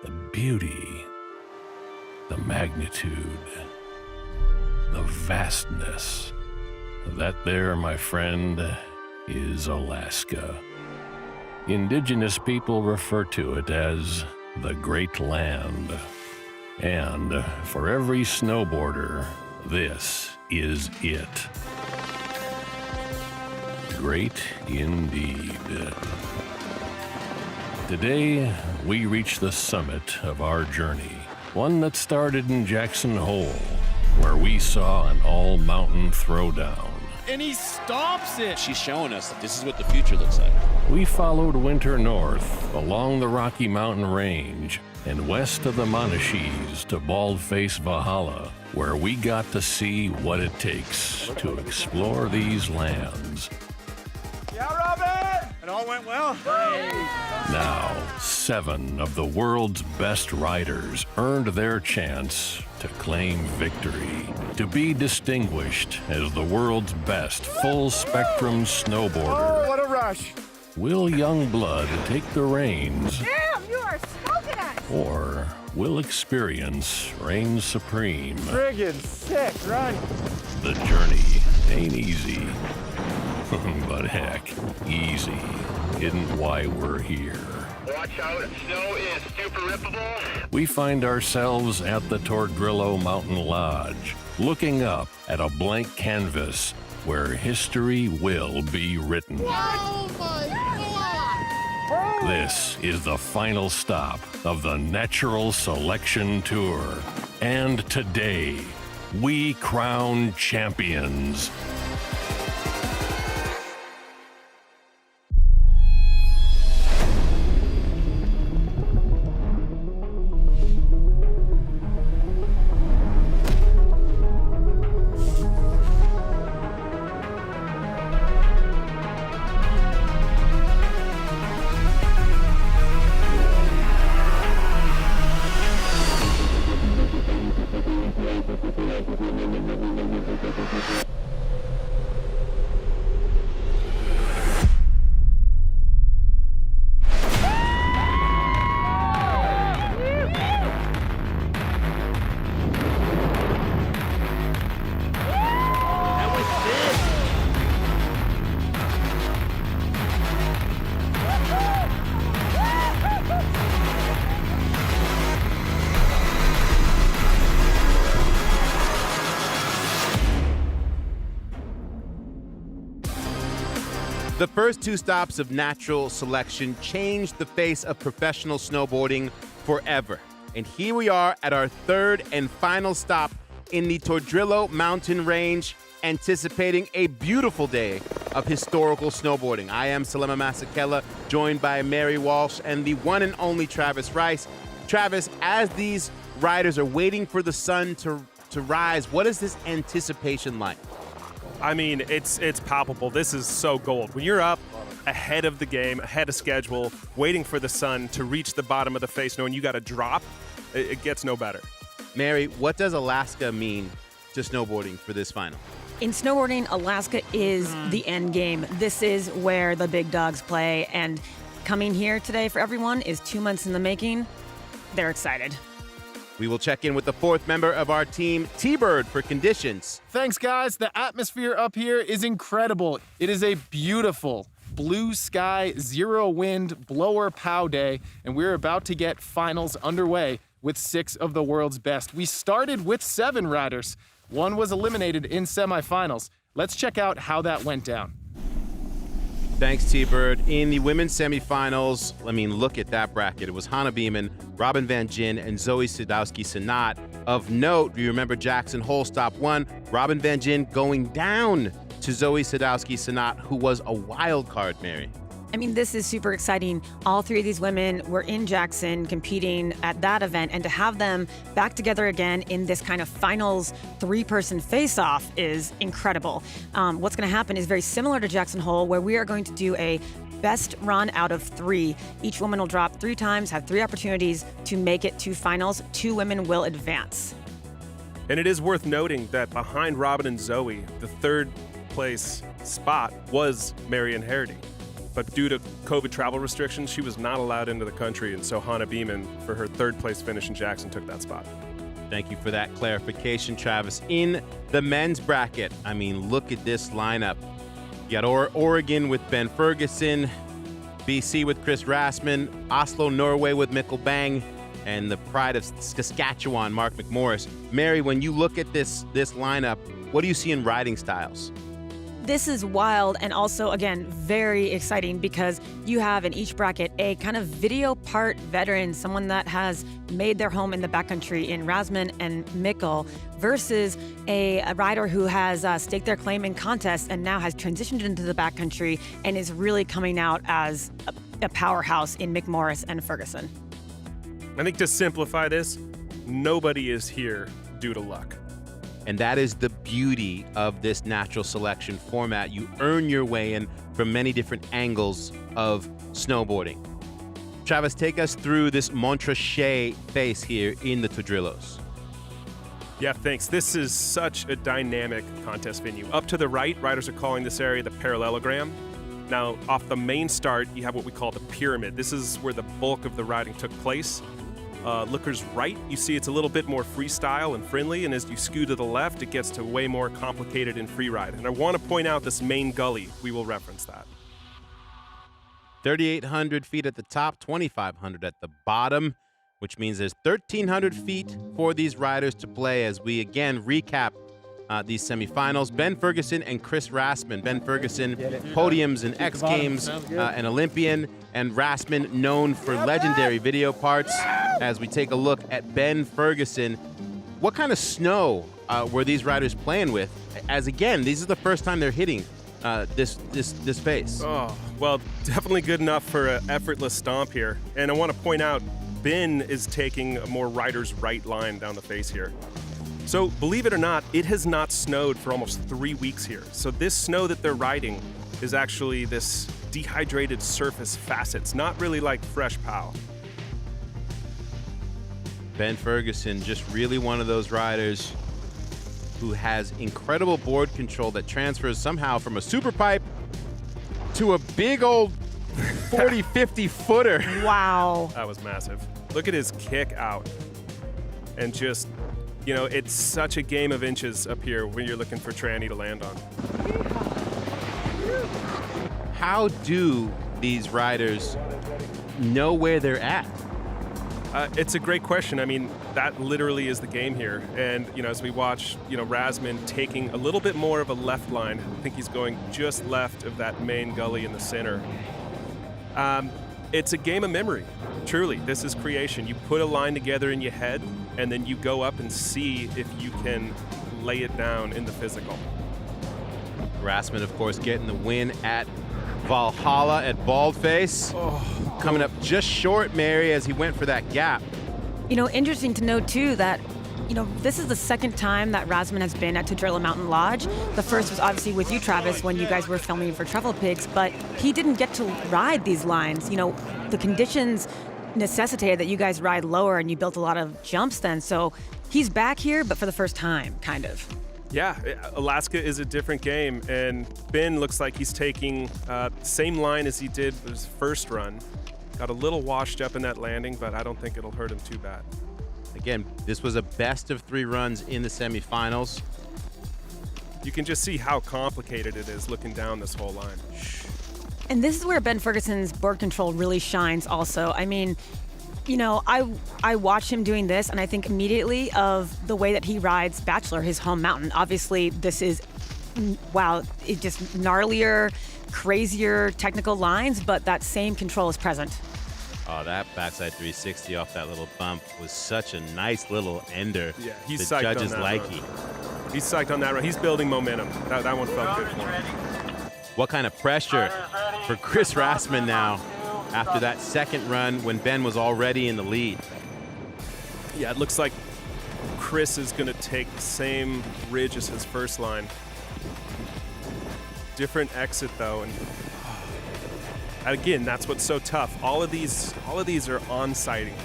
the beauty, the magnitude, the vastness. That there, my friend, is Alaska. Indigenous people refer to it as the Great Land. And for every snowboarder, this is it. Great indeed. Today, we reach the summit of our journey, one that started in Jackson Hole, where we saw an all-mountain throwdown. And he stomps it. She's showing us that this is what the future looks like. We followed winter north along the Rocky Mountain Range and west of the Monashees to Baldface Valhalla, where we got to see what it takes to explore these lands. Yeah, Robin! It all went well. Now, 7 of the world's best riders earned their chance to claim victory, to be distinguished as the world's best full-spectrum snowboarder. Oh, what a rush. Will Youngblood take the reins? Damn, you are smoking us! Or will experience reign supreme? Friggin' sick, run. The journey ain't easy. But heck, easy isn't why we're here. Watch out, snow is super rippable. We find ourselves at the Tordrillo Mountain Lodge, looking up at a blank canvas where history will be written. Oh my God! This is the final stop of the Natural Selection Tour. And today, we crown champions. The first 2 stops of Natural Selection changed the face of professional snowboarding forever. And here we are at our 3rd and final stop in the Tordrillo Mountain Range, anticipating a beautiful day of historical snowboarding. I am Salema Masekela, joined by Mary Walsh and the one and only Travis Rice. Travis, as these riders are waiting for the sun to rise, what is this anticipation like? I mean, it's palpable. This is so gold. When you're up ahead of the game, ahead of schedule, waiting for the sun to reach the bottom of the face, knowing you got to drop, it gets no better. Mary, what does Alaska mean to snowboarding for this final? In snowboarding, Alaska is the end game. This is where the big dogs play, and coming here today for everyone is 2 months in the making. They're excited. We will check in with the 4th member of our team, T-Bird, for conditions. Thanks, guys. The atmosphere up here is incredible. It is a beautiful blue sky, zero wind, blower pow day, and we're about to get finals underway with 6 of the world's best. We started with 7 riders. 1 was eliminated in semifinals. Let's check out how that went down. Thanks, T-Bird. In the women's semifinals, look at that bracket. It was Hannah Beeman, Robin Van Gyn, and Zoe Sadowski-Sanat. Of note, you remember Jackson Hole stop 1, Robin Van Gyn going down to Zoe Sadowski-Sanat, who was a wild card, Mary. I mean, this is super exciting. All 3 of these women were in Jackson competing at that event, and to have them back together again in this kind of finals 3-person face-off is incredible. What's going to happen is very similar to Jackson Hole, where we are going to do a best run out of 3. Each woman will drop 3 times, have 3 opportunities to make it to finals. 2 women will advance. And it is worth noting that behind Robin and Zoe, the 3rd place spot was Marion Harity. but due to COVID travel restrictions, she was not allowed into the country, and so Hannah Beeman, for her third place finish in Jackson, took that spot. Thank you for that clarification, Travis. In the men's bracket, I mean, look at this lineup. You got Oregon with Ben Ferguson, BC with Chris Rasmussen, Oslo, Norway with Mikkel Bang, and the pride of Saskatchewan, Mark McMorris. Mary, when you look at this lineup, what do you see in riding styles? This is wild and also, again, very exciting because you have in each bracket a kind of video part veteran, someone that has made their home in the backcountry in Rasmussen and Mikkel, versus a rider who has staked their claim in contests and now has transitioned into the backcountry and is really coming out as a powerhouse in McMorris and Ferguson. I think to simplify this, nobody is here due to luck. And that is the beauty of this natural selection format. You earn your way in from many different angles of snowboarding. Travis, take us through this Montrachet face here in the Tordrillos. Yeah, thanks. This is such a dynamic contest venue. Up to the right, riders are calling this area the parallelogram. Now, off the main start, you have what we call the pyramid. This is where the bulk of the riding took place. Looker's right, you see it's a little bit more freestyle and friendly, and as you skew to the left, it gets to way more complicated in freeride. And I want to point out this main gully. We will reference that. 3,800 feet at the top, 2,500 at the bottom, which means there's 1,300 feet for these riders to play as we again recap these semifinals. Ben Ferguson and Chris Rasmussen. Ben Ferguson, podiums in X Games, an Olympian, and Rasmussen known for legendary video parts. As we take a look at Ben Ferguson, what kind of snow were these riders playing with? As again, this is the first time they're hitting this face. Oh, well, definitely good enough for an effortless stomp here. And I want to point out, Ben is taking a more rider's right line down the face here. So believe it or not, it has not snowed for almost 3 weeks here. So this snow that they're riding is actually this dehydrated surface facets, not really like fresh pow. Ben Ferguson, just really one of those riders who has incredible board control that transfers somehow from a super pipe to a big old 40, 50 footer. Wow. That was massive. Look at his kick out. And just, you know, it's such a game of inches up here when you're looking for tranny to land on. How do these riders know where they're at? It's a great question. I mean, that literally is the game here. And, you know, as we watch, you know, Rasmussen taking a little bit more of a left line, I think he's going just left of that main gully in the center. It's a game of memory, truly. This is creation. You put a line together in your head, and then you go up and see if you can lay it down in the physical. Rasmussen, of course, getting the win at Valhalla at Baldface. Coming up just short, Mary, as he went for that gap. You know, interesting to know, too, that, you know, this is the second time that Rasmussen has been at Tordrillo Mountain Lodge. The first was obviously with you, Travis, when you guys were filming for Travel Pigs, but he didn't get to ride these lines. You know, the conditions necessitated that you guys ride lower, and you built a lot of jumps then. So he's back here, but for the first time, kind of. Yeah, Alaska is a different game, and Ben looks like he's taking the same line as he did for his first run. Got a little washed up in that landing, but I don't think it'll hurt him too bad. Again, this was a best of 3 runs in the semifinals. You can just see how complicated it is looking down this whole line. And this is where Ben Ferguson's board control really shines also. I mean, you know, I watch him doing this, and I think immediately of the way that he rides Bachelor, his home mountain. Obviously, this is, wow, it just gnarlier, crazier technical lines, but that same control is present. Oh, that backside 360 off that little bump was such a nice little ender. Yeah, he's the psyched judges on that like run. it. He's psyched on that run. He's building momentum. That one felt good for him. What kind of pressure for Chris Rasmussen now after that second run when Ben was already in the lead? Yeah, it looks like Chris is going to take the same ridge as his first line. Different exit though, and again, that's what's so tough. All of these are on-sighting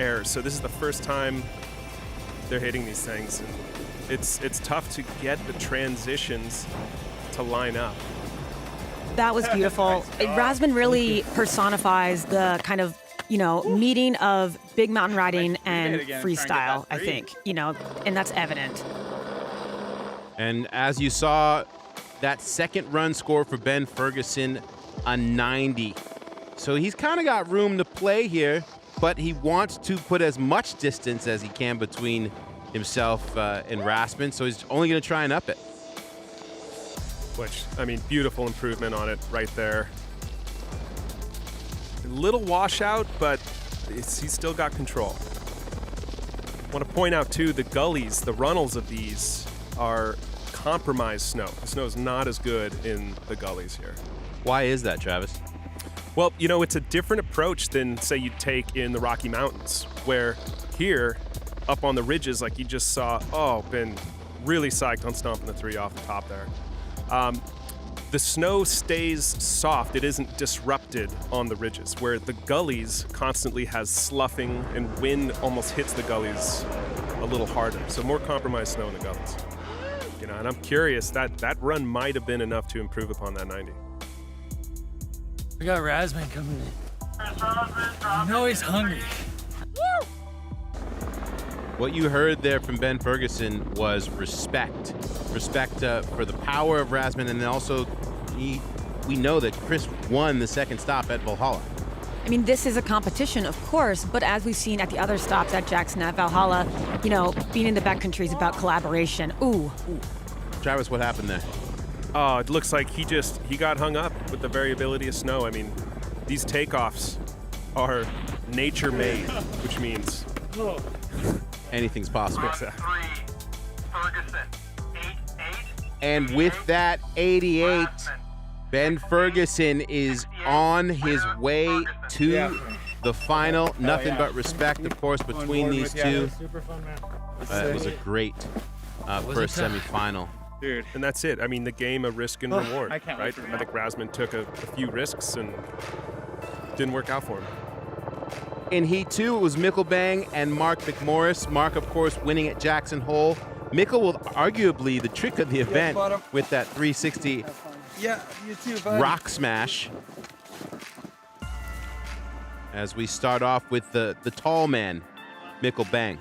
errors. So this is the first time they're hitting these things. And it's tough to get the transitions to line up. That was beautiful. Razman really personifies the kind of, meeting of big mountain riding and freestyle, I think, and that's evident. And as you saw, that second run score for Ben Ferguson, a 90. So he's kind of got room to play here, but he wants to put as much distance as he can between himself and Rasmussen, so he's only going to try and up it. Which, beautiful improvement on it right there. A little washout, but he's still got control. I want to point out, too, the gullies, the runnels of these are compromised snow. The snow is not as good in the gullies here. Why is that, Travis? Well, it's a different approach than, say, you take in the Rocky Mountains, where here, up on the ridges, like you just saw, been really psyched on stomping the 3 off the top there. The snow stays soft. It isn't disrupted on the ridges, where the gullies constantly has sloughing and wind almost hits the gullies a little harder. So more compromised snow in the gullies. And I'm curious, that run might have been enough to improve upon that 90. We got Razman coming in. I know he's hungry. What you heard there from Ben Ferguson was respect. Respect for the power of Razman, and then also we know that Chris won the second stop at Valhalla. This is a competition, of course, but as we've seen at the other stops at Jackson, at Valhalla, being in the backcountry is about collaboration. Ooh. Travis, what happened there? Oh, it looks like he got hung up with the variability of snow. These takeoffs are nature made, which means anything's possible. Exactly. Ferguson, 88. And with that 88, Ben Ferguson is on his way to the final. Nothing but respect, of course, between these two. It was a great first semifinal. Dude. And that's it. The game of risk and reward, right? I think Razman took a few risks and didn't work out for him. In Heat 2, it was Mickelbang and Mark McMorris. Mark, of course, winning at Jackson Hole. Mikkel was arguably the trick of the event with that 360 rock smash. As we start off with the tall man, Mickelbang.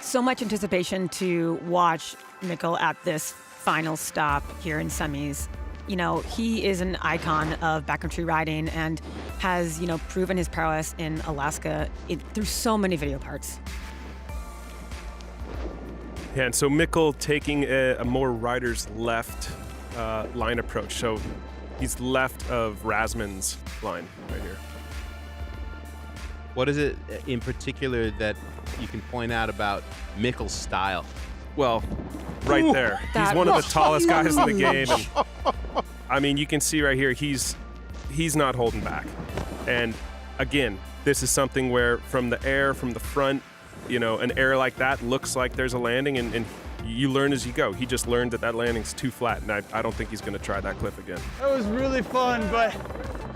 So much anticipation to watch Mikkel at this final stop here in semis. He is an icon of backcountry riding and has, proven his prowess in Alaska through so many video parts. Yeah, and so Mikkel taking a more riders left line approach. So he's left of Razman's line right here. What is it in particular that you can point out about Mikkel's style? Well, right there. He's one of the tallest guys in the game. And, you can see right here, he's not holding back. And again, this is something where from the air, from the front, an air like that looks like there's a landing, and you learn as you go. He just learned that landing's too flat, and I don't think he's going to try that cliff again. That was really fun, but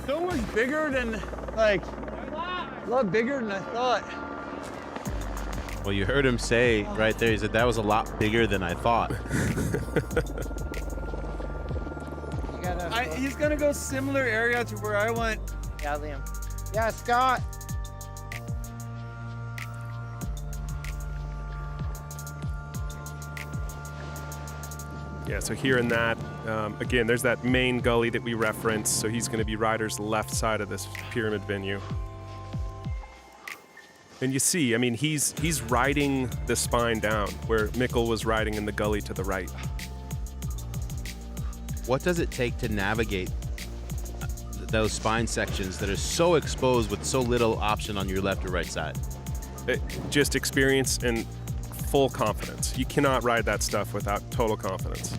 so much bigger than, a lot bigger than I thought. Well, you heard him say right there, he said, that was a lot bigger than I thought. He's going to go similar area to where I went. Yeah, Liam. Yeah, Scott. Yeah, so here in that, again, there's that main gully that we referenced, so he's going to be rider's left side of this pyramid venue. And you see, he's riding the spine down, where Mikkel was riding in the gully to the right. What does it take to navigate those spine sections that are so exposed with so little option on your left or right side? Just experience and full confidence. You cannot ride that stuff without total confidence.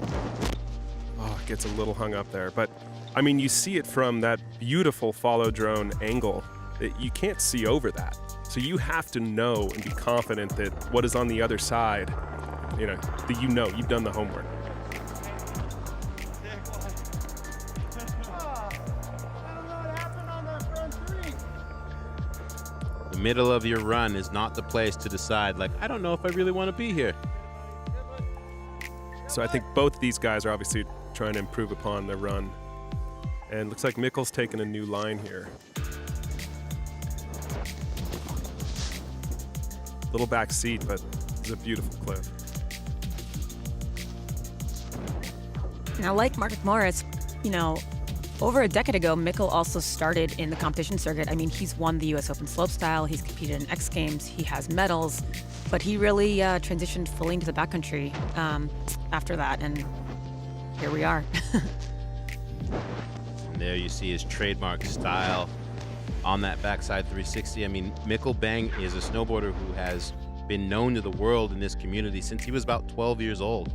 Oh, it gets a little hung up there. But, you see it from that beautiful follow drone angle. You can't see over that. So you have to know and be confident that what is on the other side, that you've done the homework. The middle of your run is not the place to decide, I don't know if I really want to be here. So I think both these guys are obviously trying to improve upon their run. And looks like Mikkel's taking a new line here. Little back seat, but it's a beautiful cliff. Now, like Mark Morris, over a decade ago, Mikkel also started in the competition circuit. I mean, he's won the U.S. Open slopestyle. He's competed in X Games. He has medals. But he really transitioned fully into the backcountry after that, and here we are. And there you see his trademark style on that backside 360. I mean, Mikkel Bang is a snowboarder who has been known to the world in this community since he was about 12 years old,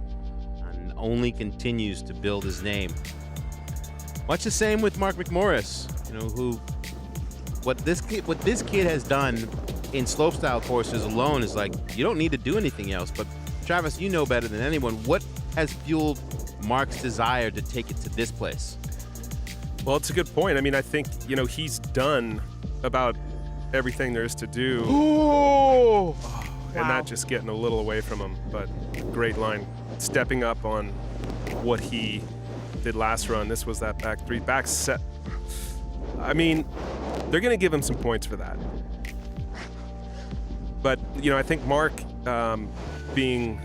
and only continues to build his name. Much the same with Mark McMorris, what this kid has done in slopestyle courses alone is like, you don't need to do anything else. But Travis, you know better than anyone, what has fueled Mark's desire to take it to this place? Well, it's a good point. I mean, I think, he's done about everything there is to do. Ooh! And that just getting a little away from him. But great line. Stepping up on what he did last run. This was that back set. I mean, they're going to give him some points for that. But, I think Mark being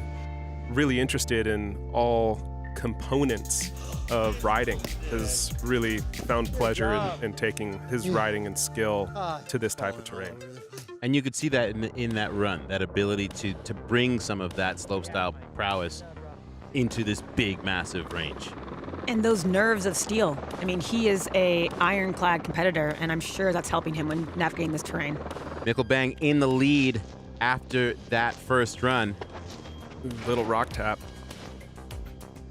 really interested in all components of riding has really found pleasure in taking his riding and skill to this type of terrain. And you could see that in that run, that ability to bring some of that slopestyle prowess into this big, massive range. And those nerves of steel. I mean, he is a ironclad competitor, and I'm sure that's helping him when navigating this terrain. Mikkel Bang in the lead after that first run. Little rock tap.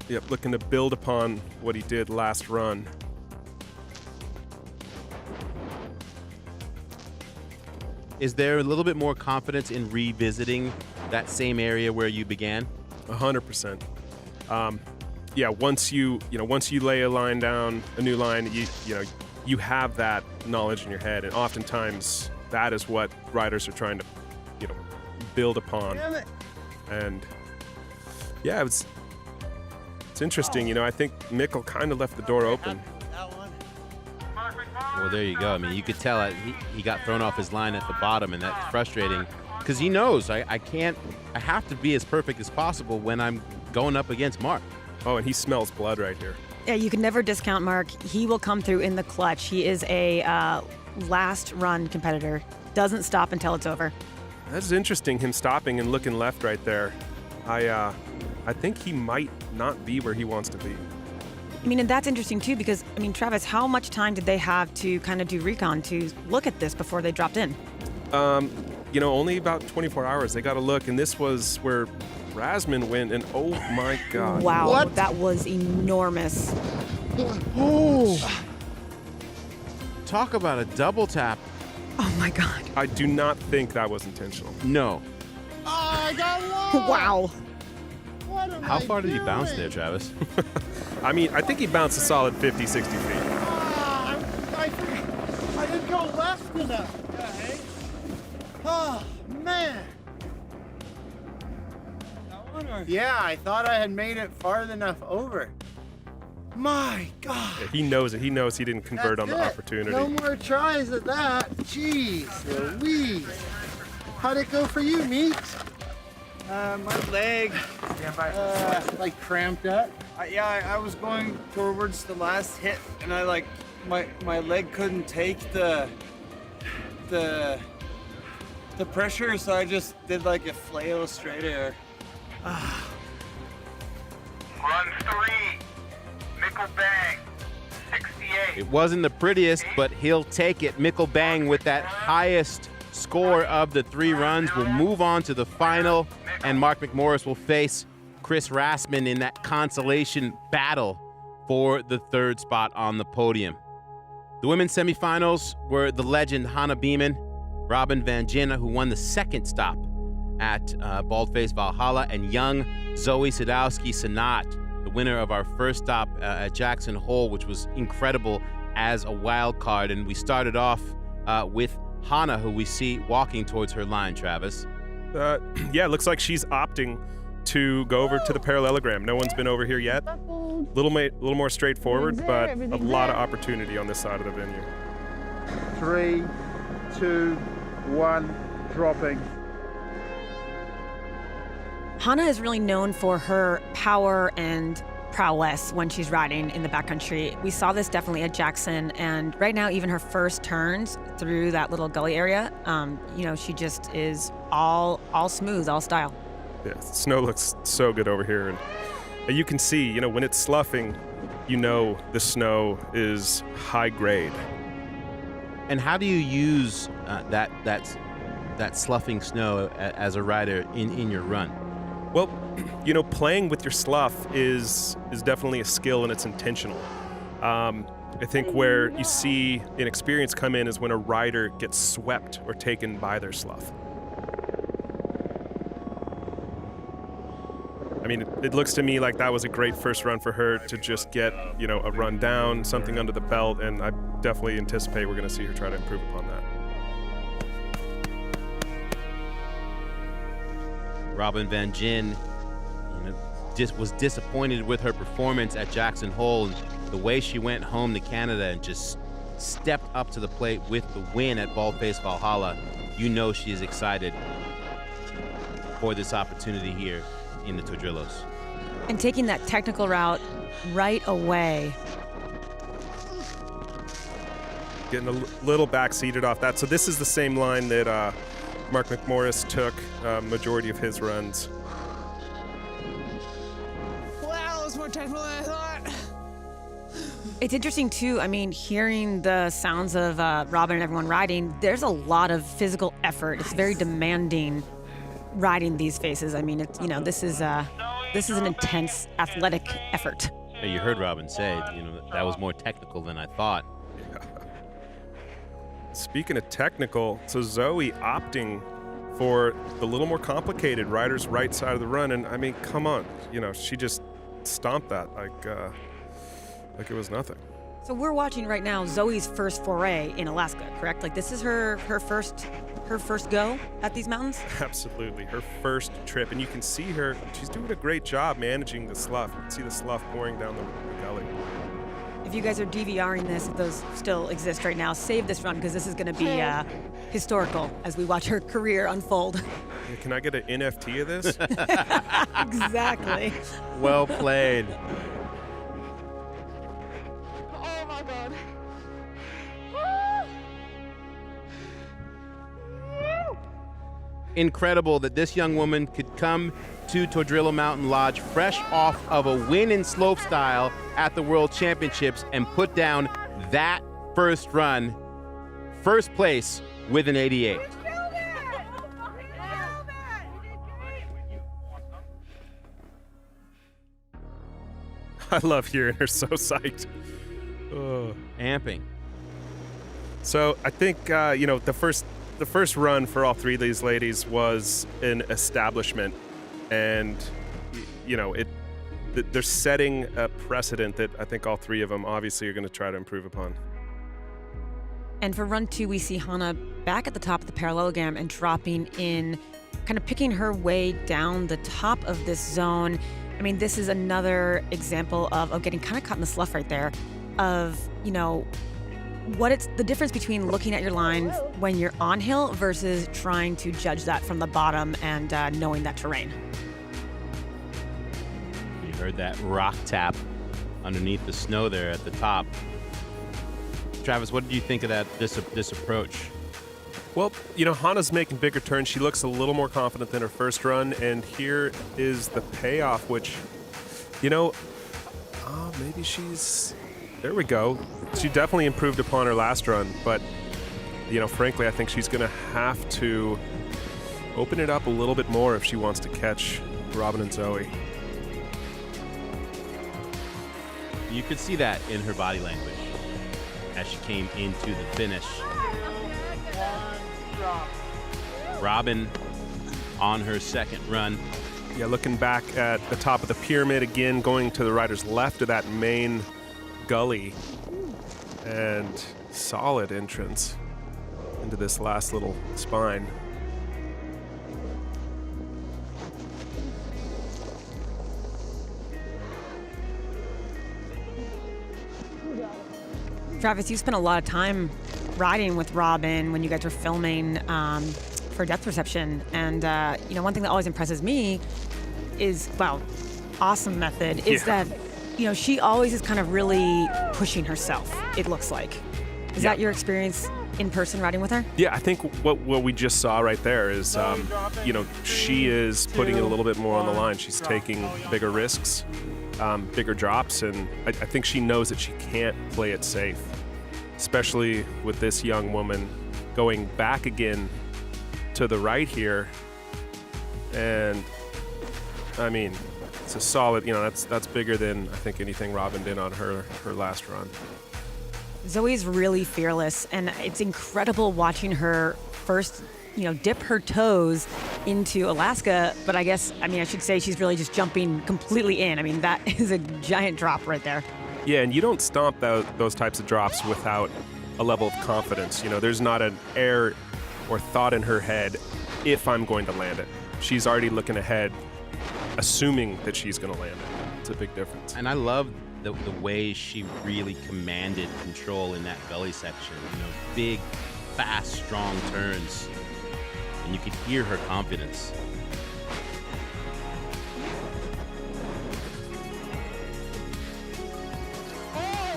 Yep, looking to build upon what he did last run. Is there a little bit more confidence in revisiting that same area where you began? 100%. Yeah, once you lay a line down, a new line, you have that knowledge in your head, and oftentimes that is what riders are trying to, build upon. Damn it. And yeah, it's interesting. I think Mikkel kind of left the door open. That one. Well, there you go. I mean, you could tell he got thrown off his line at the bottom, and that's frustrating because he knows I have to be as perfect as possible when I'm going up against Mark. Oh, and he smells blood right here. Yeah, you can never discount Mark. He will come through in the clutch. He is a last run competitor. Doesn't stop until it's over. That's interesting, him stopping and looking left right there. I think he might not be where he wants to be. I mean, and that's interesting too because, Travis, how much time did they have to kind of do recon to look at this before they dropped in? Only about 24 hours. They got to look, and this was where Rasmussen went, and oh my God. Wow, What? That was enormous. Oh. Talk about a double tap. Oh my God. I do not think that was intentional. No. Oh, I got lost. Wow. What am How I far did he bounce doing? there, Travis? I mean, I think he bounced a solid 50, 60 feet. I didn't go left enough. Yeah, hey? Oh, man. That one or? Yeah, I thought I had made it far enough over. My God. Yeah, he knows it. He knows he didn't convert on the That's it. opportunity. No more tries at that. Jeez Louise. How'd it go for you, Meeks? My leg, Like cramped up? I was going towards the last hit, and my leg couldn't take the pressure, so I just did like a flail straight air. Run 3, Mikkel Bang, 68. It wasn't the prettiest, but he'll take it. Mikkel Bang with that highest score of the 3 runs will move on to the final, and Mark McMorris will face Chris Rasmussen in that consolation battle for the 3rd spot on the podium. The women's semifinals were the legend Hannah Beeman, Robin Van Gina, who won the 2nd stop at Baldface Valhalla, and young Zoe Sadowski-Sanat, the winner of our first stop at Jackson Hole, which was incredible as a wild card. And we started off with Hannah, who we see walking towards her line, Travis. Yeah, it looks like she's opting to go over to the parallelogram. No one's been over here yet. little more straightforward, but a lot of opportunity on this side of the venue. 3, 2, 1, dropping. Hannah is really known for her power and prowess when she's riding in the backcountry. We saw this definitely at Jackson, and right now, even her first turns through that little gully area, she just is all smooth, all style. Yeah, the snow looks so good over here, and you can see, when it's sloughing, the snow is high grade. And how do you use that sloughing snow as a rider in your run? Well, playing with your slough is definitely a skill, and it's intentional. I think where you see inexperience come in is when a rider gets swept or taken by their slough. I mean, it looks to me like that was a great first run for her to just get, a run down, something under the belt, and I definitely anticipate we're going to see her try to improve upon that. Robin Van Gyn was disappointed with her performance at Jackson Hole and the way she went home to Canada and just stepped up to the plate with the win at Baldface Valhalla. She is excited for this opportunity here in the Tordrillos. And taking that technical route right away. Getting a little back-seated off that. So this is the same line that Mark McMorris took majority of his runs. Wow, that was more technical than I thought. It's interesting, too. I mean, hearing the sounds of Robin and everyone riding, there's a lot of physical effort. It's very demanding riding these faces. I mean, this is an intense athletic effort. Yeah, you heard Robin say, that was more technical than I thought. Yeah. Speaking of technical, so Zoe opting for the little more complicated rider's right side of the run, and I mean, come on, she just stomped that like it was nothing. So we're watching right now Zoe's first foray in Alaska, correct? Like this is her first go at these mountains? Absolutely, her first trip, and you can see her, she's doing a great job managing the slough. You can see the slough pouring down the gully. If you guys are DVRing this, if those still exist right now, save this run because this is going to be historical as we watch her career unfold. Yeah, can I get an NFT of this? Exactly. Well played. Oh my God. Incredible that this young woman could come to Tordrillo Mountain Lodge fresh off of a win in slopestyle at the World Championships and put down that first run, first place with an 88. I love hearing her so psyched. Amping. So I think, the first run for all three of these ladies was an establishment, and they're setting a precedent that I think all three of them obviously are going to try to improve upon. And for run 2, we see Hannah back at the top of the parallelogram and dropping in, kind of picking her way down the top of this zone. I mean, this is another example of getting kind of caught in the slough right there, of, what it's the difference between looking at your line when you're on hill versus trying to judge that from the bottom and knowing that terrain. You heard that rock tap underneath the snow there at the top. Travis, what did you think of this approach? Well, Hannah's making bigger turns. She looks a little more confident than her first run, and here is the payoff, which, maybe there we go. She definitely improved upon her last run, but, frankly, I think she's going to have to open it up a little bit more if she wants to catch Robin and Zoe. You could see that in her body language as she came into the finish. Robin on her second run. Yeah, looking back at the top of the pyramid again, going to the rider's left of that main gully, and solid entrance into this last little spine. Travis, you spent a lot of time riding with Robin when you guys were filming for Depth Perception. And, one thing that always impresses me is, awesome method, is that, she always is kind of really pushing herself, it looks like. Is that your experience in person riding with her? Yeah, I think what we just saw right there is, she is putting it a little bit more on the line. She's taking bigger risks, bigger drops, and I think she knows that she can't play it safe, especially with this young woman going back again to the right here. And, I mean, it's a solid, that's bigger than I think anything Robin did on her last run. Zoe's really fearless, and it's incredible watching her first, dip her toes into Alaska. But I should say she's really just jumping completely in. I mean, that is a giant drop right there. Yeah, and you don't stomp those types of drops without a level of confidence. There's not an air or thought in her head, if I'm going to land it. She's already looking ahead, assuming that she's going to land it. It's a big difference. And I love the way she really commanded control in that belly section. Big, fast, strong turns. And you could hear her confidence.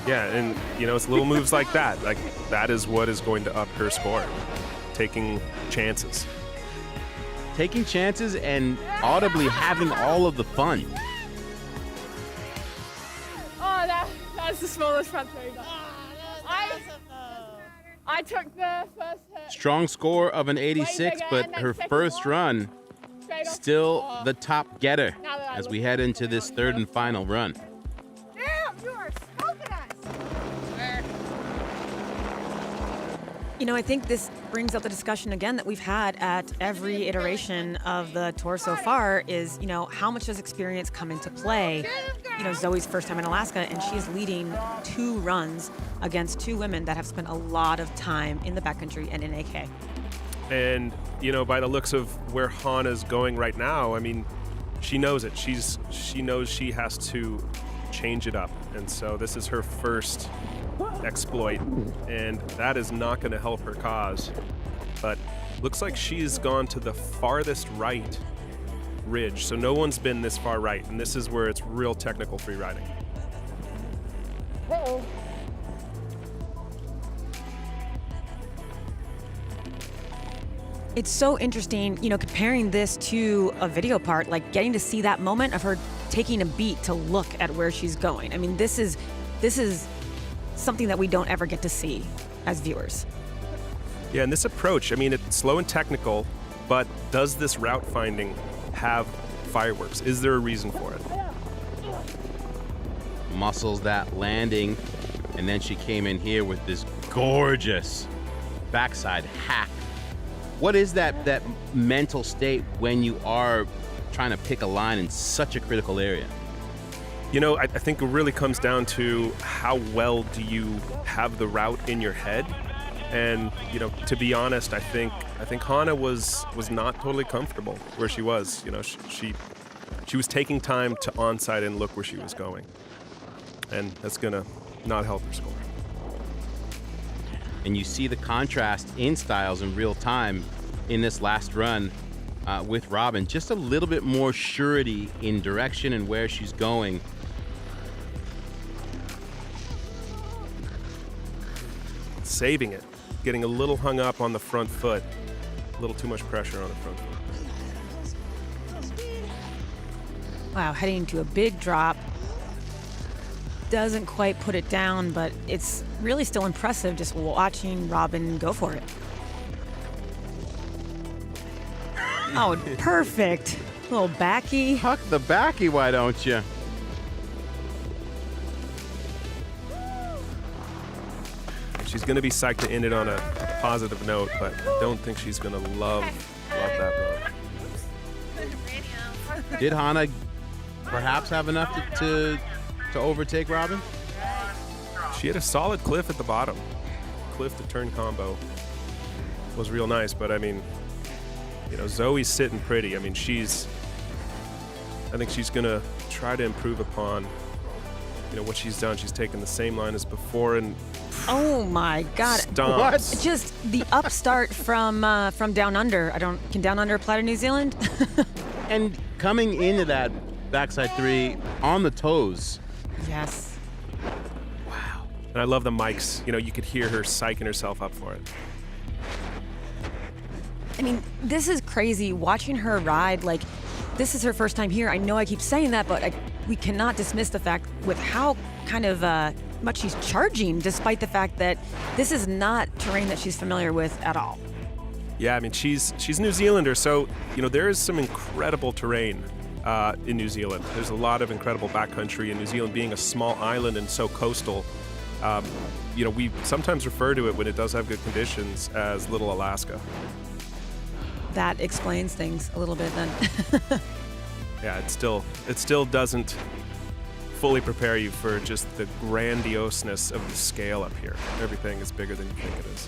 Yeah, and, it's little moves like that. Like, that is what is going to up her score. Taking chances. Taking chances and audibly having all of the fun. That's the smallest front three. I took the first hit. Strong score of an 86, but her first run still the top getter as we head into this third and final run. Damn, you are smoking us. I think this brings up the discussion again that we've had at every iteration of the tour so far is, how much does experience come into play? Zoe's first time in Alaska, and she's leading 2 runs against 2 women that have spent a lot of time in the backcountry and in AK. And, by the looks of where Hannah's going right now, I mean, she knows it. She knows she has to change it up. And so this is her first exploit, and that is not going to help her cause. But looks like she's gone to the farthest right ridge, so no one's been this far right, and this is where it's real technical free riding. Uh-oh. It's so interesting, comparing this to a video part, like getting to see that moment of her taking a beat to look at where she's going. I mean, this is something that we don't ever get to see as viewers. Yeah, and this approach, I mean, it's slow and technical, but does this route finding have fireworks? Is there a reason for it? Muscles that landing, and then she came in here with this gorgeous backside hack. What is that mental state when you are trying to pick a line in such a critical area? I think it really comes down to how well do you have the route in your head. And, to be honest, I think Hannah was not totally comfortable where she was. She was taking time to onside and look where she was going. And that's going to not help her score. And you see the contrast in styles in real time in this last run with Robin. Just a little bit more surety in direction and where she's going. Saving it. Getting a little hung up on the front foot. A little too much pressure on the front foot. Wow, heading to a big drop. Doesn't quite put it down, but it's really still impressive just watching Robin go for it. Oh, perfect. Little backy. Huck the backy, why don't you? She's going to be psyched to end it on a positive note, but I don't think she's going to love that run. Did Hannah perhaps have enough to overtake Robin? She had a solid cliff at the bottom. Cliff to turn combo was real nice, but I mean, Zoe's sitting pretty. I mean, I think she's going to try to improve upon, what she's done. She's taken the same line as before, and Oh my God! Stomps. Just the upstart from Down Under. Can Down Under apply to New Zealand? And coming into that backside three on the toes. Yes. And I love the mics. You know, you could hear her psyching herself up for it. I mean, this is crazy. Watching her ride, like, this is her first time here. I know I keep saying that, but we cannot dismiss the fact with how kind of much she's charging, despite the fact that this is not terrain that she's familiar with at all. Yeah, I mean, she's a New Zealander, so, you know, there is some incredible terrain in New Zealand. There's a lot of incredible backcountry in New Zealand, being a small island and so coastal. You know, we sometimes refer to it when it does have good conditions as Little Alaska. That explains things a little bit then. Yeah, it still doesn't fully prepare you for just the grandioseness of the scale up here. Everything is bigger than you think it is.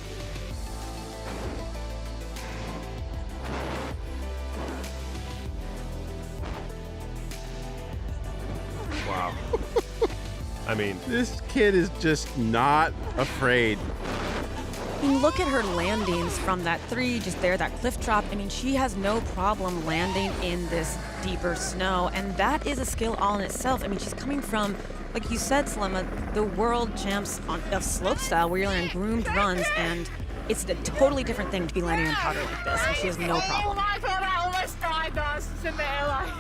Wow. I mean, This kid is just not afraid. I mean, look at her landings from that three, just there, that cliff drop. I mean, she has no problem landing in this deeper snow, and that is a skill all in itself. I mean, she's coming from, like you said, Selema, the world champs of slopestyle, where you're on groomed runs, and it's a totally different thing to be landing in powder like this, and she has no problem. Oh my God, I almost died, though. It's in the airline.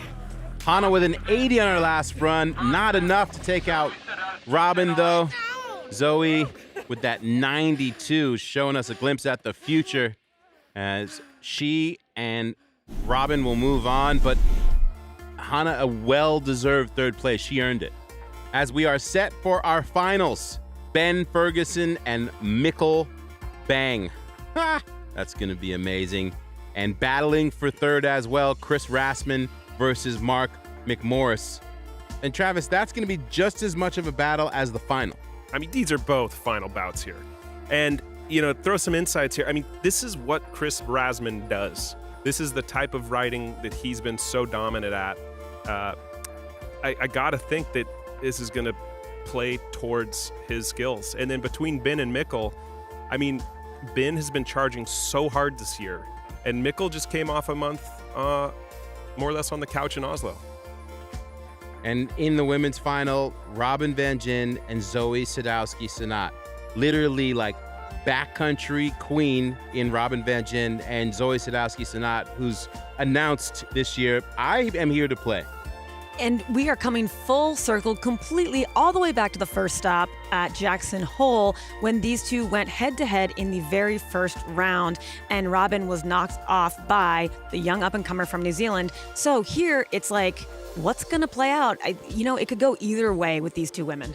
Hannah with an 80 on her last run. Not enough to take out Robin, though. Zoe with that 92 showing us a glimpse at the future as she and Robin will move on. But Hannah, a well-deserved third place. She earned it. As we are set for our finals, Ben Ferguson and Mikkel Bang. Ha! That's going to be amazing. And battling for third as well, Chris Rassman versus Mark McMorris. And Travis, that's going to be just as much of a battle as the final. I mean, these are both final bouts here. And, you know, throw some insights here. I mean, this is what Chris Rassman does. This is the type of riding that he's been so dominant at. I got to think that this is going to play towards his skills. And then between Ben and Mikkel, I mean, Ben has been charging so hard this year. And Mikkel just came off a month more or less on the couch in Oslo. And in the women's final, Robin Van Gyn and Zoe Sadowski-Synnott. Literally like backcountry queen in Robin Van Gyn and Zoe Sadowski-Synnott, who's announced this year, I am here to play. And we are coming full circle completely all the way back to the first stop at Jackson Hole when these two went head-to-head in the very first round, and Robin was knocked off by the young up-and-comer from New Zealand. So here it's like, what's going to play out? It could go either way with these two women.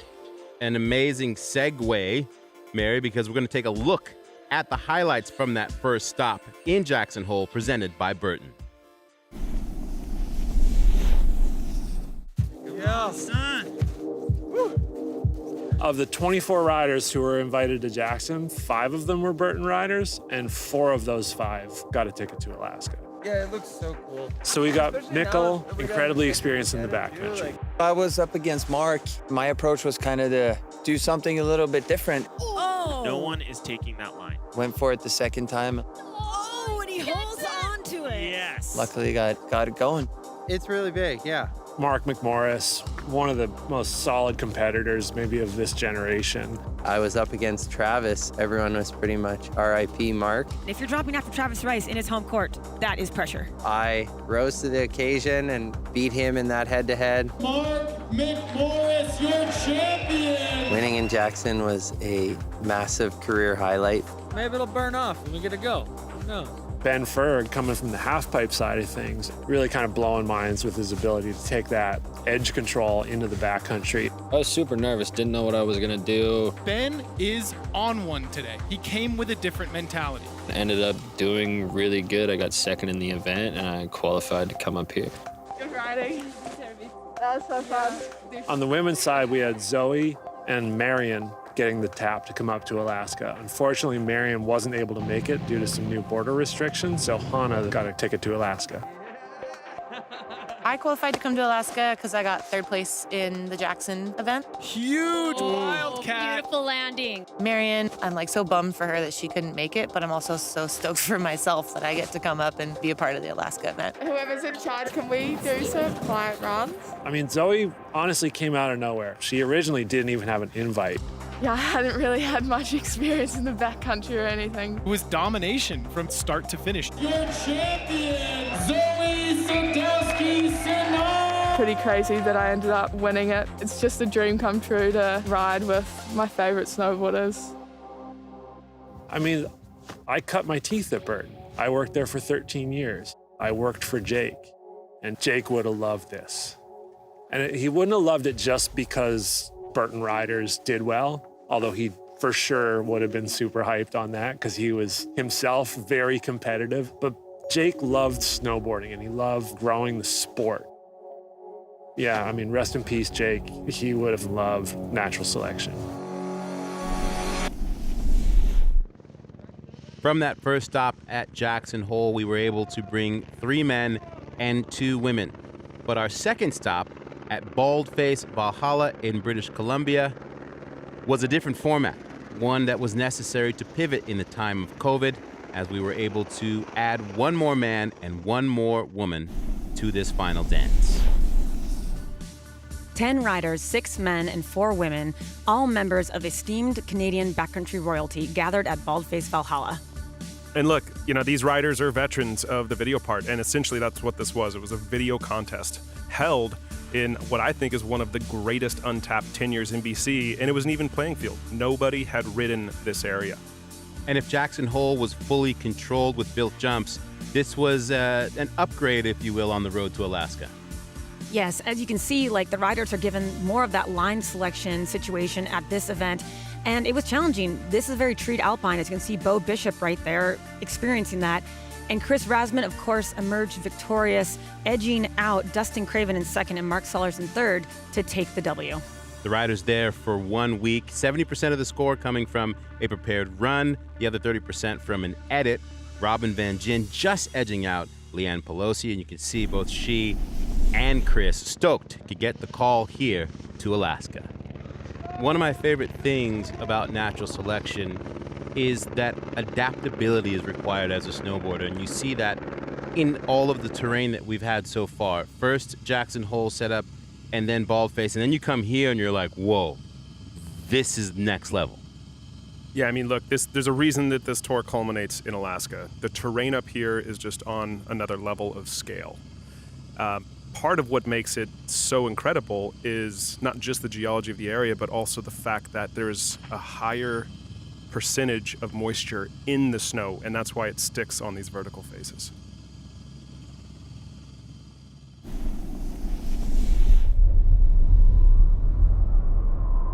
An amazing segue, Mary, because we're going to take a look at the highlights from that first stop in Jackson Hole presented by Burton. Yeah, son. Of the 24 riders who were invited to Jackson, 5 of them were Burton riders, and 4 of those 5 got a ticket to Alaska. Yeah, it looks so cool. So we got Mikkel, incredibly experienced in the backcountry. I was up against Mark. My approach was kind of to do something a little bit different. Oh! No one is taking that line. Went for it the second time. Oh, and he holds on to it. Yes. Luckily got it going. It's really big, yeah. Mark McMorris, one of the most solid competitors maybe of this generation. I was up against Travis. Everyone was pretty much RIP Mark. If you're dropping after Travis Rice in his home court, that is pressure. I rose to the occasion and beat him in that head-to-head. Mark McMorris, your champion! Winning in Jackson was a massive career highlight. Maybe it'll burn off and we get to go. No. Ben Ferg, coming from the half-pipe side of things, really kind of blowing minds with his ability to take that edge control into the backcountry. I was super nervous, didn't know what I was going to do. Ben is on one today. He came with a different mentality. I ended up doing really good. I got second in the event, and I qualified to come up here. Good riding. That was so fun. On the women's side, we had Zoe and Marion getting the tap to come up to Alaska. Unfortunately, Marion wasn't able to make it due to some new border restrictions, so Hannah got a ticket to Alaska. I qualified to come to Alaska because I got 3rd place in the Jackson event. Huge wildcat. Beautiful landing. Marion, I'm like so bummed for her that she couldn't make it, but I'm also so stoked for myself that I get to come up and be a part of the Alaska event. Whoever's in charge, can we do some quiet runs? I mean, Zoe honestly came out of nowhere. She originally didn't even have an invite. Yeah, I hadn't really had much experience in the backcountry or anything. It was domination from start to finish. Your champion, Zoe Sadowski-Sinard. Pretty crazy that I ended up winning it. It's just a dream come true to ride with my favorite snowboarders. I mean, I cut my teeth at Burton. I worked there for 13 years. I worked for Jake, and Jake would have loved this. And he wouldn't have loved it just because Burton riders did well, although he for sure would have been super hyped on that because he was himself very competitive. But Jake loved snowboarding and he loved growing the sport. Yeah, I mean, rest in peace, Jake. He would have loved natural selection. From that first stop at Jackson Hole, we were able to bring 3 men and 2 women. But our second stop at Baldface Valhalla in British Columbia was a different format, one that was necessary to pivot in the time of COVID, as we were able to add 1 more man and 1 more woman to this final dance. 10 riders, 6 men and 4 women, all members of esteemed Canadian backcountry royalty, gathered at Baldface Valhalla. And look, these riders are veterans of the video part, and essentially that's what this was. It was a video contest held in what I think is one of the greatest untapped tenures in BC, and it was an even playing field. Nobody had ridden this area. And if Jackson Hole was fully controlled with built jumps, this was an upgrade, if you will, on the road to Alaska. Yes, as you can see, the riders are given more of that line selection situation at this event, and it was challenging. This is very treed alpine. As you can see, Bo Bishop right there experiencing that. And Chris Rasmussen, of course, emerged victorious, edging out Dustin Craven in second and Mark Sellers in third to take the W. The riders there for 1 week, 70% of the score coming from a prepared run, the other 30% from an edit. Robin Van Gyn just edging out Leanne Pelosi, and you can see both she and Chris stoked to get the call here to Alaska. One of my favorite things about natural selection is that adaptability is required as a snowboarder, and you see that in all of the terrain that we've had so far. First Jackson Hole setup, and then Baldface, and then you come here and you're like, whoa, this is next level. Yeah, I mean, look, there's a reason that this tour culminates in Alaska. The terrain up here is just on another level of scale. Part of what makes it so incredible is not just the geology of the area, but also the fact that there's a higher percentage of moisture in the snow, and that's why it sticks on these vertical faces.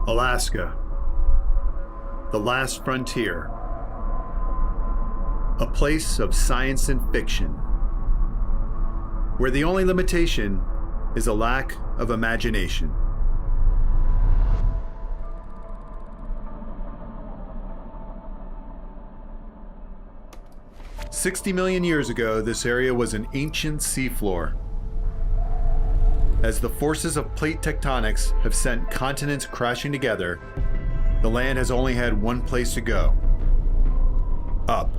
Alaska, the last frontier, a place of science and fiction, where the only limitation is a lack of imagination. "60 million years ago, this area was an ancient seafloor. As the forces of plate tectonics have sent continents crashing together, the land has only had one place to go: up.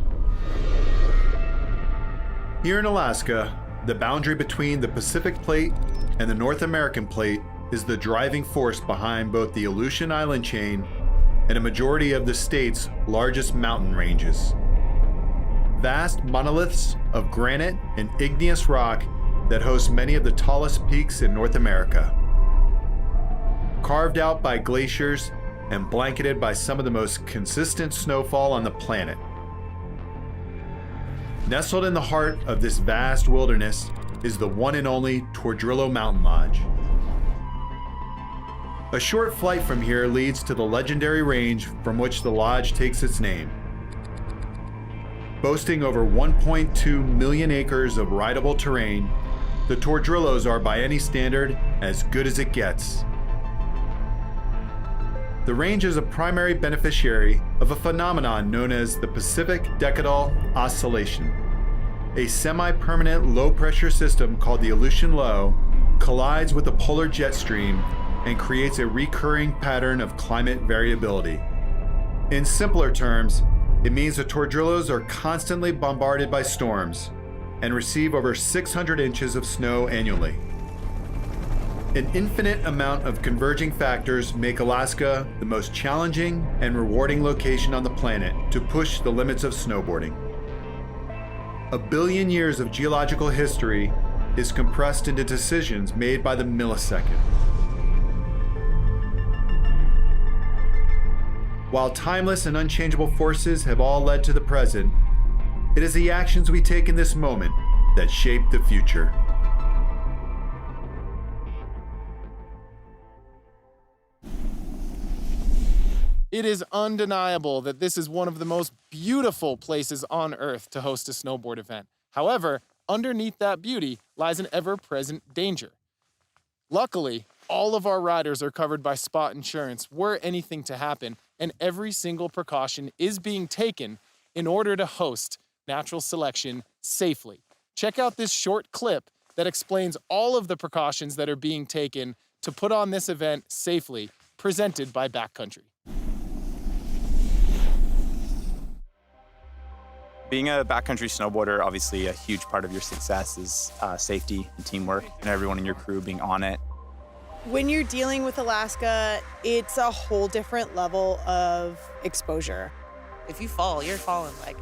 Here in Alaska, the boundary between the Pacific Plate and the North American Plate is the driving force behind both the Aleutian Island chain and a majority of the state's largest mountain ranges. Vast monoliths of granite and igneous rock that host many of the tallest peaks in North America. Carved out by glaciers and blanketed by some of the most consistent snowfall on the planet. Nestled in the heart of this vast wilderness is the one and only Tordrillo Mountain Lodge. A short flight from here leads to the legendary range from which the lodge takes its name. Boasting over 1.2 million acres of rideable terrain, the Tordrillos are by any standard as good as it gets. The range is a primary beneficiary of a phenomenon known as the Pacific Decadal Oscillation, a semi-permanent low-pressure system called the Aleutian Low collides with the polar jet stream and creates a recurring pattern of climate variability. In simpler terms, it means the Tordrillos are constantly bombarded by storms and receive over 600 inches of snow annually. An infinite amount of converging factors make Alaska the most challenging and rewarding location on the planet to push the limits of snowboarding. A billion years of geological history is compressed into decisions made by the millisecond. While timeless and unchangeable forces have all led to the present, it is the actions we take in this moment that shape the future. It is undeniable that this is one of the most beautiful places on Earth to host a snowboard event. However, underneath that beauty lies an ever-present danger. Luckily, all of our riders are covered by spot insurance were anything to happen, and every single precaution is being taken in order to host natural selection safely. Check out this short clip that explains all of the precautions that are being taken to put on this event safely, presented by Backcountry. Being a backcountry snowboarder, obviously a huge part of your success is safety and teamwork and everyone in your crew being on it. When you're dealing with Alaska, it's a whole different level of exposure. If you fall, you're falling like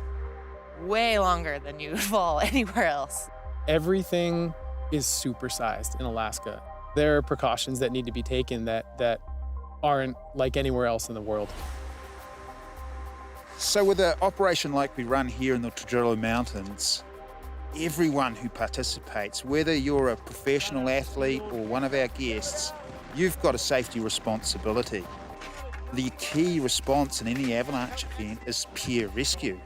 way longer than you would fall anywhere else. Everything is supersized in Alaska. There are precautions that need to be taken that aren't like anywhere else in the world. So with an operation like we run here in the Tordrillo Mountains, everyone who participates, whether you're a professional athlete or one of our guests, you've got a safety responsibility. The key response in any avalanche event is peer rescue.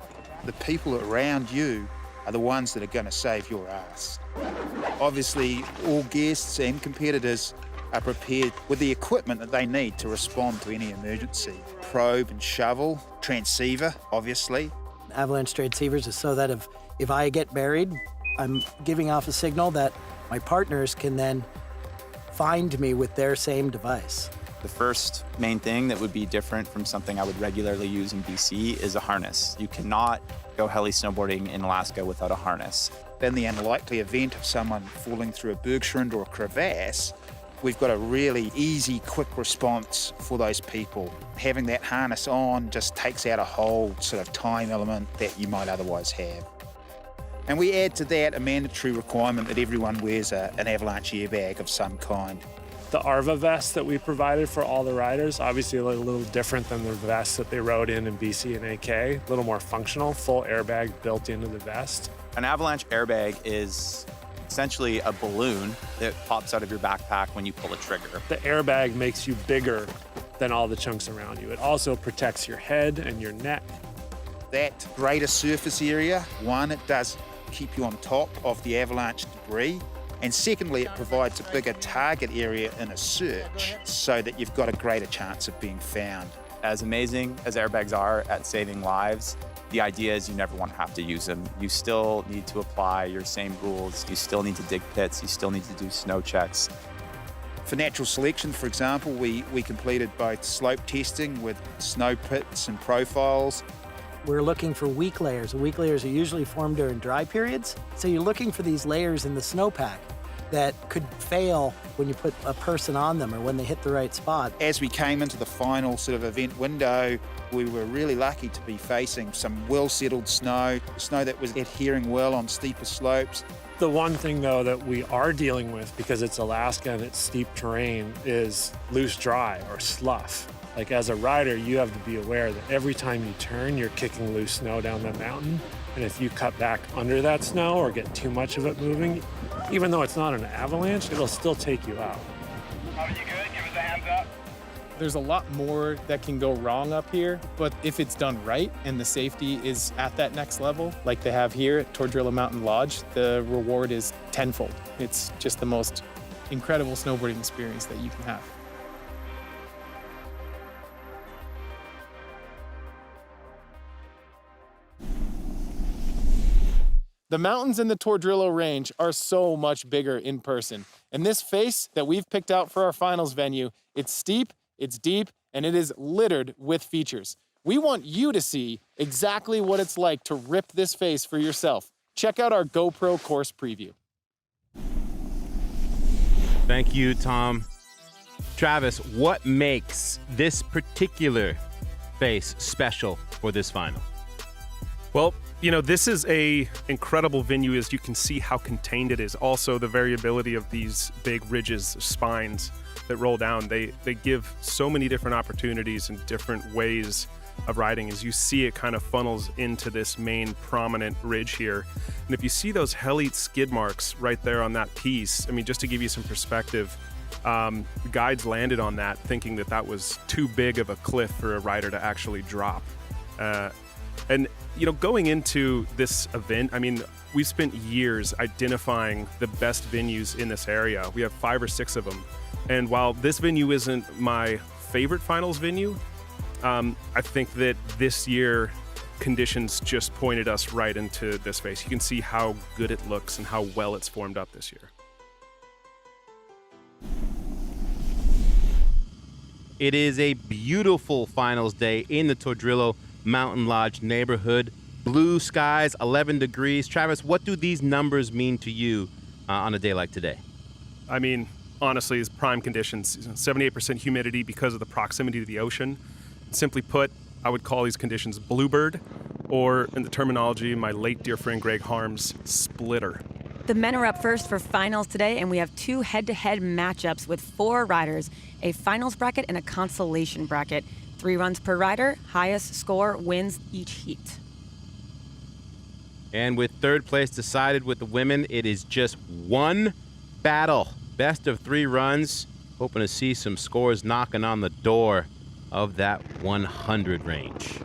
The people around you are the ones that are going to save your ass. Obviously, all guests and competitors are prepared with the equipment that they need to respond to any emergency. Probe and shovel, transceiver, obviously. Avalanche transceivers is so that if I get buried, I'm giving off a signal that my partners can then find me with their same device. The first main thing that would be different from something I would regularly use in BC is a harness. You cannot go heli snowboarding in Alaska without a harness. In the unlikely event of someone falling through a bergschrund or a crevasse, we've got a really easy, quick response for those people. Having that harness on just takes out a whole sort of time element that you might otherwise have. And we add to that a mandatory requirement that everyone wears an avalanche airbag of some kind. The ARVA vest that we provided for all the riders, obviously a little different than the vests that they rode in BC and AK, a little more functional, full airbag built into the vest. An avalanche airbag is essentially a balloon that pops out of your backpack when you pull a trigger. The airbag makes you bigger than all the chunks around you. It also protects your head and your neck. That greater surface area, one, it does keep you on top of the avalanche debris. And secondly, it provides a bigger target area in a search so that you've got a greater chance of being found. As amazing as airbags are at saving lives, the idea is you never want to have to use them. You still need to apply your same rules. You still need to dig pits. You still need to do snow checks. For natural selection, for example, we completed both slope testing with snow pits and profiles. We're looking for weak layers. Weak layers are usually formed during dry periods. So you're looking for these layers in the snowpack that could fail when you put a person on them or when they hit the right spot. As we came into the final sort of event window, we were really lucky to be facing some well-settled snow that was adhering well on steeper slopes. The one thing, though, that we are dealing with, because it's Alaska and it's steep terrain, is loose dry or slough. Like, as a rider, you have to be aware that every time you turn, you're kicking loose snow down the mountain. And if you cut back under that snow or get too much of it moving, even though it's not an avalanche, it'll still take you out. Are you good? Give us a hands up. There's a lot more that can go wrong up here, but if it's done right and the safety is at that next level, like they have here at Tordrillo Mountain Lodge, the reward is tenfold. It's just the most incredible snowboarding experience that you can have. The mountains in the Tordrillo Range are so much bigger in person. And this face that we've picked out for our finals venue, it's steep, it's deep, and it is littered with features. We want you to see exactly what it's like to rip this face for yourself. Check out our GoPro course preview. Thank you, Tom. Travis, what makes this particular face special for this final? Well, you know, this is a incredible venue, as you can see how contained it is. Also, the variability of these big ridges, spines that roll down, they give so many different opportunities and different ways of riding. As you see, it kind of funnels into this main prominent ridge here. And if you see those heli skid marks right there on that piece, I mean, just to give you some perspective, guides landed on that thinking that that was too big of a cliff for a rider to actually drop. And, you know, going into this event, I mean, we've spent years identifying the best venues in this area. We have 5 or 6 of them. And while this venue isn't my favorite finals venue, I think that this year conditions just pointed us right into this face. You can see how good it looks and how well it's formed up this year. It is a beautiful finals day in the Tordrillo Mountain Lodge neighborhood. Blue skies, 11 degrees. Travis, what do these numbers mean to you on a day like today? I mean, honestly, it's prime conditions. 78% humidity because of the proximity to the ocean. Simply put, I would call these conditions bluebird, or in the terminology of my late dear friend Greg Harms, splitter. The men are up first for finals today, and we have 2 head-to-head matchups with 4 riders, a finals bracket and a consolation bracket. 3 runs per rider, highest score wins each heat. And with third place decided with the women, it is just one battle. Best of 3 runs. Hoping to see some scores knocking on the door of that 100 range.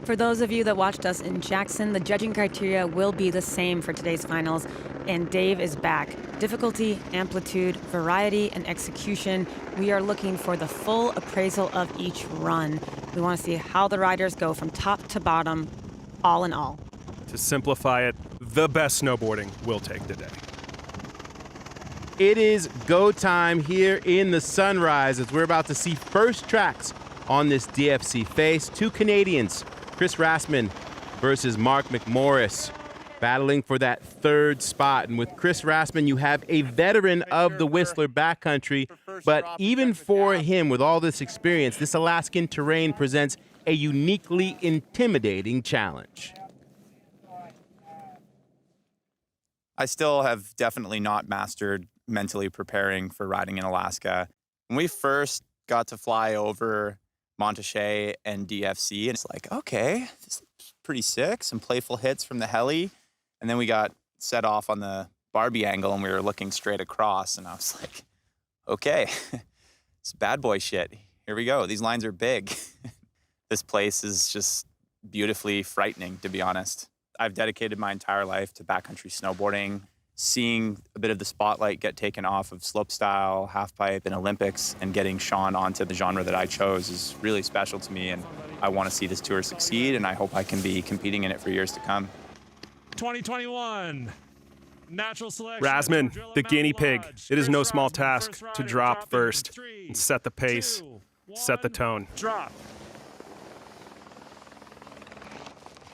For those of you that watched us in Jackson, the judging criteria will be the same for today's finals, and Dave is back. Difficulty, amplitude, variety, and execution. We are looking for the full appraisal of each run. We want to see how the riders go from top to bottom, all in all. To simplify it, the best snowboarding will take the day. It is go time here in the Sunrise as we're about to see first tracks on this DFC face. 2 Canadians, Chris Rassman versus Mark McMorris, battling for that 3rd spot. And with Chris Rassman, you have a veteran of the Whistler backcountry, but even for him, with all this experience, this Alaskan terrain presents a uniquely intimidating challenge. I still have definitely not mastered mentally preparing for riding in Alaska. When we first got to fly over Montrachet and DFC, and it's like, okay, this is pretty sick. Some playful hits from the heli. And then we got set off on the Barbie angle and we were looking straight across. And I was like, okay, it's bad boy shit. Here we go. These lines are big. This place is just beautifully frightening, to be honest. I've dedicated my entire life to backcountry snowboarding. Seeing a bit of the spotlight get taken off of slopestyle, halfpipe, and Olympics, and getting Sean onto the genre that I chose is really special to me. And I want to see this tour succeed, and I hope I can be competing in it for years to come. 2021 natural selection. Rassman, the guinea pig. It is no small task to drop first and set the pace, set the tone. Drop.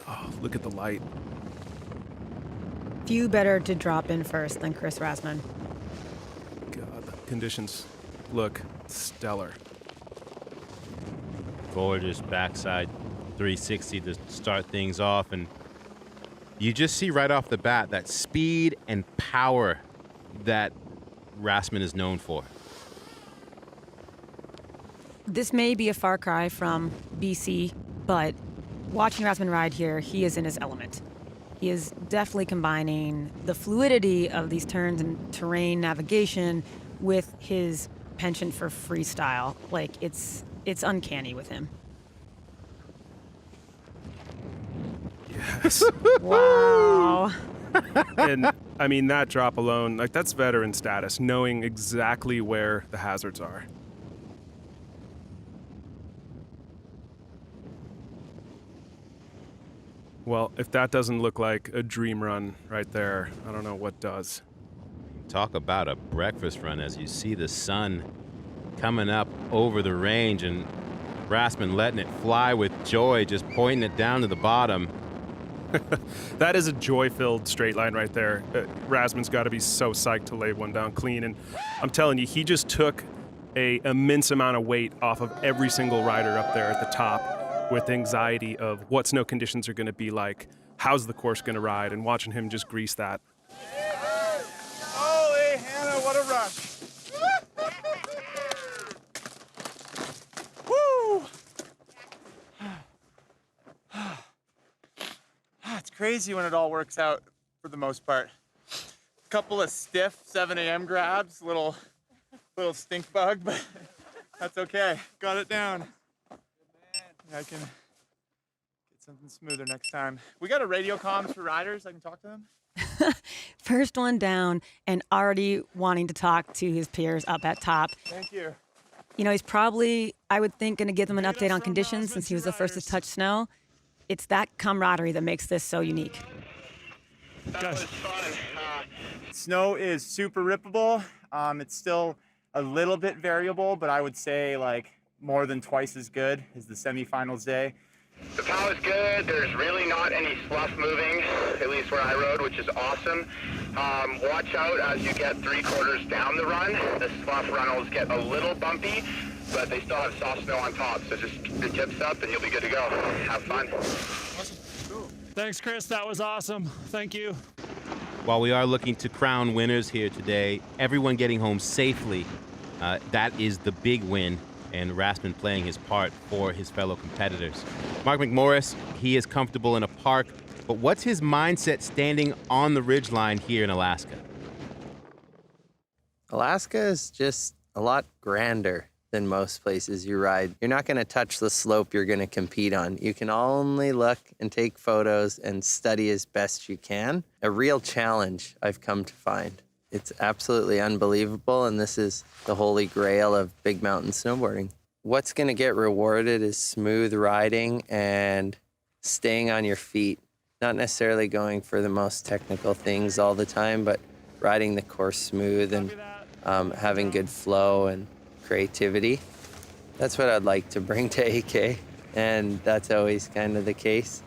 Oh, look at the light. Few better to drop in first than Chris Rassman. God, the conditions look stellar. Gorgeous backside 360 to start things off, and you just see right off the bat that speed and power that Rassman is known for. This may be a far cry from BC, but watching Rassman ride here, he is in his element. He is definitely combining the fluidity of these turns and terrain navigation with his penchant for freestyle. Like, it's uncanny with him. Yes. Wow. And I mean, that drop alone, like, that's veteran status, knowing exactly where the hazards are. Well, if that doesn't look like a dream run right there, I don't know what does. Talk about a breakfast run as you see the sun coming up over the range and Rasmussen letting it fly with joy, just pointing it down to the bottom. That is a joy-filled straight line right there. Rasmussen's got to be so psyched to lay one down clean. And I'm telling you, he just took an immense amount of weight off of every single rider up there at the top with anxiety of what snow conditions are going to be like, how's the course going to ride, and watching him just grease that. Holy Hannah, what a rush. Woo! It's crazy when it all works out for the most part. A couple of stiff 7 a.m. grabs, little stink bug, but that's okay. Got it down. I can get something smoother next time. We got a radio comms for riders. I can talk to them. First one down and already wanting to talk to his peers up at top. Thank you. You know, he's probably, I would think, going to give them an update on conditions since he was the first to touch snow. It's that camaraderie that makes this so unique. That was fun. Snow is super rippable. It's still a little bit variable, but I would say like more than twice as good as the semifinals day. The POW is good. There's really not any slough moving, at least where I rode, which is awesome. Watch out as you get 3/4 down the run. The slough runnels get a little bumpy, but they still have soft snow on top. So just keep the tips up and you'll be good to go. Have fun. Thanks, Chris. That was awesome. Thank you. While we are looking to crown winners here today, everyone getting home safely, that is the big win, and Rasmussen playing his part for his fellow competitors. Mark McMorris, he is comfortable in a park, but what's his mindset standing on the ridgeline here in Alaska? Alaska is just a lot grander than most places you ride. You're not going to touch the slope you're going to compete on. You can only look and take photos and study as best you can. A real challenge, I've come to find. It's absolutely unbelievable, and this is the holy grail of big mountain snowboarding. What's going to get rewarded is smooth riding and staying on your feet. Not necessarily going for the most technical things all the time, but riding the course smooth and having good flow and creativity. That's what I'd like to bring to AK, and that's always kind of the case.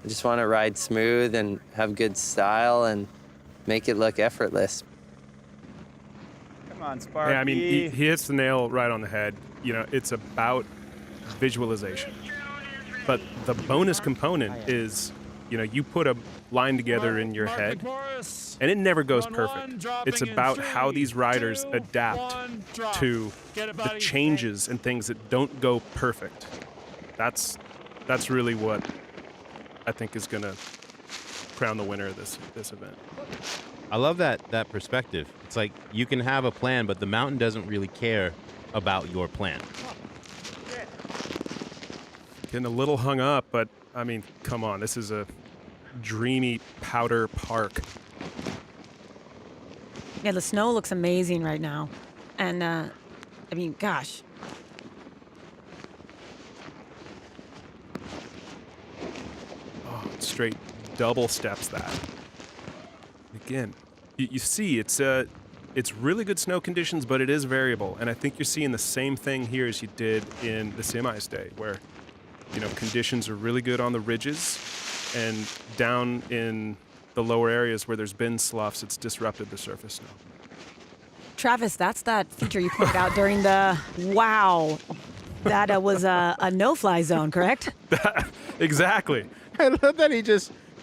I just want to ride smooth and have good style and make it look effortless. Come on, Sparky. Yeah, I mean, he hits the nail right on the head. You know, it's about visualization. But the bonus component is, you know, you put a line together in your head, and it never goes perfect. It's about how these riders adapt to the changes and things that don't go perfect. That's really what I think is going to crown the winner of this event. I love that perspective. It's like you can have a plan, but the mountain doesn't really care about your plan. Getting a little hung up, but I mean, come on, this is a dreamy powder park. Yeah, the snow looks amazing right now. And, I mean, gosh. Oh, straight double steps that. Again, you see, it's really good snow conditions, but it is variable. And I think you're seeing the same thing here as you did in the semis day, where, you know, conditions are really good on the ridges, and down in the lower areas where there's been sloughs, it's disrupted the surface snow. Travis, that's that feature you pointed out during the wow. That was a no-fly zone, correct? Exactly. I love that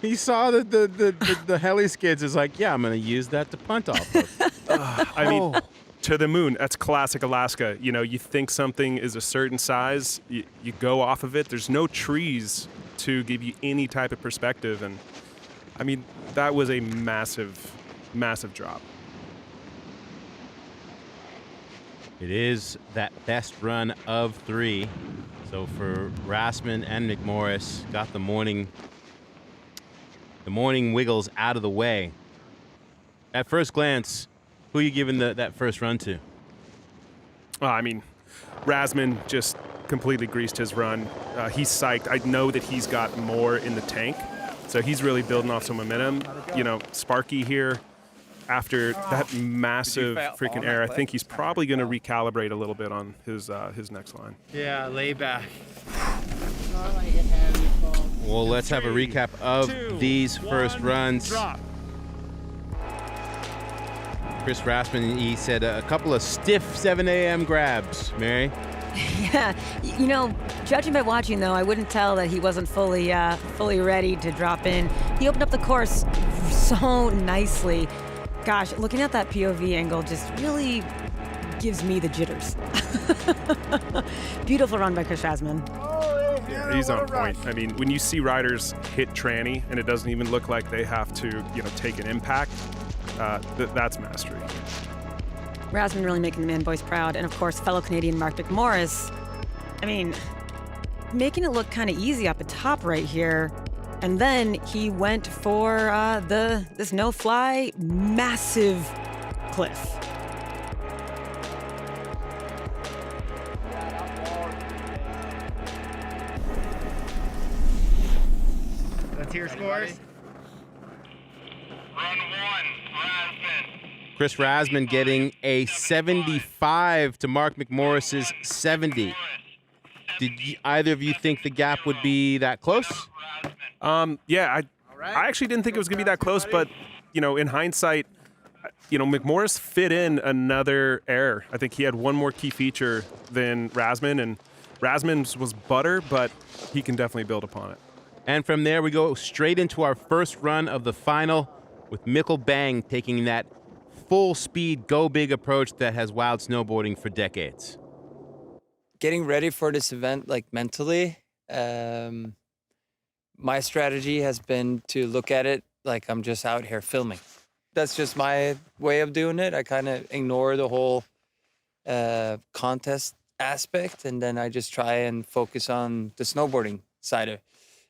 he saw the heli skids is like, yeah, I'm going to use that to punt off of. I mean, to the moon. That's classic Alaska. You know, you think something is a certain size, you go off of it. There's no trees to give you any type of perspective. And I mean, that was a massive, massive drop. It is that best run of 3. So for Rasmussen and McMorris, got the morning wiggles out of the way. At first glance, who are you giving that first run to? I mean, Rasmussen just completely greased his run. He's psyched. I know that he's got more in the tank. So he's really building off some momentum. You know, Sparky here, after that massive freaking air, I think he's probably going to recalibrate a little bit on his next line. Yeah, lay back. Well, let's have a recap of these first runs. Drop. Chris Rasmussen, he said a couple of stiff 7 a.m. grabs, Mary. Yeah, you know, judging by watching though, I wouldn't tell that he wasn't fully ready to drop in. He opened up the course so nicely. Gosh, looking at that POV angle just really gives me the jitters. Beautiful run by Chris Rasmussen. Yeah, he's on point. I mean, when you see riders hit tranny and it doesn't even look like they have to, you know, take an impact, that's mastery. Rasmussen really making the man boys proud, and of course, fellow Canadian Mark McMorris. I mean, making it look kind of easy up the top right here, and then he went for this no-fly massive cliff. Let's hear scores. Run 1, Rasmussen. Chris Rasmussen getting a 75 to Mark McMorris's 70. Did either of you think the gap would be that close? Yeah, I actually didn't think it was going to be that close, but, you know, in hindsight, you know, McMorris fit in another error. I think he had one more key feature than Rasmussen, and Rasmussen's was butter, but he can definitely build upon it. And from there, we go straight into our first run of the final with Mikkel Bang taking that full-speed, go-big approach that has wowed snowboarding for decades. Getting ready for this event, like mentally, my strategy has been to look at it like I'm just out here filming. That's just my way of doing it. I kind of ignore the whole contest aspect, and then I just try and focus on the snowboarding side of it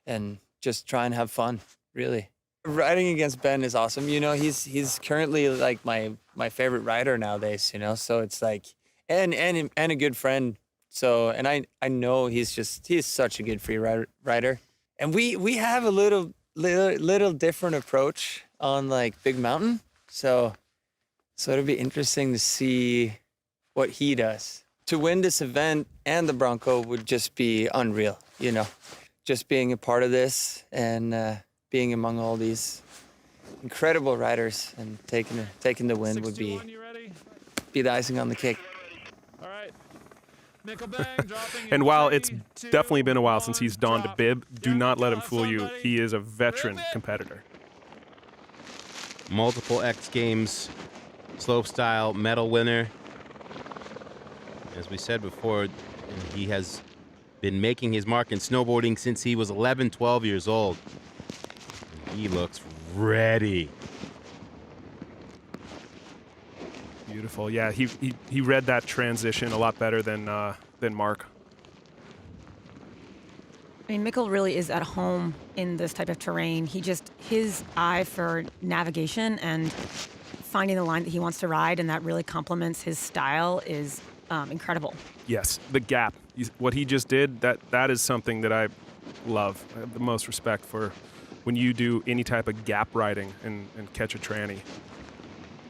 and just try and have fun, really. Riding against Ben is awesome. You know, he's currently like my favorite rider nowadays, you know, so it's like, and a good friend. So, and I know he's such a good free rider. And we have a little different approach on like Big Mountain. So it'll be interesting to see what he does. To win this event and the Bronco would just be unreal, you know, just being a part of this and being among all these incredible riders and taking the win would be the icing on the cake. All right. Bang, and while it's definitely been a while since he's donned a bib, do not let him fool you. He is a veteran competitor. Multiple X Games slopestyle medal winner. As we said before, he has been making his mark in snowboarding since he was 11, 12 years old. He looks ready. Beautiful. Yeah, he read that transition a lot better than Mark. I mean, Mikkel really is at home in this type of terrain. His eye for navigation and finding the line that he wants to ride, and that really complements his style, is incredible. Yes, the gap. What he just did, that is something that I love. I have the most respect for when you do any type of gap riding and catch a tranny.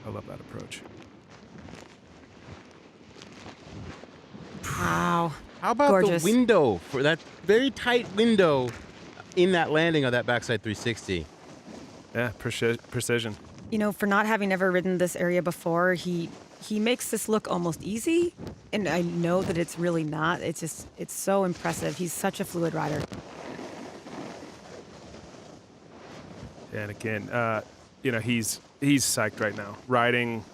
I love that approach. Wow. How about gorgeous. The window, for that very tight window in that landing of that backside 360? Yeah, precision. You know, for not having ever ridden this area before, he makes this look almost easy, and I know that it's really not. It's so impressive. He's such a fluid rider. And again, you know, he's psyched right now, riding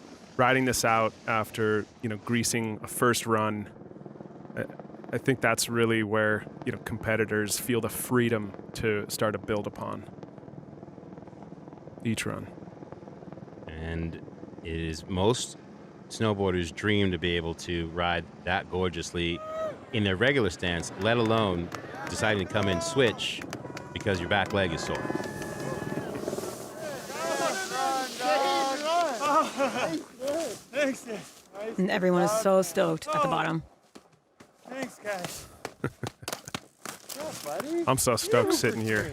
this out after, you know, greasing a first run. I think that's really where, you know, competitors feel the freedom to start to build upon each run. And it is most snowboarders' dream to be able to ride that gorgeously in their regular stance, let alone deciding to come in switch because your back leg is sore. Thanks. And everyone is so stoked at the bottom. Thanks, guys. I'm so stoked sitting here.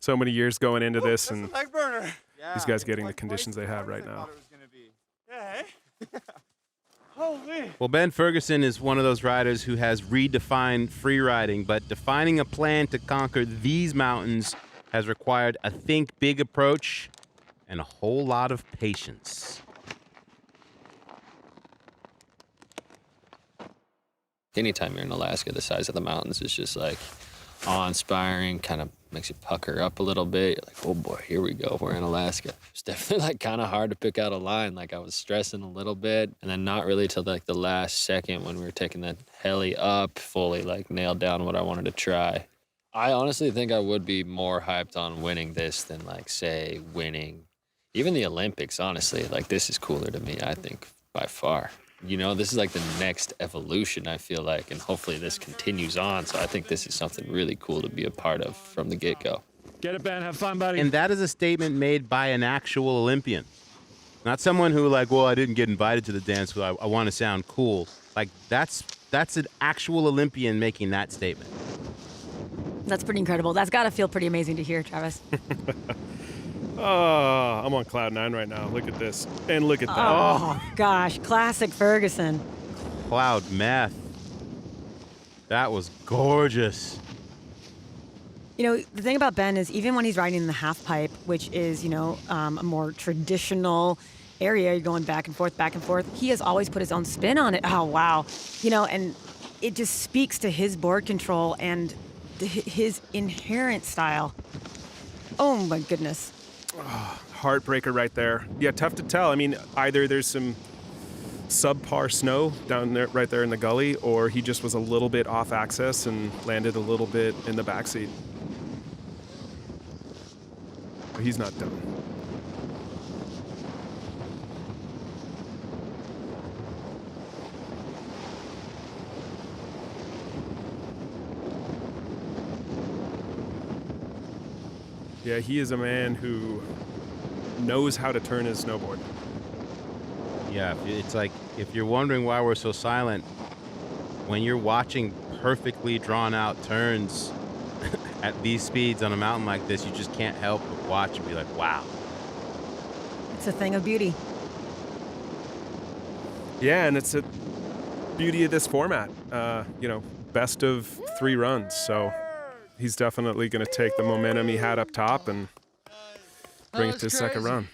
So many years going into this, and Leg burner. these guys getting the conditions they have right now. Yeah, eh? Holy. Well, Ben Ferguson is one of those riders who has redefined free riding, but defining a plan to conquer these mountains has required a think big approach and a whole lot of patience. Anytime you're in Alaska, the size of the mountains is just like awe-inspiring, kind of makes you pucker up a little bit. You're like, oh boy, here we go. We're in Alaska. It's definitely like kind of hard to pick out a line. Like I was stressing a little bit, and then not really till like the last second when we were taking that heli up, fully like nailed down what I wanted to try. I honestly think I would be more hyped on winning this than like say winning even the Olympics, honestly. Like this is cooler to me, I think, by far. You know, this is like the next evolution, I feel like, and hopefully this continues on. So I think this is something really cool to be a part of from the get-go. Get it, Ben. Have fun, buddy. And that is a statement made by an actual Olympian. Not someone who like, well, I didn't get invited to the dance, so I want to sound cool. Like that's an actual Olympian making that statement. That's pretty incredible. That's got to feel pretty amazing to hear, Travis. Oh, I'm on cloud 9 right now. Look at this. And look at that. Oh, gosh. Classic Ferguson. Cloud meth. That was gorgeous. You know, the thing about Ben is even when he's riding the half pipe, which is, you know, a more traditional area, you're going back and forth, he has always put his own spin on it. Oh, wow. You know, and it just speaks to his board control and his inherent style. Oh, my goodness. Oh, heartbreaker right there. Yeah, tough to tell. I mean, either there's some subpar snow down there, right there in the gully, or he just was a little bit off axis and landed a little bit in the backseat. But he's not done. Yeah, he is a man who knows how to turn his snowboard. Yeah, it's like if you're wondering why we're so silent, when you're watching perfectly drawn out turns at these speeds on a mountain like this, you just can't help but watch and be like, wow. It's a thing of beauty. Yeah, and it's a beauty of this format. You know, best of 3 runs. So he's definitely going to take the momentum he had up top and bring it to his second run.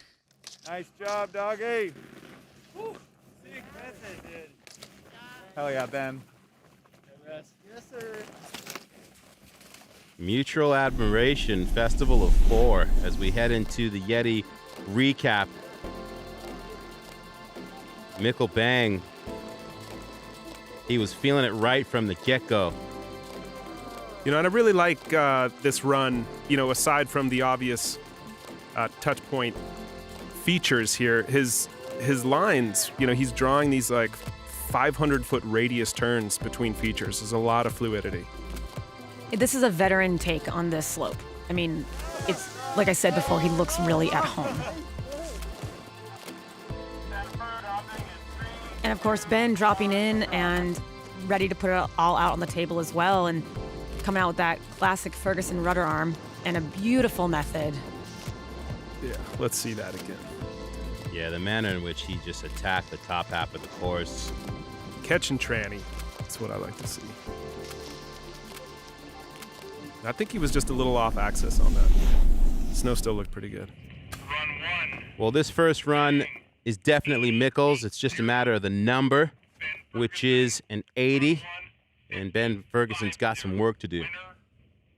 Nice job, doggy. Woo. Sick message, dude. Hell yeah, Ben. Yes, sir. Mutual Admiration Festival of 4 as we head into the Yeti recap. Mikkel Bang, he was feeling it right from the get-go. You know, and I really like this run, you know, aside from the obvious touch point features here, his lines, you know, he's drawing these like 500-foot radius turns between features. There's a lot of fluidity. This is a veteran take on this slope. I mean, it's like I said before, he looks really at home. And of course, Ben dropping in and ready to put it all out on the table as well, and coming out with that classic Ferguson rudder arm and a beautiful method. Yeah, let's see that again. Yeah, the manner in which he just attacked the top half of the course. Catch and tranny. That's what I like to see. I think he was just a little off axis on that. Snow still looked pretty good. Well, this first run is definitely Mikkel's. It's just a matter of the number, which is an 80. And Ben Ferguson's got some work to do.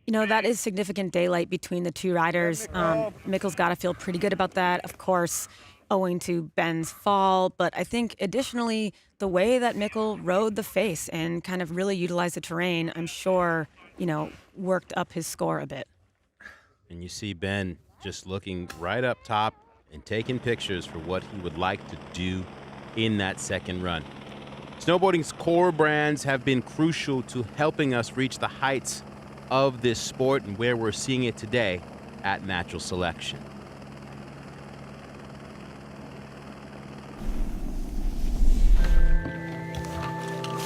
You know, that is significant daylight between the two riders. Mikkel's got to feel pretty good about that, of course, owing to Ben's fall. But I think additionally, the way that Mikkel rode the face and kind of really utilized the terrain, I'm sure, you know, worked up his score a bit. And you see Ben just looking right up top and taking pictures for what he would like to do in that second run. Snowboarding's core brands have been crucial to helping us reach the heights of this sport and where we're seeing it today at Natural Selection.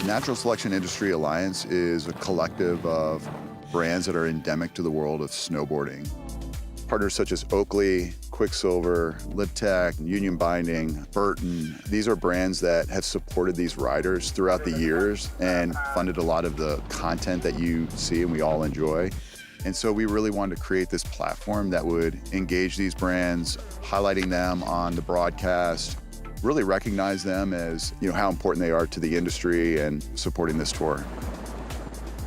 Natural Selection Industry Alliance is a collective of brands that are endemic to the world of snowboarding. Partners such as Oakley, Quicksilver, Liptech, Union Binding, Burton, these are brands that have supported these riders throughout the years and funded a lot of the content that you see and we all enjoy. And so we really wanted to create this platform that would engage these brands, highlighting them on the broadcast, really recognize them as, how important they are to the industry and supporting this tour.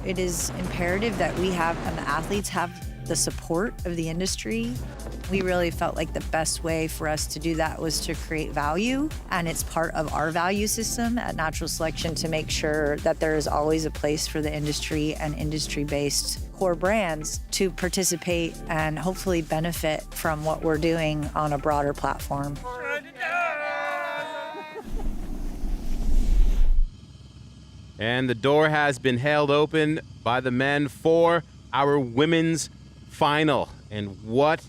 It is imperative that we have and the athletes have the support of the industry. We really felt like the best way for us to do that was to create value, and it's part of our value system at Natural Selection to make sure that there is always a place for the industry and industry-based core brands to participate and hopefully benefit from what we're doing on a broader platform. And the door has been held open by the men for our women's final. And what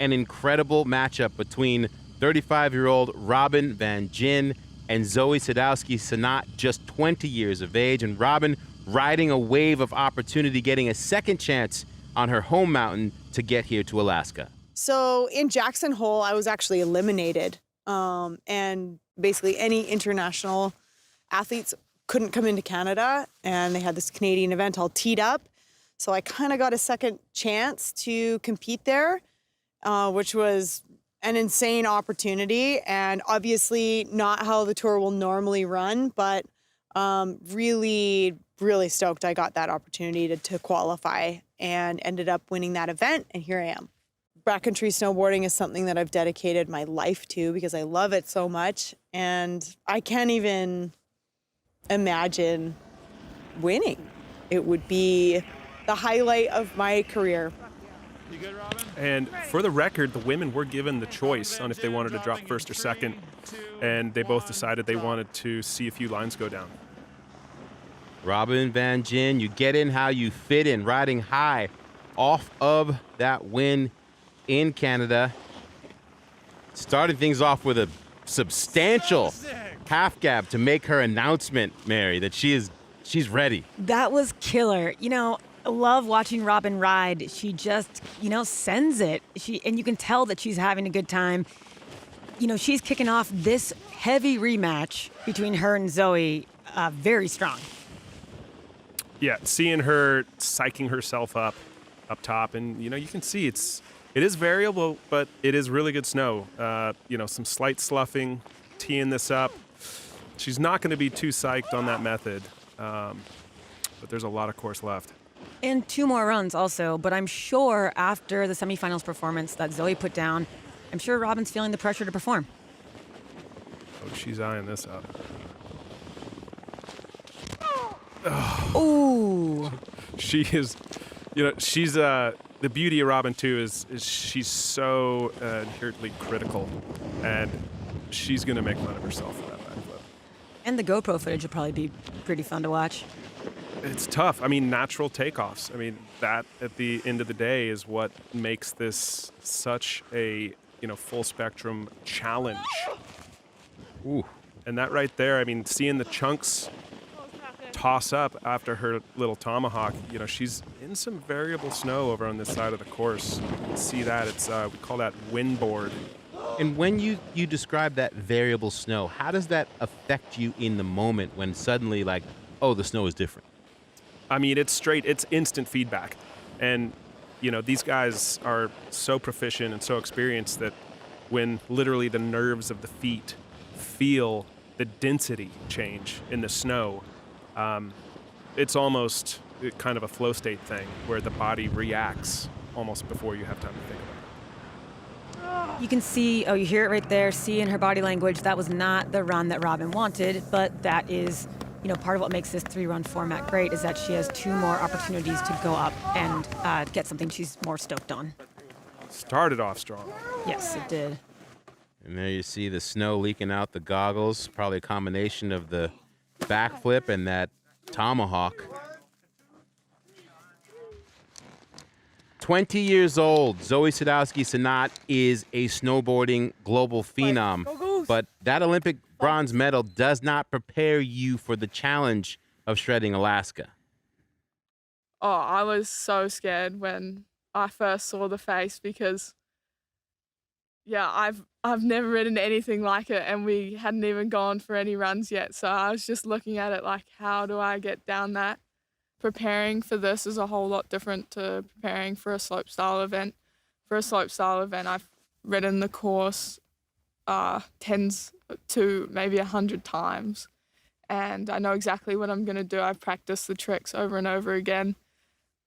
an incredible matchup between 35-year-old Robin Van Gyn and Zoe Sadowski-Synnott, just 20 years of age. And Robin riding a wave of opportunity, getting a second chance on her home mountain to get here to Alaska. So in Jackson Hole, I was actually eliminated. And basically any international athletes couldn't come into Canada, and they had this Canadian event all teed up. So I kind of got a second chance to compete there, which was an insane opportunity, and obviously not how the tour will normally run, but really, really stoked I got that opportunity to qualify and ended up winning that event, and here I am. Backcountry snowboarding is something that I've dedicated my life to because I love it so much, and I can't even imagine winning. It would be the highlight of my career. And for the record, the women were given the choice on if they wanted to drop first or second, and they both decided they wanted to see a few lines go down. Robin Van Gyn, you get in how you fit in, riding high off of that win in Canada. Started things off with a substantial half gap to make her announcement, Mary, that she's ready. That was killer. I love watching Robin ride. She just, sends it. And you can tell that she's having a good time. She's kicking off this heavy rematch between her and Zoe very strong. Yeah, seeing her psyching herself up top, and you can see it is variable, but it is really good snow. Some slight sloughing, teeing this up. She's not going to be too psyched on that method, but there's a lot of course left. And 2 more runs also, but I'm sure after the semifinals performance that Zoe put down, I'm sure Robin's feeling the pressure to perform. Oh, she's eyeing this up. Ooh. She is, she's, the beauty of Robin too is she's so inherently critical, and she's going to make fun of herself for that backflip. And the GoPro footage will probably be pretty fun to watch. It's tough. Natural takeoffs. That at the end of the day is what makes this such a, full spectrum challenge. Ooh. And that right there, seeing the chunks toss up after her little tomahawk, she's in some variable snow over on this side of the course. You can see that. It's, we call that windboard. And when you describe that variable snow, how does that affect you in the moment when suddenly the snow is different? It's instant feedback. And, these guys are so proficient and so experienced that when literally the nerves of the feet feel the density change in the snow, it's almost kind of a flow state thing where the body reacts almost before you have time to think about it. You can see, you hear it right there, see in her body language, that was not the run that Robin wanted, but that is, part of what makes this 3-run format great is that she has 2 more opportunities to go up and get something she's more stoked on. Started off strong. Yes, it did. And there you see the snow leaking out the goggles, probably a combination of the backflip and that tomahawk. 20 years old, Zoe Sadowski-Synnott is a snowboarding global phenom, but that Olympic bronze medal does not prepare you for the challenge of shredding Alaska. Oh, I was so scared when I first saw the face because, yeah, I've never ridden anything like it, and we hadn't even gone for any runs yet. So I was just looking at it like, how do I get down that? Preparing for this is a whole lot different to preparing for a slopestyle event. For a slopestyle event, I've ridden the course tens to maybe 100 times, and I know exactly what I'm going to do. I've practiced the tricks over and over again.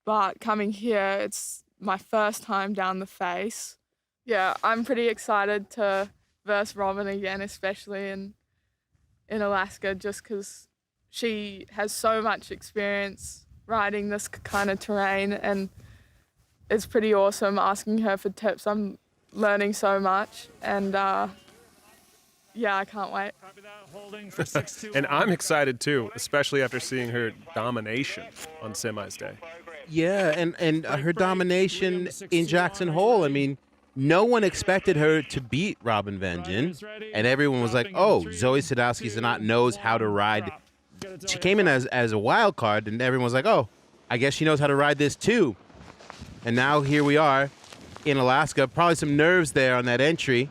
But coming here, it's my first time down the face. Yeah, I'm pretty excited to verse Robin again, especially in Alaska, just because she has so much experience riding this kind of terrain, and it's pretty awesome asking her for tips. I'm learning so much, and yeah, I can't wait. And I'm excited too, especially after seeing her domination on semis day. Yeah, and her domination in Jackson Hole. I mean, no one expected her to beat Robin Vengeance, and everyone was like, "Oh, Zoe Sadowski-Zanot knows how to ride." She came in as a wild card, and everyone was like, "Oh, I guess she knows how to ride this too." And now here we are in Alaska. Probably some nerves there on that entry,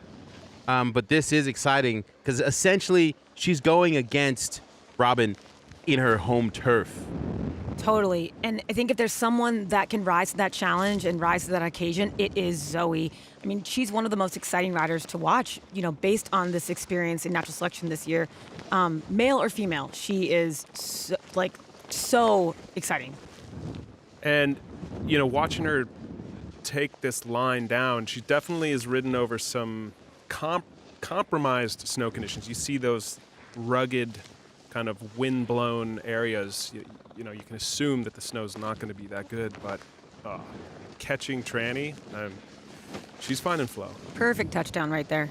but this is exciting because essentially she's going against Robin in her home turf. Totally. And I think if there's someone that can rise to that challenge and rise to that occasion, it is Zoe. I mean, she's one of the most exciting riders to watch, you know, based on this experience in natural selection this year. Male or female, she is so exciting. And, you know, watching her take this line down, she definitely has ridden over some compromised snow conditions. You see those rugged, kind of wind-blown areas. You know, you can assume that the snow's not going to be that good, but catching Tranny, she's finding flow. Perfect touchdown right there.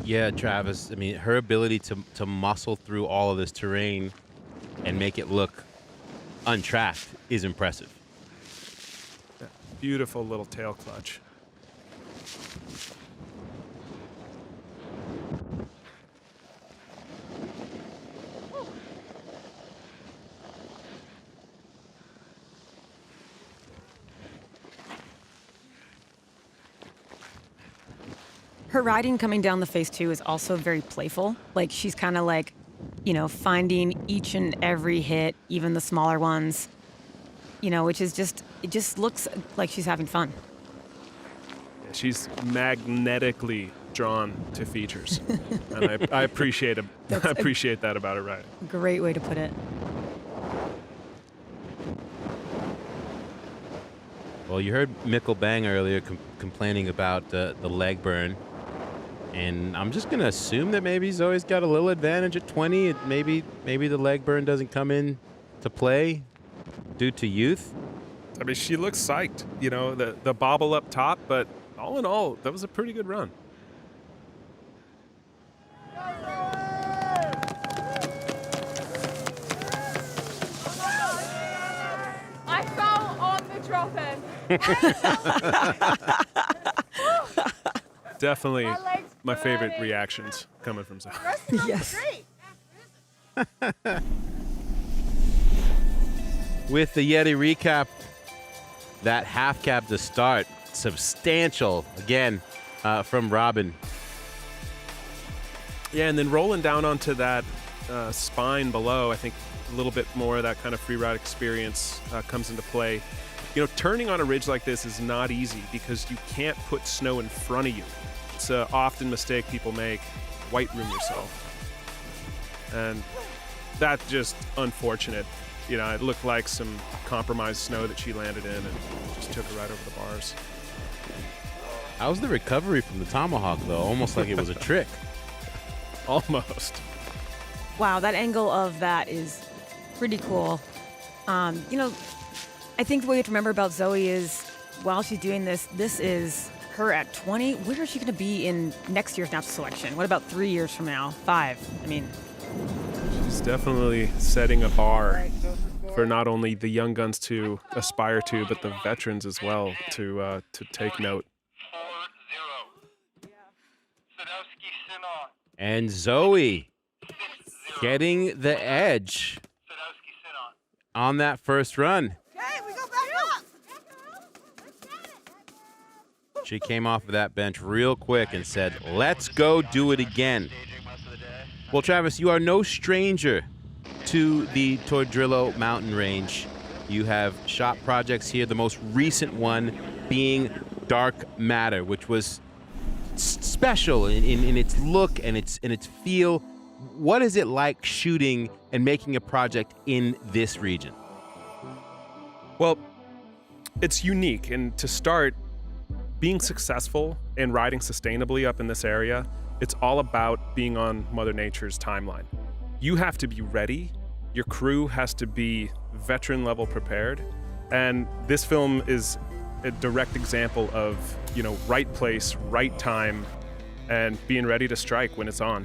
Yeah, Travis. I mean, her ability to muscle through all of this terrain and make it look untracked is impressive. Yeah, beautiful little tail clutch. Her riding coming down the face too is also very playful. Like she's kind of like, you know, finding each and every hit, even the smaller ones, you know, which is it just looks like she's having fun. Yeah, she's magnetically drawn to features, and I appreciate it. I appreciate that about her riding. Great way to put it. Well, you heard Mikkel Bang earlier complaining about the leg burn. And I'm just going to assume that maybe Zoe's got a little advantage at 20. Maybe the leg burn doesn't come in to play due to youth. I mean, she looks psyched, you know, the bobble up top, but all in all, that was a pretty good run. I fell on the drop-in. Definitely my favorite reactions coming from Zoe. Yes. With the Yeti recap, that half cap to start, substantial again from Robin. Yeah, and then rolling down onto that spine below, I think a little bit more of that kind of free ride experience comes into play. You know, turning on a ridge like this is not easy because you can't put snow in front of you. It's an often mistake people make, white room yourself. And that's just unfortunate. You know, it looked like some compromised snow that she landed in and just took her right over the bars. How's the recovery from the tomahawk, though? Almost like it was a trick. Almost. Wow, that angle of that is pretty cool. You know, I think the way you have to remember about Zoe is while she's doing this, this is her at 20. Where is she going to be in next year's natural selection? What about 3 years from now? 5? I mean, she's definitely setting a bar for not only the young guns to aspire to, but the veterans as well to take note. And Zoe getting the edge on that first run. Okay, we go back up. She came off of that bench real quick and said, let's go do it again. Well, Travis, you are no stranger to the Tordrillo mountain range. You have shot projects here, the most recent one being Dark Matter, which was special in its look and its feel. What is it like shooting and making a project in this region? Well, it's unique. And to start, being successful and riding sustainably up in this area, it's all about being on Mother Nature's timeline. You have to be ready. Your crew has to be veteran level prepared. And this film is a direct example of, right place, right time, and being ready to strike when it's on.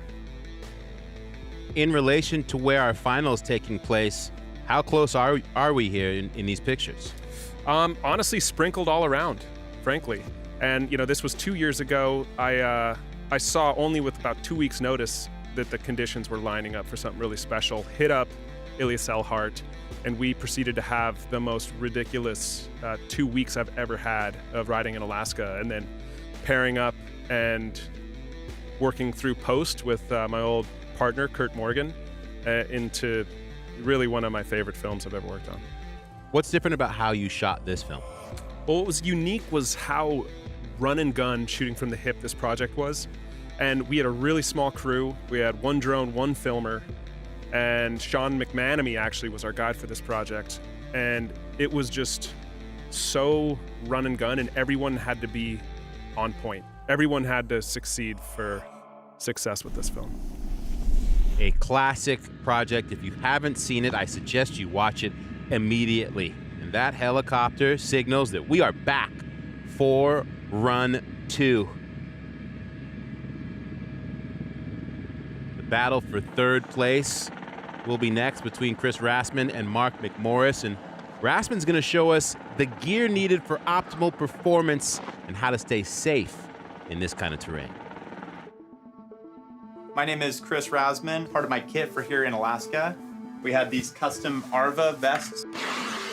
In relation to where our final is taking place, how close are we here in these pictures? Honestly, sprinkled all around, frankly. And, this was 2 years ago. I saw only with about 2 weeks' notice that the conditions were lining up for something really special. Hit up Elias Elhart, and we proceeded to have the most ridiculous 2 weeks I've ever had of riding in Alaska, and then pairing up and working through post with my old partner, Kurt Morgan, into really one of my favorite films I've ever worked on. What's different about how you shot this film? Well, what was unique was how run and gun shooting from the hip this project was. And we had a really small crew. We had one drone, one filmer, and Sean McManamy actually was our guide for this project. And it was just so run and gun, and everyone had to be on point. Everyone had to succeed for success with this film. A classic project. If you haven't seen it, I suggest you watch it immediately. And that helicopter signals that we are back for run 2. The battle for third place will be next between Chris Rassman and Mark McMorris. And Rassman's going to show us the gear needed for optimal performance and how to stay safe in this kind of terrain. My name is Chris Rasman. Part of my kit for here in Alaska, we have these custom ARVA vests.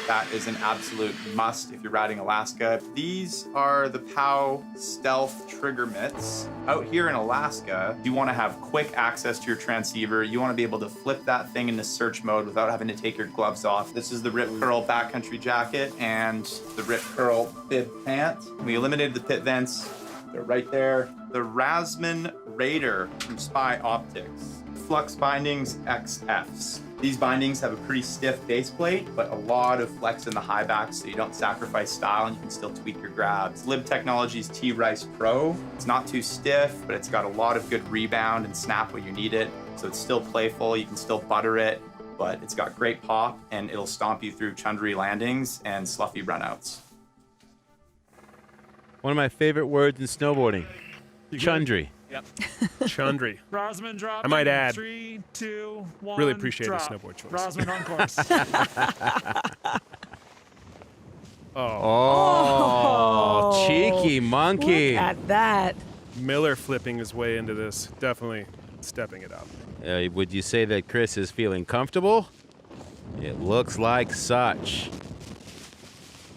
That is an absolute must if you're riding Alaska. These are the POW Stealth Trigger Mitts. Out here in Alaska, you want to have quick access to your transceiver. You want to be able to flip that thing into search mode without having to take your gloves off. This is the Rip Curl backcountry jacket and the Rip Curl bib pant. We eliminated the pit vents. They're right there. The Rasman Raider from Spy Optics. Flux Bindings XFs. These bindings have a pretty stiff base plate, but a lot of flex in the high back so you don't sacrifice style and you can still tweak your grabs. Lib Technologies T-Rice Pro. It's not too stiff, but it's got a lot of good rebound and snap when you need it. So it's still playful, you can still butter it, but it's got great pop and it'll stomp you through chundry landings and sloughy runouts. One of my favorite words in snowboarding, chundry. Yep. Chundry. Rosman drop. I might add. 3, 2, 1. Really appreciate drop. the snowboard choice. Rosman on course. Oh, cheeky monkey. Look at that. Miller flipping his way into this. Definitely stepping it up. Would you say that Chris is feeling comfortable? It looks like such.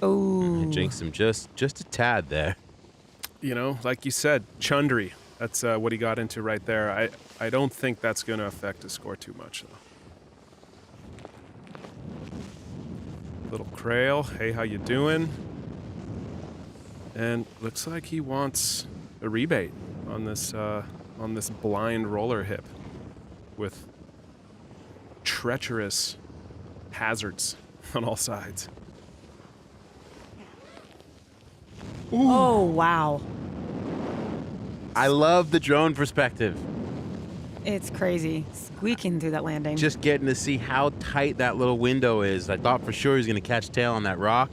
Oh. Jinxed him just a tad there. Like you said, chundry. That's what he got into right there. I don't think that's going to affect his score too much, though. Little Crail, hey, how you doing? And looks like he wants a rebate on this blind roller hip with treacherous hazards on all sides. Ooh. Oh, wow. I love the drone perspective. It's crazy. Squeaking through that landing. Just getting to see how tight that little window is. I thought for sure he was going to catch tail on that rock.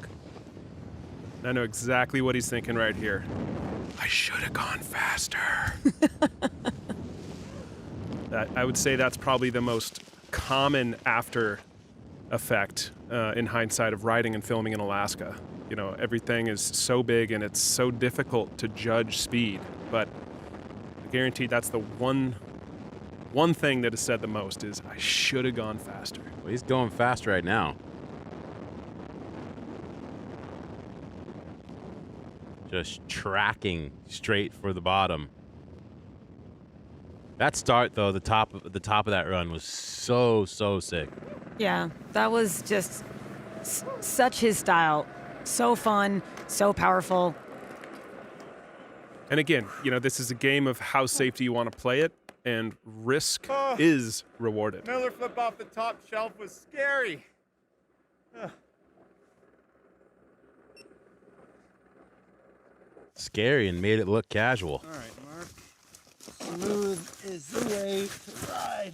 I know exactly what he's thinking right here. I should have gone faster. I would say that's probably the most common after effect in hindsight of riding and filming in Alaska. Everything is so big and it's so difficult to judge speed, but I guarantee that's the one thing that is said the most is I should have gone faster. Well, he's going fast right now. just tracking straight for the bottom. That start, though, the top of that run was so sick. Yeah, that was just such his style. So fun, so powerful. And again, this is a game of how safe do you want to play it, and risk is rewarded. Miller flip off the top shelf was scary. Scary and made it look casual. All right, Mark. Smooth is the way to ride.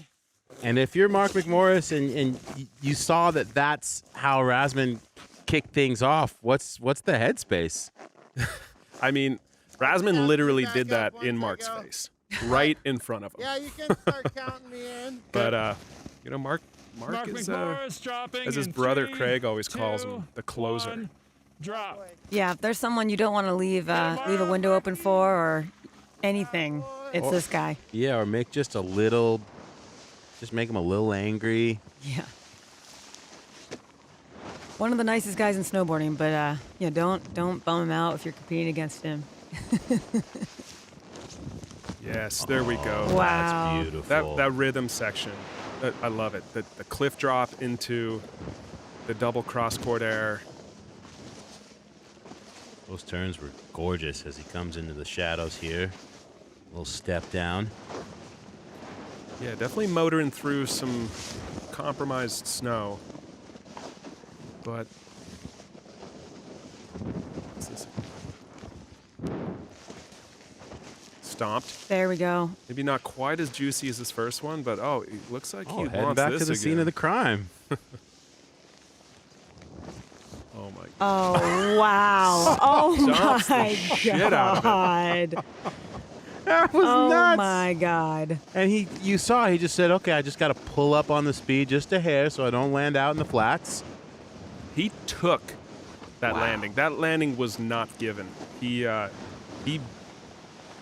And if you're Mark McMorris and you saw that that's how Razman kicked things off, what's the headspace? I mean, Razman literally did that in Mark's face, right in front of him. Yeah, you can start counting me in. But Mark is McMorris dropping as his in brother 3, Craig always calls 2, him, the closer. 1, drop. Yeah, if there's someone you don't want to leave a window open for or anything, it's this guy. Yeah, or make just a little, just make him a little angry. Yeah. One of the nicest guys in snowboarding, but don't bum him out if you're competing against him. Yes, there we go. Wow. That's beautiful. That rhythm section, I love it. The cliff drop into the double cross-court air. Those turns were gorgeous as he comes into the shadows here. A little step down. Yeah, definitely motoring through some compromised snow. But what's this? Stomped. There we go. Maybe not quite as juicy as his first one, but it looks like he heading wants back this to the again. scene of the crime. Oh my! Oh wow! Oh Stomps the my shit out of God! That was nuts. Oh my God! And you saw, he just said, okay, I just got to pull up on the speed just a hair so I don't land out in the flats. He took that landing. That landing was not given. He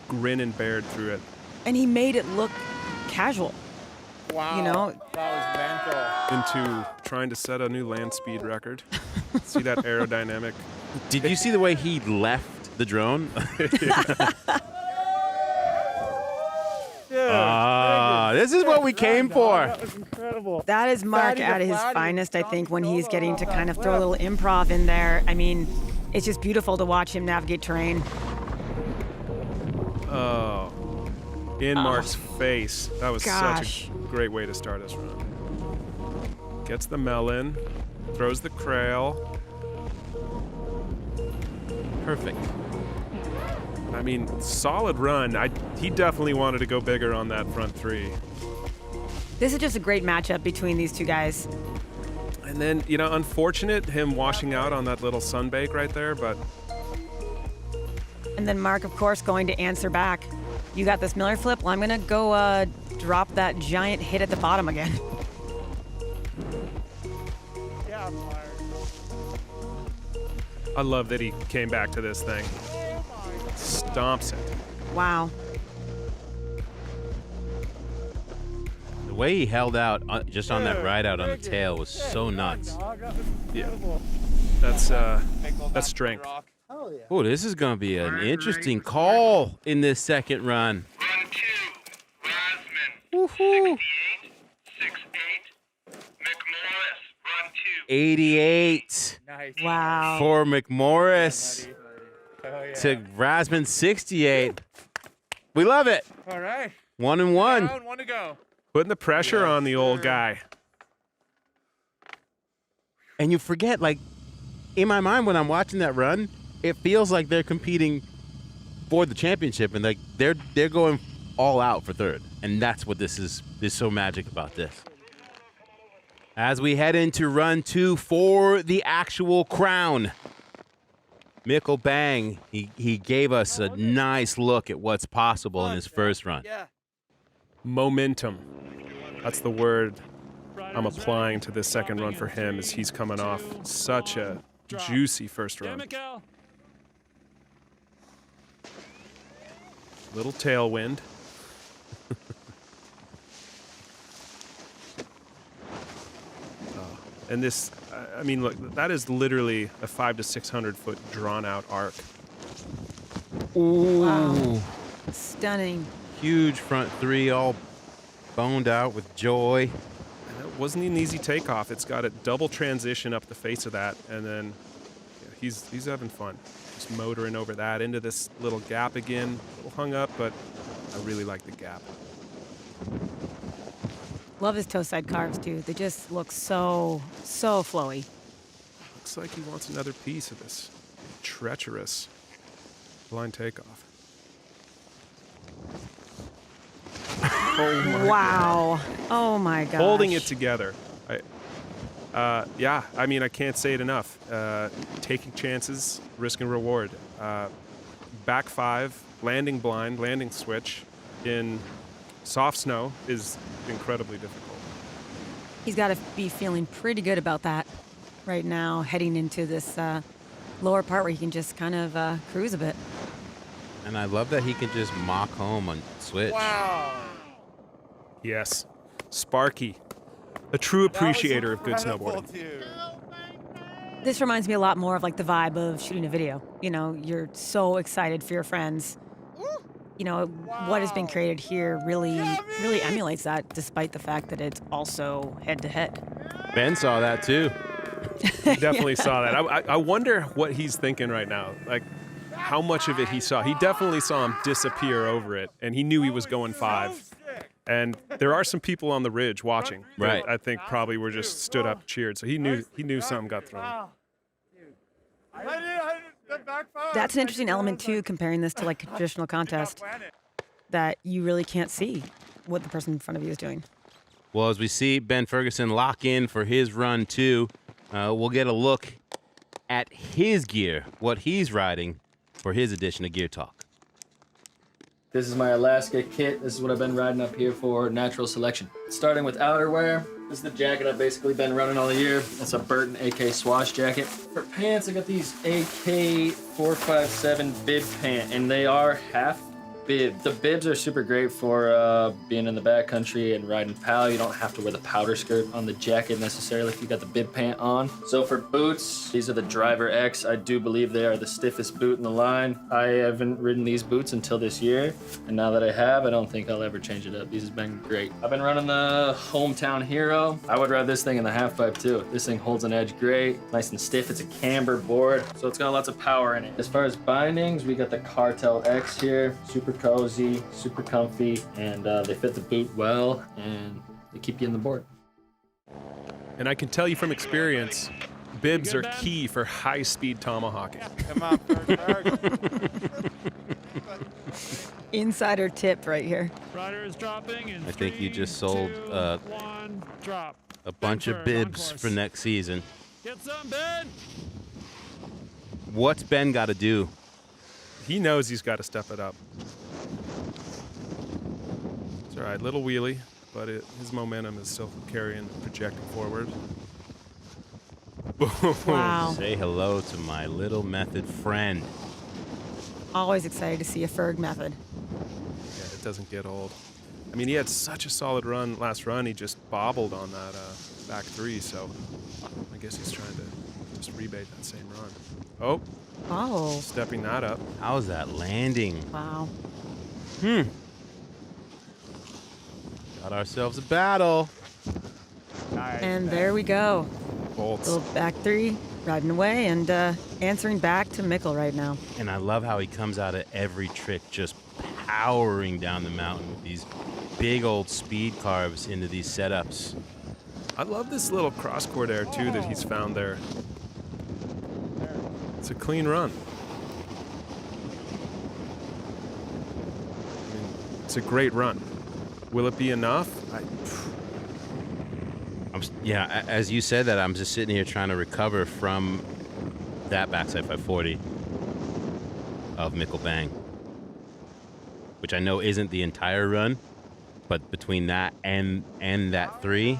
grin and bared through it. And he made it look casual. Wow. You know? That was mental. Into trying to set a new land speed record. See that aerodynamic? Did you see the way he left the drone? This is what we came for. That was incredible. That is Mark Fatty to at his flatty, finest, I think, when he's getting to kind of Yeah. throw a little improv in there. I mean, it's just beautiful to watch him navigate terrain. Oh. In Mark's face. That was Gosh. such a great way to start his run. Gets the melon, throws the crail. Perfect. I mean, solid run. He definitely wanted to go bigger on that front three. This is just a great matchup between these two guys. And then, unfortunate him washing out on that little sunbake right there, but And then Mark, of course, going to answer back. You got this Miller flip? Well, I'm going to go drop that giant hit at the bottom again. Yeah, Mark. I love that he came back to this thing. Stomps it. Wow. The way he held out just on that ride out on the tail was so nuts. Yeah. That's strength. Oh, yeah. Oh, this is going to be an interesting call in this second run. Run 2, Rasman. Woohoo! 68, McMorris. Run 2. 88 Nice. Wow. for McMorris Oh, yeah. to Rasman 68. We love it. All right. 1 and 1. Down, 1 to go. Putting the pressure on the old guy. And you forget, like, in my mind when I'm watching that run, it feels like they're competing for the championship and like they're going all out for third. And that's what this is so magic about this. As we head into run 2 for the actual crown. Mikkel Bang, he gave us a nice look at what's possible in his first run. Yeah. Momentum. That's the word I'm applying to this second run for him as he's coming off such a juicy first run. Little tailwind. And this, I mean, look, that is literally a 500 to 600 foot drawn out arc. Ooh. Wow. Stunning. Huge front three, all boned out with joy. And that wasn't an easy takeoff. It's got a double transition up the face of that, and then he's having fun. Just motoring over that into this little gap again. A little hung up, but I really like the gap. Love his toe side carves too. They just look so flowy. Looks like he wants another piece of this treacherous blind takeoff. Oh my Wow. Oh my gosh. Holding it together. Yeah, I mean, I can't say it enough. Taking chances, risk and reward. Back five, landing blind, landing switch in soft snow is incredibly difficult. He's got to be feeling pretty good about that right now, heading into this lower part where he can just kind of cruise a bit. And I love that he can just mock home on switch. Wow. Yes. Sparky. A true appreciator of good snowboarding. This reminds me a lot more of like the vibe of shooting a video. You know, you're so excited for your friends. You know, what has been created here really emulates that, despite the fact that it's also head-to-head. Ben saw that too. He definitely saw that. I wonder what he's thinking right now. Like, how much of it he saw. He definitely saw him disappear over it, and he knew he was going 5. And there are some people on the ridge watching. Right. I think probably were just stood up, cheered. So he knew something got thrown. That's an interesting element too, comparing this to like a traditional contest, that you really can't see what the person in front of you is doing. Well, as we see Ben Ferguson lock in for his run too, we'll get a look at his gear, what he's riding for his edition of Gear Talk. This is my Alaska kit. This is what I've been riding up here for natural selection. Starting with outerwear, this is the jacket I've basically been running all year. It's a Burton AK Swash jacket. For pants, I got these AK 457 bib pant, and they are half bib. The bibs are super great for being in the backcountry and riding PAL. You don't have to wear the powder skirt on the jacket necessarily if you got the bib pant on. So for boots, these are the Driver X. I do believe they are the stiffest boot in the line. I haven't ridden these boots until this year, and now that I have, I don't think I'll ever change it up. These have been great. I've been running the Hometown Hero. I would ride this thing in the half pipe too. This thing holds an edge great, nice and stiff. It's a camber board, so it's got lots of power in it. As far as bindings, we got the Cartel X here. Super cozy, super comfy, and they fit the boot well, and they keep you in the board. And I can tell you from experience, bibs are key for high-speed tomahawking. Come on, Berg. Insider tip right here. Rider is dropping in I think you just sold 2, 1, drop. a bunch of bibs for next season. Get some, Ben! What's Ben got to do? He knows he's got to step it up. It's all right, little wheelie, but his momentum is still carrying, projecting forward. Wow. Say hello to my little method friend. Always excited to see a Ferg method. Yeah, it doesn't get old. I mean, he had such a solid run last run. He just bobbled on that back 3, so I guess he's trying to just rebate that same run. Oh, stepping that up. How's that landing? Wow. Got ourselves a battle. And there we go. Bolts. Little back 3, riding away and answering back to Mikkel right now. And I love how he comes out of every trick just powering down the mountain with these big old speed carves into these setups. I love this little cross-court air, too, that he's found there. It's a clean run. I mean, it's a great run. Will it be enough? Yeah, as you said that, I'm just sitting here trying to recover from that backside 540 of Mikkel Bang, which I know isn't the entire run, but between that and that 3,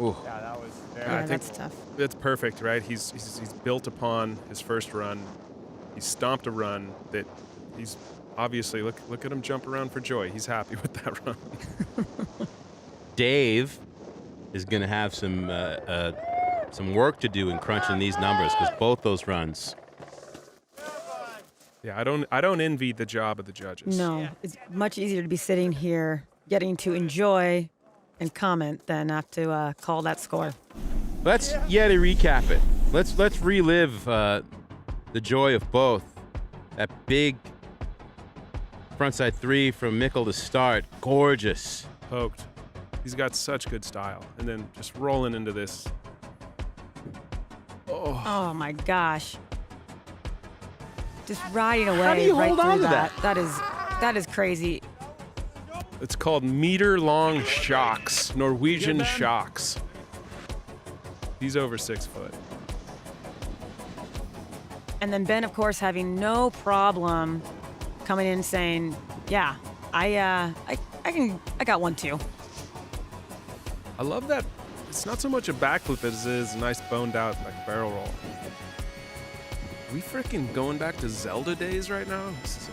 ooh. Yeah, that was Yeah, that's tough. It's perfect, right? He's built upon his first run. He's stomped a run that he's obviously, look at him jump around for joy. He's happy with that run. Dave is going to have some work to do in crunching these numbers because both those runs. Yeah, I don't envy the job of the judges. No, it's much easier to be sitting here getting to enjoy and comment than have to call that score. Let's to recap it. Let's relive the joy of both. That big frontside 3 from Mikkel to start, gorgeous. Poked. He's got such good style, and then just rolling into this. Oh my gosh. Just riding away. How do you right hold through on to that? that? That is crazy. It's called meter-long shocks, Norwegian shocks. He's over 6 foot. And then Ben, of course, having no problem coming in saying, "Yeah, I got one too." I love that. It's not so much a backflip as it is a nice boned out like barrel roll. Are we freaking going back to Zelda days right now? This is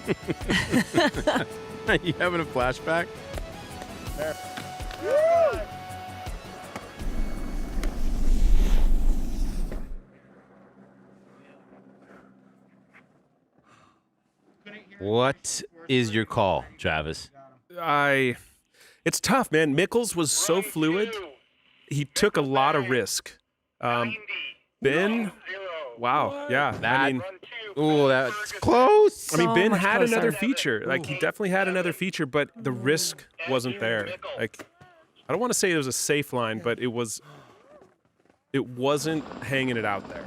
epic. Are you having a flashback? What is your call, Travis? It's tough, man. Mikkels was so fluid. He took a lot of risk. Ben, wow, yeah. That's close. I mean, Ben had closer. another feature. Like, he definitely had another feature, but the risk wasn't there. Like, I don't want to say it was a safe line, but it wasn't hanging it out there.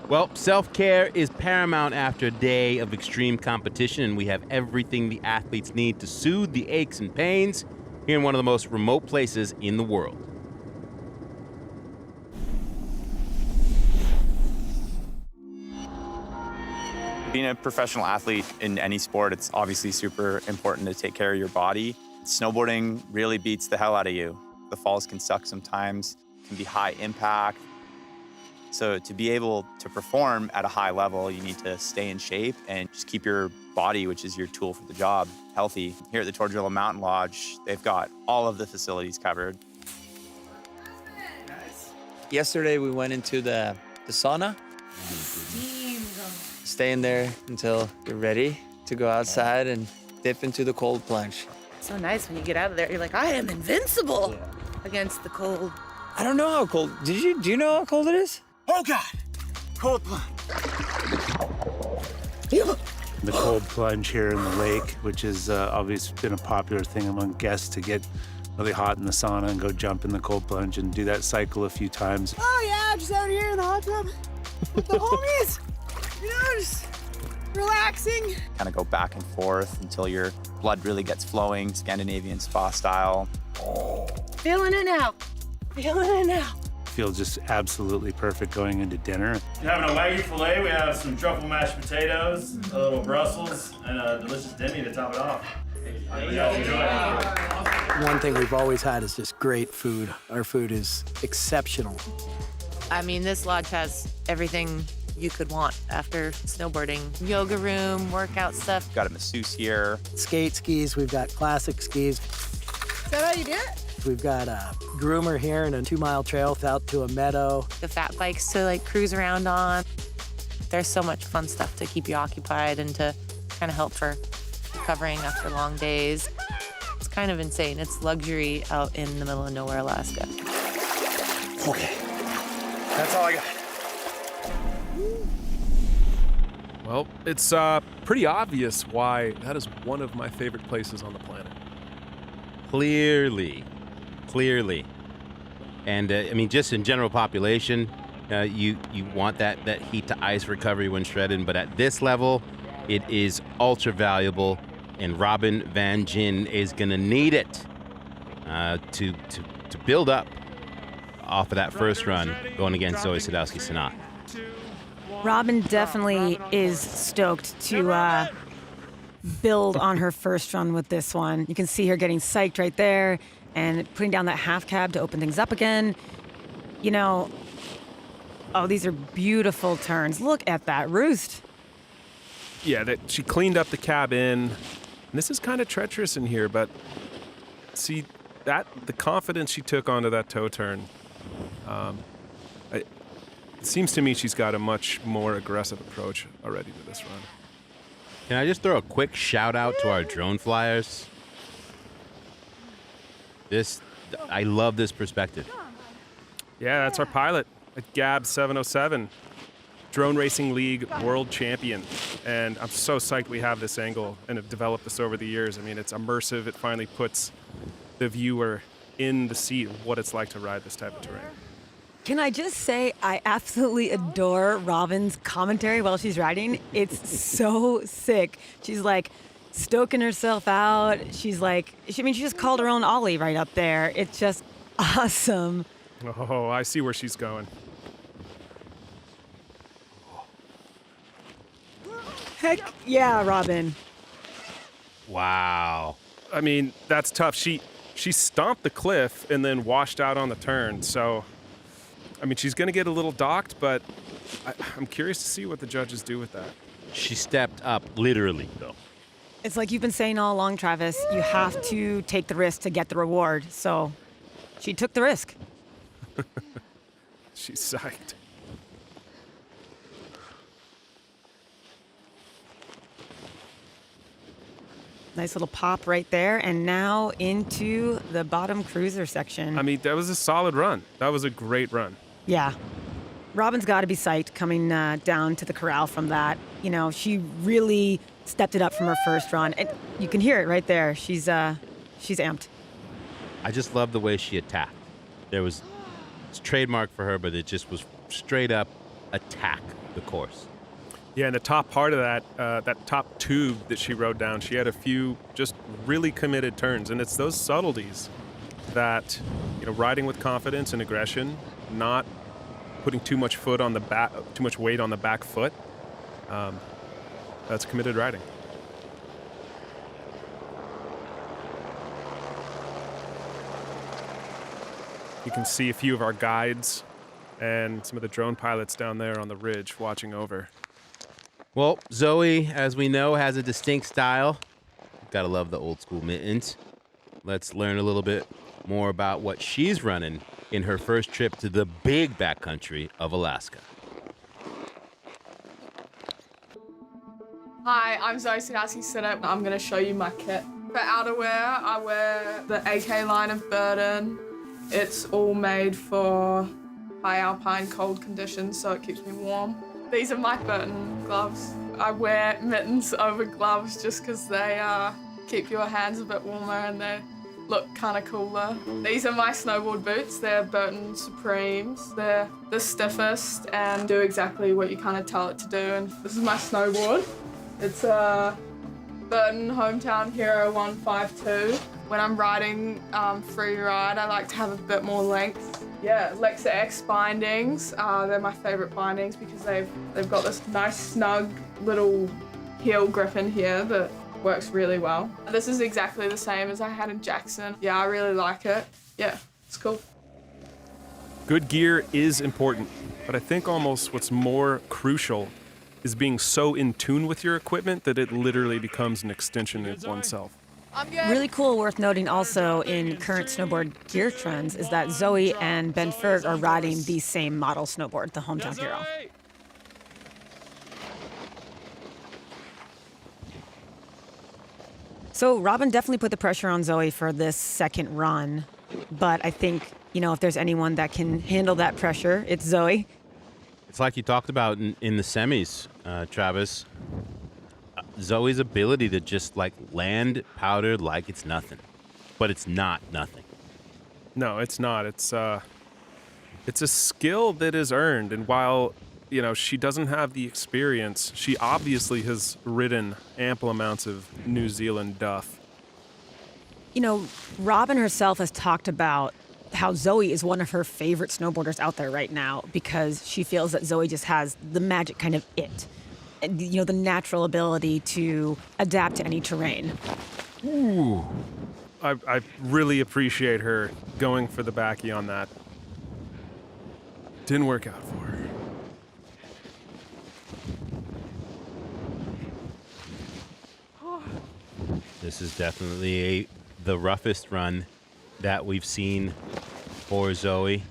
Well, self-care is paramount after a day of extreme competition, and we have everything the athletes need to soothe the aches and pains here in one of the most remote places in the world. Being a professional athlete in any sport, it's obviously super important to take care of your body. Snowboarding really beats the hell out of you. The falls can suck sometimes, can be high impact. So to be able to perform at a high level, you need to stay in shape and just keep your body, which is your tool for the job, healthy. Here at the Tordrillo Mountain Lodge, they've got all of the facilities covered. Yesterday we went into the sauna. Stay in there until you're ready to go outside and dip into the cold plunge. So nice when you get out of there. You're like, I am invincible against the cold. I don't know how cold. Do you know how cold it is? Oh God! Cold plunge. The cold plunge here in the lake, which has obviously been a popular thing among guests to get really hot in the sauna and go jump in the cold plunge and do that cycle a few times. Oh yeah, just out here in the hot tub with the homies. You know, just relaxing. Kind of go back and forth until your blood really gets flowing, Scandinavian spa style. Feeling it now. Feeling it now. Feels just absolutely perfect going into dinner. We're having a Wagyu filet, we have some truffle mashed potatoes, a little Brussels, and a delicious demi to top it off. You guys enjoy. One thing we've always had is just great food. Our food is exceptional. I mean, this lodge has everything you could want after snowboarding. Yoga room, workout stuff. Got a masseuse here. Skate skis, we've got classic skis. Is that how you do it? We've got a groomer here and a 2-mile trail out to a meadow. The fat bikes to like cruise around on. There's so much fun stuff to keep you occupied and to kind of help for recovering after long days. It's kind of insane. It's luxury out in the middle of nowhere, Alaska. Okay. That's all I got. Well, it's pretty obvious why that is one of my favorite places on the planet. Clearly. And I mean, just in general population, you want that heat to ice recovery when shredded, but at this level, it is ultra valuable, and Robin Van Gyn is gonna need it to build up off of that first run going against Zoe Sadowski-Synnott. Robin definitely is stoked to build on her first run with this one. You can see her getting psyched right there and putting down that half cab to open things up again. You know, oh, these are beautiful turns. Look at that roost. Yeah, that she cleaned up the cab in. And this is kind of treacherous in here, but see the confidence she took onto that toe turn. seems to me she's got a much more aggressive approach already to this run. Can I just throw a quick shout out to our drone flyers? I love this perspective. Yeah, that's our pilot at Gab 707, Drone Racing League world champion. And I'm so psyched we have this angle and have developed this over the years. I mean, it's immersive. It finally puts the viewer in the seat of what it's like to ride this type of terrain. Can I just say I absolutely adore Robin's commentary while she's riding. It's so sick. She's like stoking herself out. She's like, she just called her own ollie right up there. It's just awesome. Oh, I see where she's going. Heck yeah, Robin. Wow. I mean, that's tough. She stomped the cliff and then washed out on the turn. So, I mean, she's going to get a little docked, but I'm curious to see what the judges do with that. She stepped up, literally, though. It's like you've been saying all along, Travis. You have to take the risk to get the reward. So she took the risk. She's psyched. Nice little pop right there. And now into the bottom cruiser section. I mean, that was a solid run. That was a great run. Yeah. Robin's got to be psyched coming down to the corral from that. You know, she really stepped it up from her first run. And you can hear it right there. She's amped. I just love the way she attacked. It's trademark for her, but it just was straight up attack the course. Yeah, and the top part of that top tube that she rode down, she had a few just really committed turns. And it's those subtleties that, riding with confidence and aggression, not putting too much weight on the back foot, that's committed riding. You can see a few of our guides and some of the drone pilots down there on the ridge watching over. Well, Zoe, as we know, has a distinct style. Gotta love the old school mittens. Let's learn a little bit more about what she's running in her first trip to the big backcountry of Alaska. Hi, I'm Zoe Sadowski-Sinnott. I'm going to show you my kit. For outerwear, I wear the AK line of Burden. It's all made for high alpine cold conditions, so it keeps me warm. These are my Burton gloves. I wear mittens over gloves just because they keep your hands a bit warmer and they look kind of cooler. These are my snowboard boots. They're Burton Supremes. They're the stiffest and do exactly what you kind of tell it to do. And this is my snowboard. It's a Burton Hometown Hero 152. When I'm riding free ride, I like to have a bit more length. Yeah, Lexa X bindings. They're my favorite bindings because they've got this nice snug little heel grip in here that works really well. This is exactly the same as I had in Jackson. Yeah, I really like it. Yeah, it's cool. Good gear is important, but I think almost what's more crucial is being so in tune with your equipment that it literally becomes an extension of oneself. Really cool, worth noting also in current snowboard gear trends is that Zoe and Ben Ferg are riding the same model snowboard, the Hometown Hero. So Robin definitely put the pressure on Zoe for this second run, but I think, if there's anyone that can handle that pressure, it's Zoe. It's like you talked about in the semis, Travis. Zoe's ability to just land powder like it's nothing, but it's not nothing. No, it's not. It's a skill that is earned, and while she doesn't have the experience, she obviously has ridden ample amounts of New Zealand duff. Robin herself has talked about how Zoe is one of her favorite snowboarders out there right now because she feels that Zoe just has the magic kind of it. The natural ability to adapt to any terrain. Ooh. I really appreciate her going for the backy on that. Didn't work out for her. This is definitely the roughest run that we've seen for Zoe.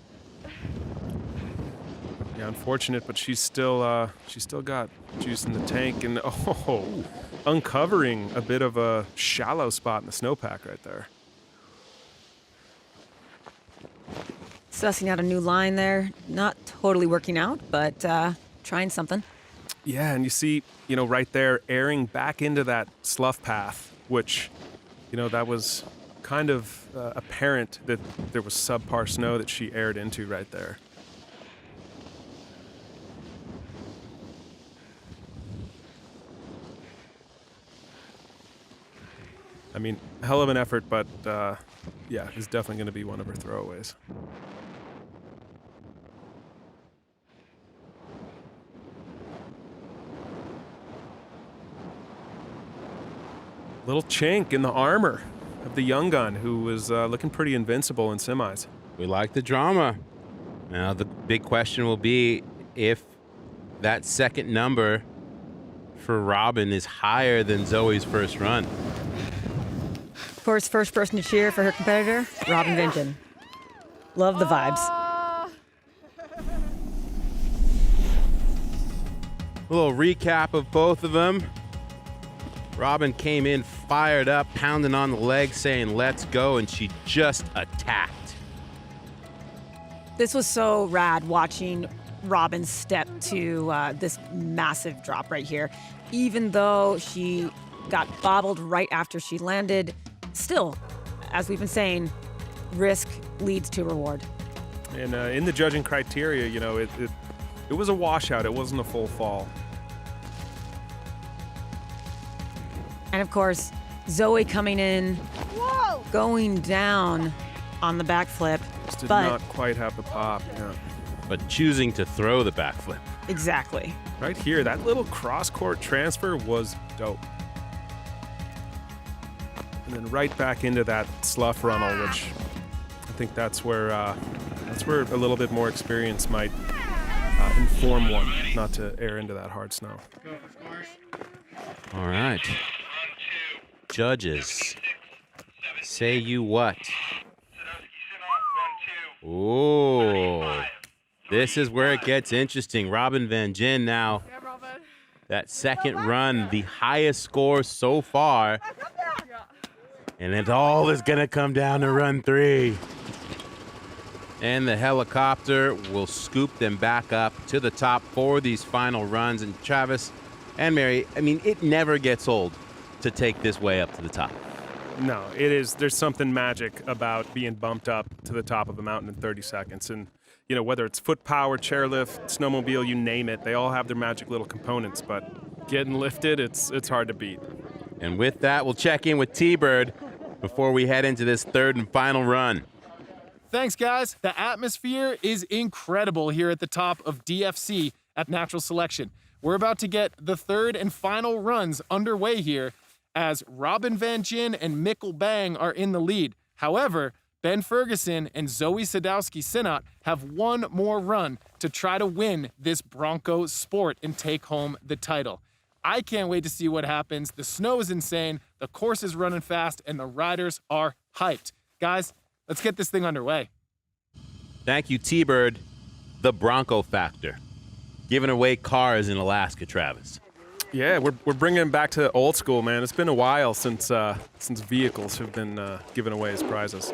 Yeah, unfortunate, but she's still got juice in the tank, and uncovering a bit of a shallow spot in the snowpack right there. Sussing out a new line there. Not totally working out, but trying something. Yeah, and you see, right there, airing back into that slough path, which, that was kind of apparent that there was subpar snow that she aired into right there. I mean, hell of an effort, but yeah, it's definitely going to be one of her throwaways. Little chink in the armor of the young gun, who was looking pretty invincible in semis. We like the drama. Now, the big question will be if that second number for Robin is higher than Zoe's first run. Of course, first person to cheer for her competitor, Robin Vinjen. Love the vibes. A little recap of both of them. Robin came in fired up, pounding on the leg, saying, "Let's go," and she just attacked. This was so rad watching Robin step to this massive drop right here. Even though she got bobbled right after she landed, still, as we've been saying, risk leads to reward. And in the judging criteria, it was a washout. It wasn't a full fall. And of course, Zoe coming in, going down on the backflip. Just did but not quite have the pop. Yeah. But choosing to throw the backflip. Exactly. Right here, that little cross-court transfer was dope. And then right back into that slough runnel, which I think that's where a little bit more experience might inform one not to air into that hard snow. All right. Judges, say you what? Ooh, this is where it gets interesting. Robin Vinjen now. That second run, the highest score so far. And it all is going to come down to run 3. And the helicopter will scoop them back up to the top for these final runs. And Travis and Mary, I mean, it never gets old to take this way up to the top. No, it is. There's something magic about being bumped up to the top of a mountain in 30 seconds. And, whether it's foot power, chairlift, snowmobile, you name it, they all have their magic little components. But getting lifted, it's hard to beat. And with that, we'll check in with T-Bird before we head into this third and final run. Thanks, guys. The atmosphere is incredible here at the top of DFC at Natural Selection. We're about to get the third and final runs underway here as Robin Vinjen and Mikkel Bang are in the lead. However, Ben Ferguson and Zoe Sadowski-Sinnott have one more run to try to win this Bronco sport and take home the title. I can't wait to see what happens. The snow is insane, the course is running fast, and the riders are hyped. Guys, let's get this thing underway. Thank you, T-Bird. The Bronco factor. Giving away cars in Alaska, Travis. Yeah, we're bringing him back to old school, man. It's been a while since vehicles have been given away as prizes.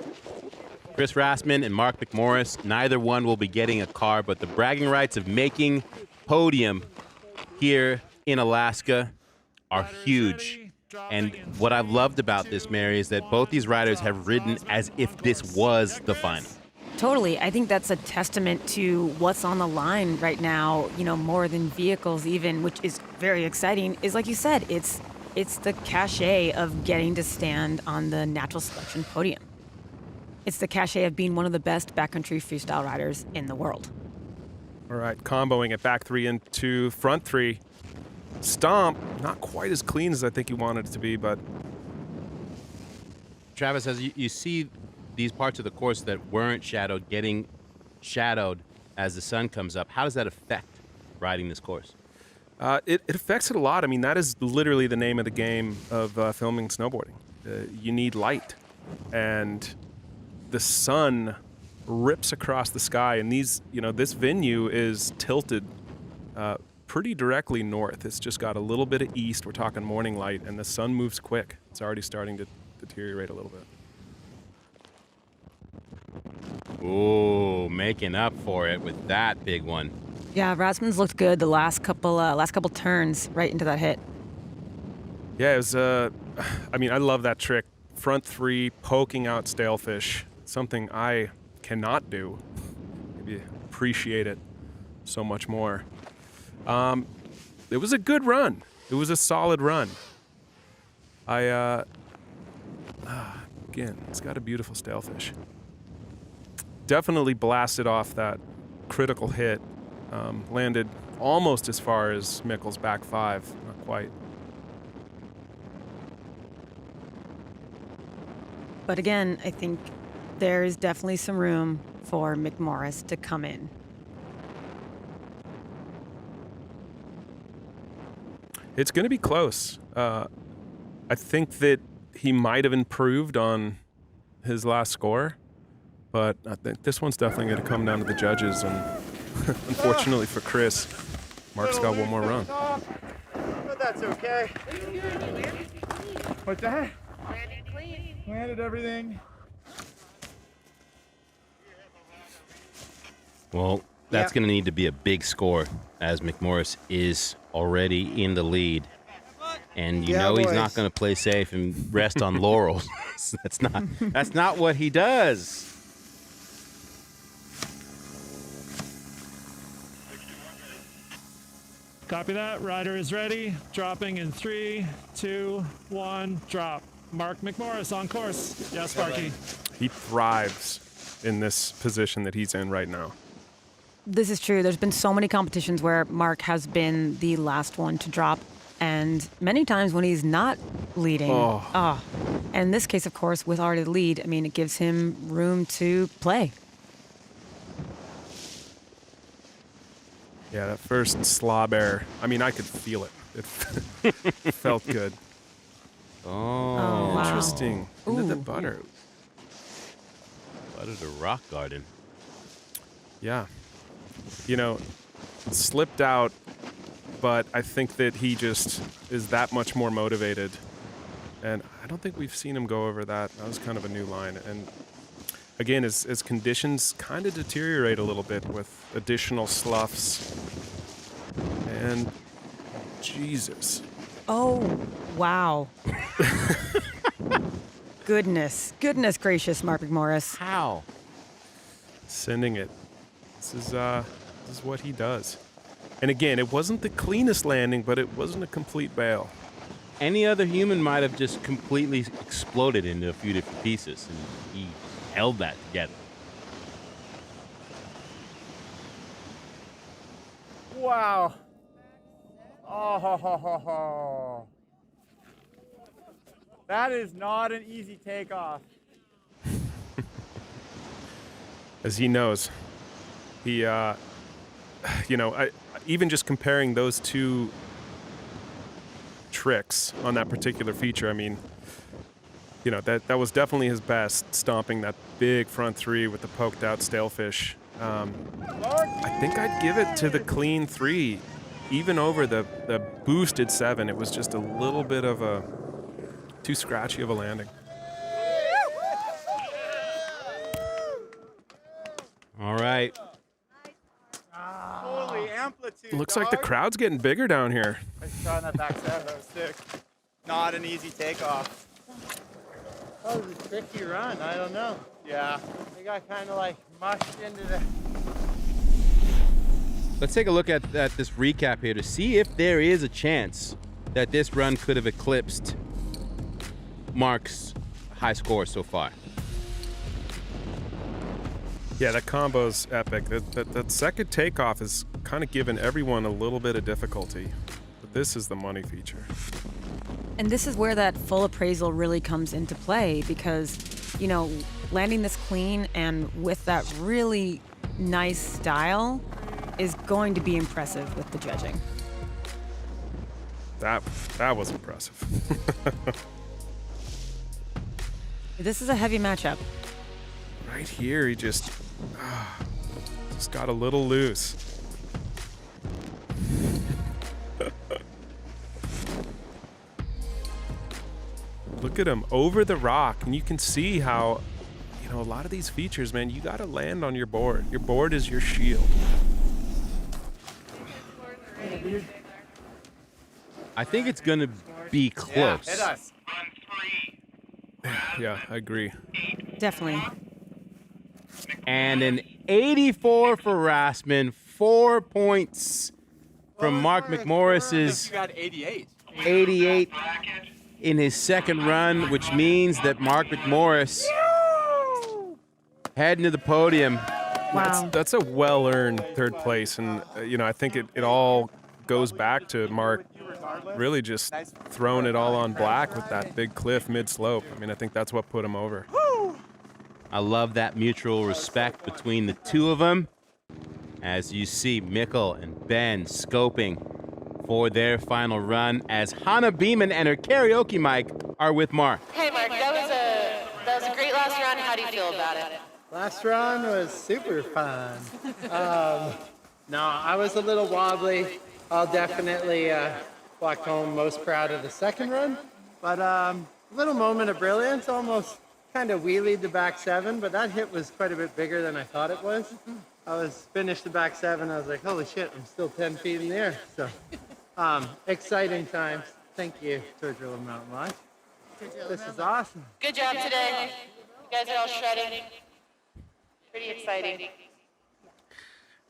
Chris Rassman and Mark McMorris, neither one will be getting a car, but the bragging rights of making podium here in Alaska are huge. And what I've loved about this, Mary, is that both these riders have ridden as if this was the final. Totally. I think that's a testament to what's on the line right now, more than vehicles even, which is very exciting, is like you said, it's the cachet of getting to stand on the Natural Selection podium. It's the cachet of being one of the best backcountry freestyle riders in the world. All right, comboing it back 3 into front 3. Stomp, not quite as clean as I think you wanted it to be, but... Travis, as you see these parts of the course that weren't shadowed getting shadowed as the sun comes up, how does that affect riding this course? It affects it a lot. I mean, that is literally the name of the game of filming snowboarding. You need light. And the sun rips across the sky. And these, this venue is tilted pretty directly north. It's just got a little bit of east. We're talking morning light, and the sun moves quick. It's already starting to deteriorate a little bit. Ooh, making up for it with that big one. Yeah, Rasmussen's looked good the last couple turns right into that hit. Yeah, it was. I love that trick. Front three, poking out stalefish. Something I cannot do. Maybe appreciate it so much more. It was a good run. It was a solid run. Again, it's got a beautiful stalefish. Definitely blasted off that critical hit. Landed almost as far as Mickle's back five, not quite. But again, I think there's definitely some room for McMorris to come in. It's going to be close. I think that he might have improved on his last score, but I think this one's definitely going to come down to the judges. And unfortunately for Chris, Mark's got one more run. But that's okay. What's that? Landed everything. Well, that's going to need to be a big score, as McMorris is already in the lead. And you know he's not going to play safe and rest on laurels. That's not what he does. Copy that. Rider is ready. Dropping in 3, 2, 1, drop. Mark McMorris on course. Yes, Sparky. He thrives in this position that he's in right now. This is true. There's been so many competitions where Mark has been the last one to drop, and many times when he's not leading. And in this case, of course, with already the lead, it gives him room to play. Yeah, that first slob air, I could feel it. It felt good. Oh, wow. Interesting. Into the butter. Butter to rock garden. Yeah. Slipped out, but I think that he just is that much more motivated. And I don't think we've seen him go over that. That was kind of a new line. And again, as conditions kind of deteriorate a little bit with additional sloughs. And Jesus. Oh, wow. Goodness gracious, Mark McMorris. How? Sending it. This is what he does. And again, it wasn't the cleanest landing, but it wasn't a complete bail. Any other human might have just completely exploded into a few different pieces, and he held that together. Wow. Oh. That is not an easy takeoff. As he knows, he, even just comparing those two tricks on that particular feature, that was definitely his best, stomping that big front three with the poked out stalefish. I think I'd give it to the clean three, even over the boosted 7. It was just a little bit of a too scratchy of a landing. All right. Holy amplitude. Looks like the crowd's getting bigger down here. I was trying that back 7. That was sick. Not an easy takeoff. That was a tricky run. I don't know. Yeah. I got kind of mushed into the... Let's take a look at this recap here to see if there is a chance that this run could have eclipsed Mark's high score so far. Yeah, that combo's epic. That second takeoff is kind of given everyone a little bit of difficulty. But this is the money feature. And this is where that full appraisal really comes into play because, landing this clean and with that really nice style is going to be impressive with the judging. That was impressive. This is a heavy matchup. right here, he just got a little loose. Look at him over the rock, and you can see how, a lot of these features, man, you got to land on your board. Your board is your shield. I think it's going to be close. Hit us. Yeah, I agree. Definitely. And an 84 for Rasman, 4 points from Mark McMorris's You got 88. 88 in his second run, which means that Mark McMorris heading to the podium. Wow. That's a well-earned third place, and I think it all goes back to Mark really just throwing it all on black with that big cliff mid-slope. I mean, I think that's what put him over. I love that mutual respect between the two of them. As you see Mikkel and Ben scoping for their final run as Hannah Beeman and her karaoke mic are with Mark. Hey, Mark, that was a great last round. How do you feel about it? Last run was super fun. No, I was a little wobbly. I'll definitely walk home most proud of the second run. But a little moment of brilliance, almost kind of wheelied the back seven, but that hit was quite a bit bigger than I thought it was. I was finished the back seven, I was like, holy shit, I'm still 10 feet in the air. So exciting times. Thank you, Tordrillo Mountain Life. This is awesome. Good job today. You guys are all shredding. Pretty exciting.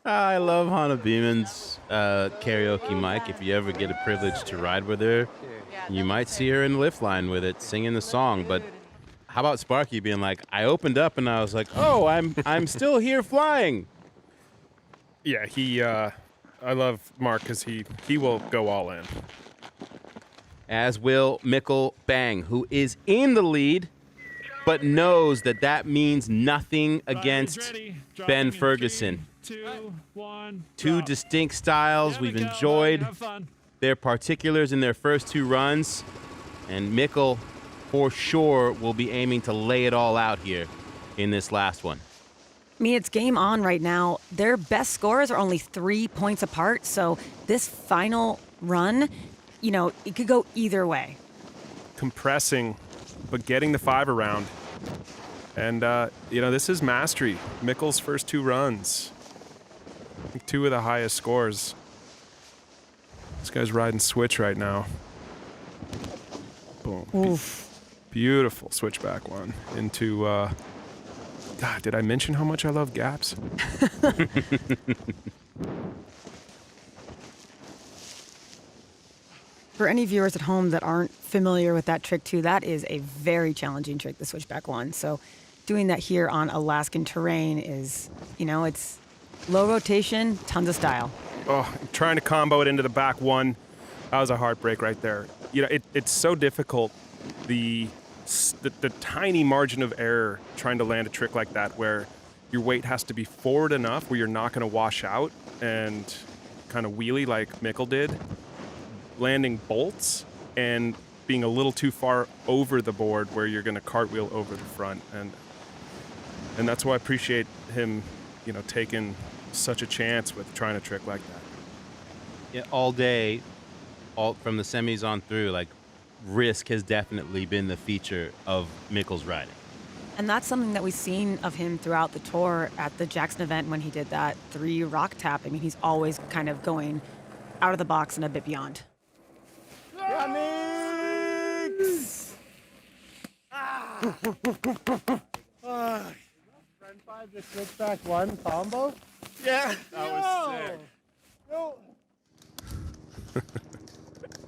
I love Hannah Beeman's karaoke mic. If you ever get a privilege to ride with her, you might see her in the lift line with it, singing the song. But how about Sparky being like, I opened up and I was like, oh, I'm still here flying. Yeah, I love Mark because he will go all in. As will Mikkel Bang, who is in the lead, but knows that means nothing against Ben Ferguson. Two distinct styles. We've enjoyed their particulars in their first two runs, and Mikkel, for sure, will be aiming to lay it all out here in this last one. I mean, it's game on right now. Their best scores are only 3 points apart, so this final run, it could go either way. Compressing, but getting the 5 around. And, this is mastery. Mikkel's first 2 runs. I think 2 of the highest scores. This guy's riding switch right now. Boom. Oof. Beautiful switchback one into, God, did I mention how much I love gaps? For any viewers at home that aren't familiar with that trick too, that is a very challenging trick, the switchback one. So doing that here on Alaskan terrain is, it's low rotation, tons of style. Oh, trying to combo it into the back one. That was a heartbreak right there. It's so difficult, the tiny margin of error trying to land a trick like that where your weight has to be forward enough where you're not going to wash out and kind of wheelie like Mikkel did. Landing bolts and being a little too far over the board where you're going to cartwheel over the front. And that's why I appreciate him, taking such a chance with trying a trick like that. Yeah, all day, from the semis on through, risk has definitely been the feature of Mikkel's riding. And that's something that we've seen of him throughout the tour at the Jackson event when he did that 3 rock tap. I mean, he's always kind of going out of the box and a bit beyond. Run 5 to switchback 1 combo? Yeah, that was sick. No.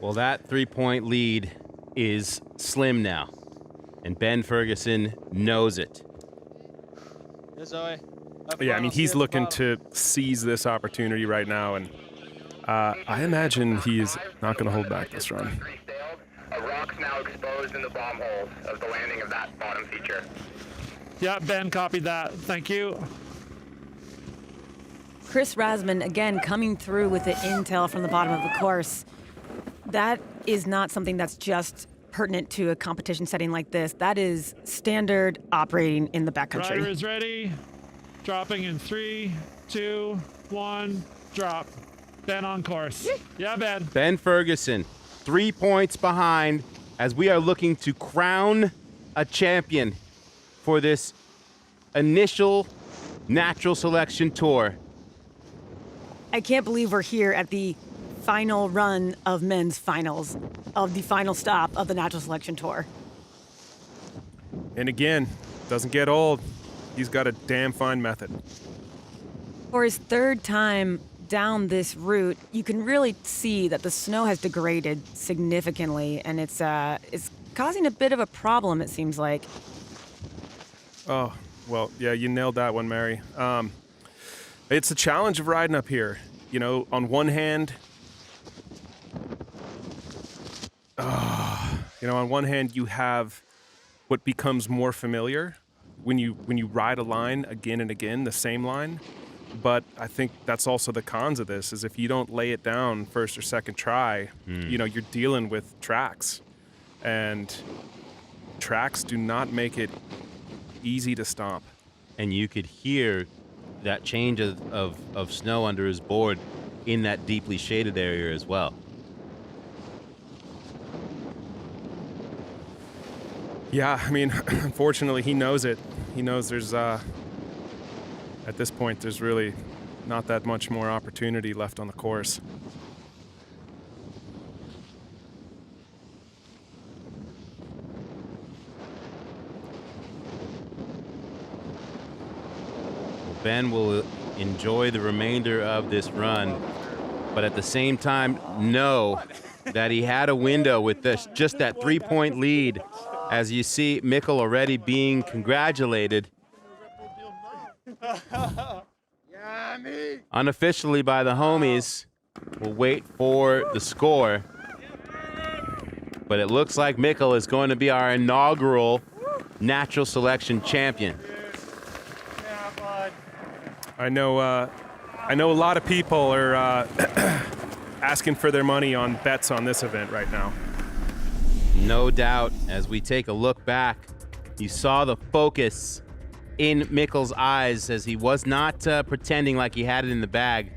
Well, that 3-point lead is slim now, and Ben Ferguson knows it. Yes, Zoe. Yeah, I mean, he's looking to seize this opportunity right now, and I imagine he's not going to hold back this run. A rock's now exposed in the bomb hole of the landing of that bottom feature. Yeah, Ben copied that. Thank you. Chris Rasman, again, coming through with the intel from the bottom of the course. That is not something that's just pertinent to a competition setting like this. That is standard operating in the backcountry. Rider is ready. Dropping in 3, 2, 1, drop. Ben on course. Yeah, Ben. Ben Ferguson, 3 points behind as we are looking to crown a champion for this initial natural selection tour. I can't believe we're here at the final run of men's finals, of the final stop of the natural selection tour. And again, doesn't get old. He's got a damn fine method. For his third time down this route, you can really see that the snow has degraded significantly, and it's causing a bit of a problem, it seems like. Oh, well, yeah, you nailed that one, Mary. It's the challenge of riding up here. You know, on one hand, you have what becomes more familiar when you ride a line again and again, the same line. But I think that's also the cons of this, is if you don't lay it down first or second try, you know, you're dealing with tracks. And tracks do not make it easy to stomp. And you could hear that change of snow under his board in that deeply shaded area as well. Yeah, I mean, unfortunately, he knows it. He knows there's, at this point, there's really not that much more opportunity left on the course. Ben will enjoy the remainder of this run, but at the same time know that he had a window with just that 3-point lead. As you see Mikkel already being congratulated unofficially by the homies. We'll wait for the score. But it looks like Mikkel is going to be our inaugural natural selection champion. I know a lot of people are asking for their money on bets on this event right now. No doubt. As we take a look back, you saw the focus in Mikkel's eyes as he was not pretending like he had it in the bag,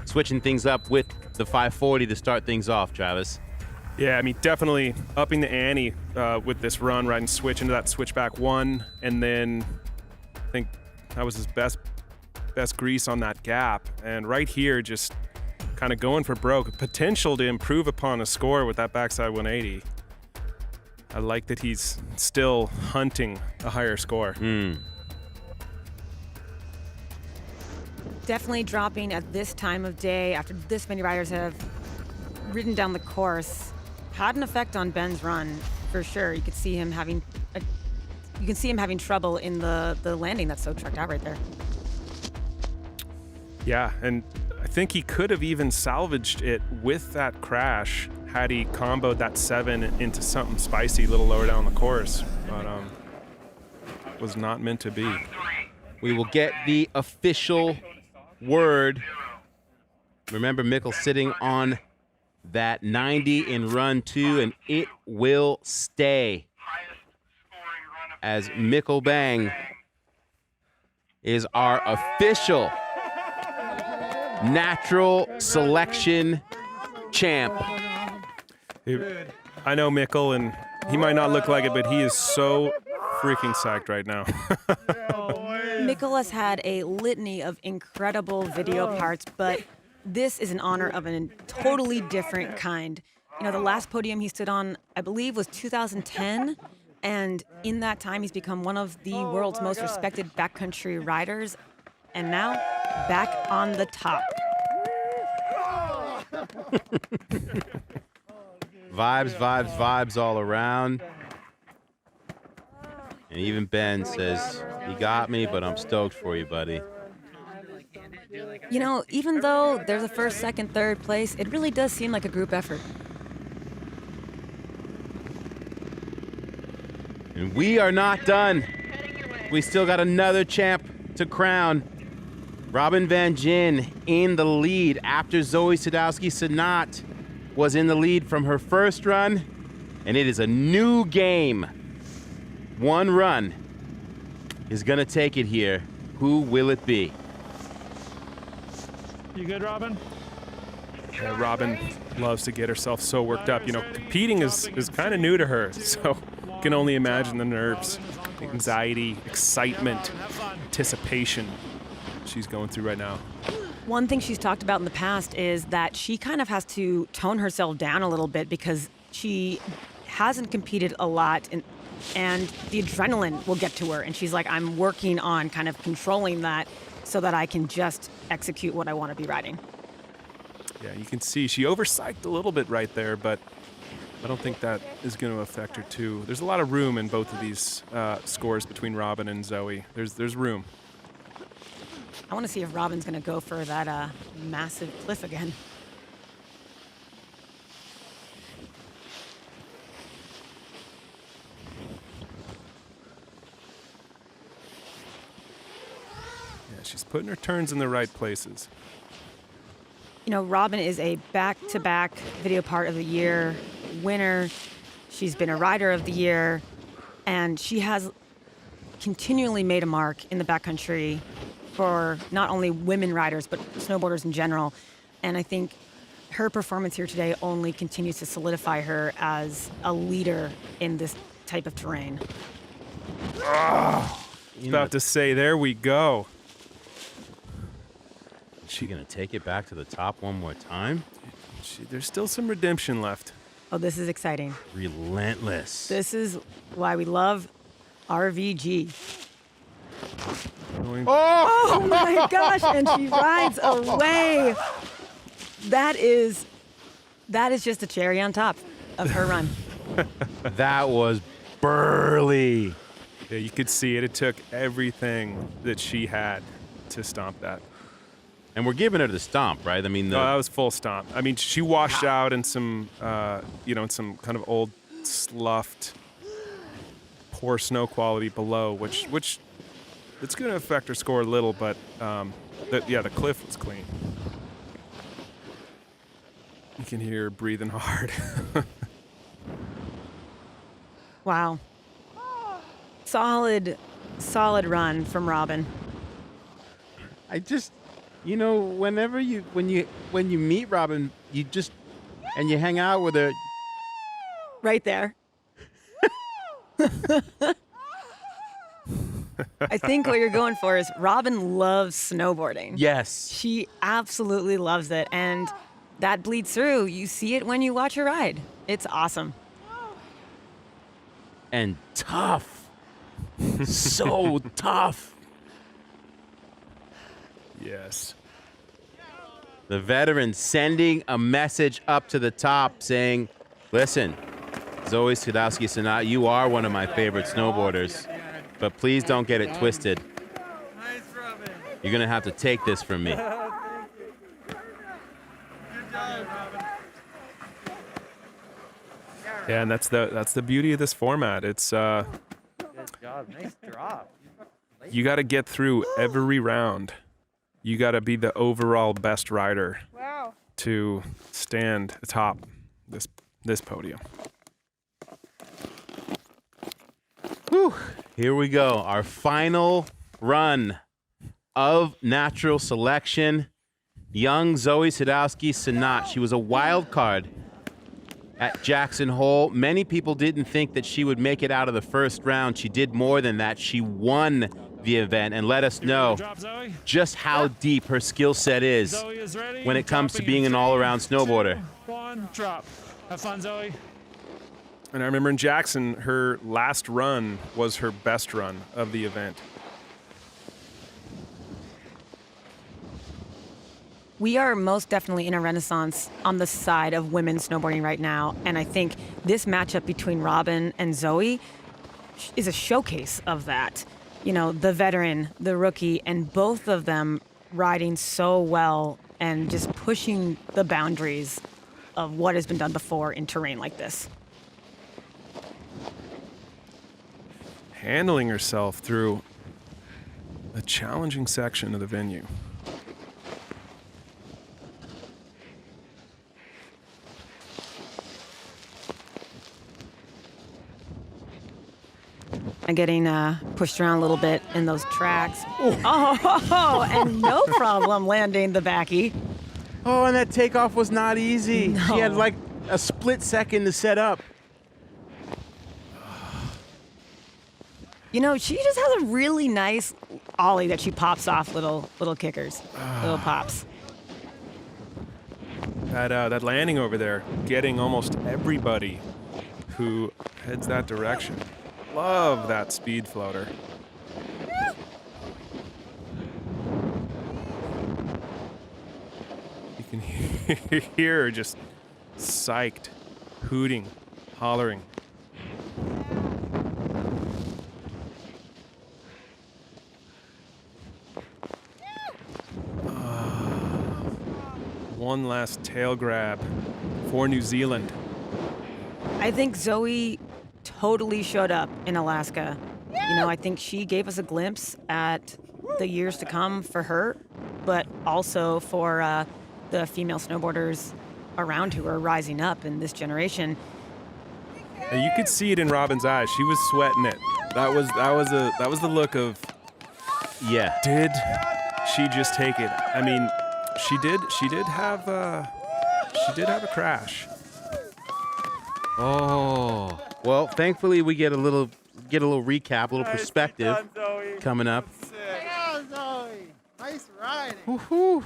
switching things up with the 540 to start things off, Travis. Yeah, I mean, definitely upping the ante with this run, riding switch into that switchback one, and then I think that was his best grease on that gap. And right here, just kind of going for broke. Potential to improve upon a score with that backside 180. I like that he's still hunting a higher score. Definitely dropping at this time of day after this many riders have ridden down the course had an effect on Ben's run for sure. You could see him having trouble in the landing that's so trucked out right there. Yeah, and I think he could have even salvaged it with that crash had he comboed that 7 into something spicy a little lower down the course, but was not meant to be. We will get the official word. Remember, Mikkel sitting on that 90 in run 2, and it will stay as Mikkel Bang is our official natural selection champ. I know Mikkel, and he might not look like it, but he is so freaking psyched right now. Mikkel has had a litany of incredible video parts, but this is an honor of a totally different kind. You know, the last podium he stood on, I believe, was 2010, and in that time, he's become one of the world's most respected backcountry riders, and now back on the top. Vibes all around. And even Ben says, "You got me, but I'm stoked for you, buddy." You know, even though there's a first, second, third place, it really does seem like a group effort. And we are not done. We still got another champ to crown. Robin Van Gyn in the lead after Zoe Sadowski-Synot was in the lead from her first run. And it is a new game. One run is going to take it here. Who will it be? You good, Robin? Yeah, Robin loves to get herself so worked up. You know, competing is kind of new to her, so you can only imagine the nerves, anxiety, excitement, anticipation she's going through right now. One thing she's talked about in the past is that she kind of has to tone herself down a little bit because she hasn't competed a lot and the adrenaline will get to her. And she's like, I'm working on kind of controlling that so that I can just execute what I want to be riding. Yeah, you can see she oversighted a little bit right there, but I don't think that is going to affect her too. There's a lot of room in both of these scores between Robin and Zoe. There's room. I want to see if Robin's going to go for that massive cliff again. Yeah, she's putting her turns in the right places. You know, Robin is a back-to-back Video Part of the Year winner. She's been a Rider of the Year, and she has continually made a mark in the backcountry for not only women riders, but snowboarders in general. And I think her performance here today only continues to solidify her as a leader in this type of terrain. Oh, about to say, there we go. Is she going to take it back to the top one more time? There's still some redemption left. Oh, this is exciting. Relentless. This is why we love RVG. Oh my gosh, and she rides away. That is just a cherry on top of her run. That was burly. Yeah, you could see it. It took everything that she had to stomp that. And we're giving her the stomp, right? I mean, No, that was full stomp. I mean, she washed out in some, in some kind of old, sloughed, poor snow quality below, which it's going to affect her score a little, but the cliff was clean. You can hear her breathing hard. Wow. Solid run from Robin. I just, whenever when you meet Robin, and you hang out with her. Right there. I think what you're going for is Robin loves snowboarding. Yes. She absolutely loves it. And that bleeds through. You see it when you watch her ride. It's awesome. And tough. So tough. Yes. The veteran sending a message up to the top saying, listen, Zoe Sadowski-Sanat, you are one of my favorite snowboarders, but please don't get it twisted. You're going to have to take this from me. Yeah, and that's the beauty of this format. It's Good job. Nice drop. you got to get through every round. You got to be the overall best rider to stand atop this podium. Whew. Here we go. Our final run of natural selection. Young Zoe Sadowski-Sanat. She was a wild card at Jackson Hole. Many people didn't think that she would make it out of the first round. She did more than that. She won the event and let us know just how deep her skill set is when it comes to being an all-around snowboarder. One, drop. Have fun, Zoe. And I remember in Jackson, her last run was her best run of the event. We are most definitely in a renaissance on the side of women snowboarding right now. And I think this matchup between Robin and Zoe is a showcase of that. You know, the veteran, the rookie, and both of them riding so well and just pushing the boundaries of what has been done before in terrain like this. Handling herself through a challenging section of the venue. and getting pushed around a little bit in those tracks. Oh, and no problem landing the backy. Oh, and that takeoff was not easy. No. She had like a split second to set up. You know, she just has a really nice ollie that she pops off little kickers, little pops. That landing over there, getting almost everybody who heads that direction. Love that speed floater. You can hear her just psyched, hooting, hollering. One last tail grab for New Zealand. I think Zoe totally showed up in Alaska. You know, I think she gave us a glimpse at the years to come for her, but also for the female snowboarders around who are rising up in this generation. And you could see it in Robin's eyes. She was sweating it. That was the look of, yeah. Did she just take it? I mean, she did have a crash. Oh, well, thankfully we get a little recap, a little perspective coming up. Yeah, Zoe. Nice riding. Woohoo. You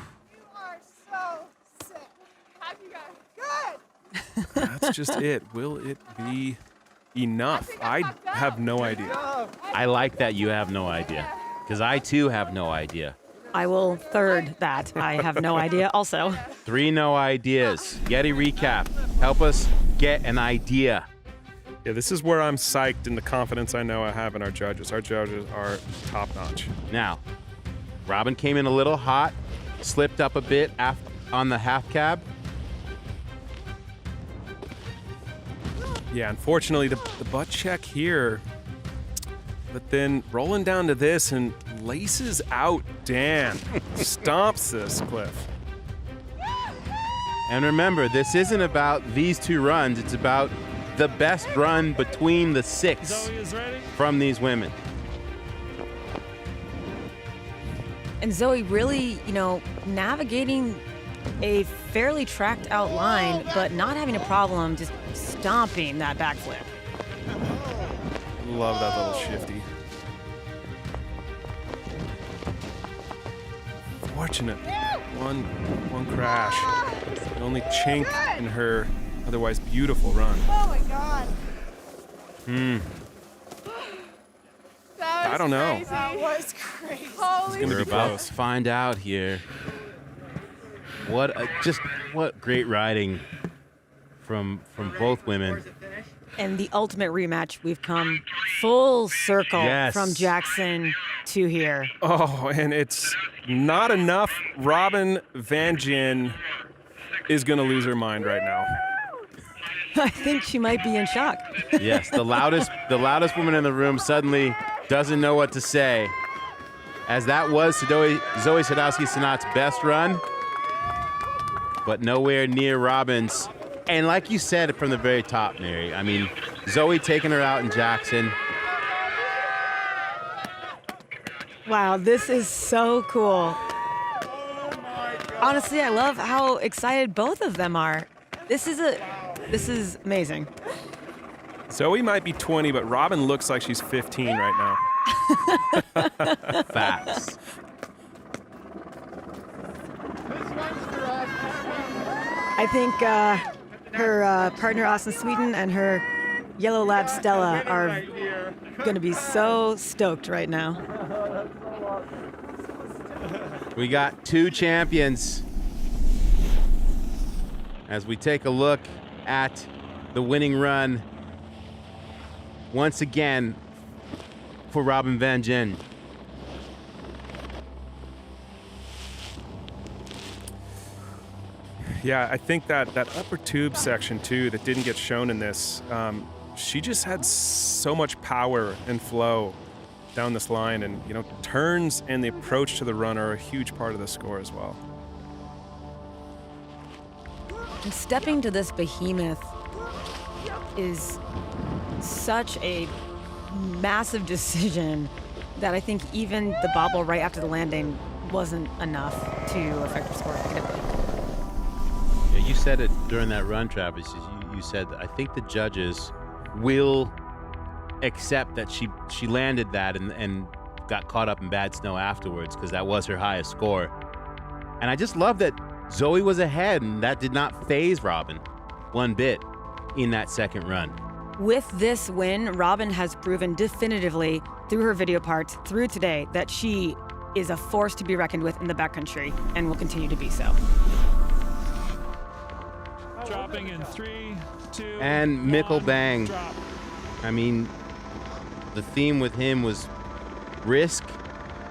are so sick. How'd you guys? Good. That's just it. Will it be enough? I have no idea. I like that you have no idea, because I too have no idea. I will third that. I have no idea also. 3 no ideas. Getty recap. Help us get an idea. Yeah, this is where I'm psyched in the confidence I know I have in our judges. Our judges are top notch. Now, Robin came in a little hot, slipped up a bit on the half cab. Yeah, unfortunately, the butt check here, but then rolling down to this and laces out Dan. Stomps this cliff. And remember, this isn't about these 2 runs. It's about the best run between the 6 from these women. And Zoe really, you know, navigating a fairly tracked out line, but not having a problem just stomping that backflip. Love that little shifty. Fortunate. One crash. The only chink in her otherwise beautiful run. Oh my God. I don't know. That was crazy. Holy We're about to find out here. What great riding from both women. And the ultimate rematch, we've come full circle from Jackson to here. Oh, and it's not enough. Robin Van Gyn is going to lose her mind right now. I think she might be in shock. Yes, the loudest woman in the room suddenly doesn't know what to say. As that was Zoe Sadowski-Synot's best run, but nowhere near Robin's. And like you said from the very top, Mary, I mean, Zoe taking her out in Jackson. Wow, this is so cool. Honestly, I love how excited both of them are. This is amazing. Zoe might be 20, but Robin looks like she's 15 right now. Facts. I think her partner Austin Sweden and her yellow lab Stella are going to be so stoked right now. We got 2 champions. As we take a look at the winning run once again for Robin Van Gyn. Yeah, I think that upper tube section too that didn't get shown in this, she just had so much power and flow down this line, and you know, turns and the approach to the run are a huge part of the score as well. And stepping to this behemoth is such a massive decision that I think even the bobble right after the landing wasn't enough to affect her score negatively. Yeah, you said it during that run, Travis. You said, I think the judges will accept that she landed that and got caught up in bad snow afterwards because that was her highest score. And I just love that Zoe was ahead and that did not faze Robin one bit in that second run. With this win, Robin has proven definitively through her video parts through today that she is a force to be reckoned with in the backcountry and will continue to be so. Dropping in 3, 2, And Mikkel 1, Bang. drop. I mean, the theme with him was risk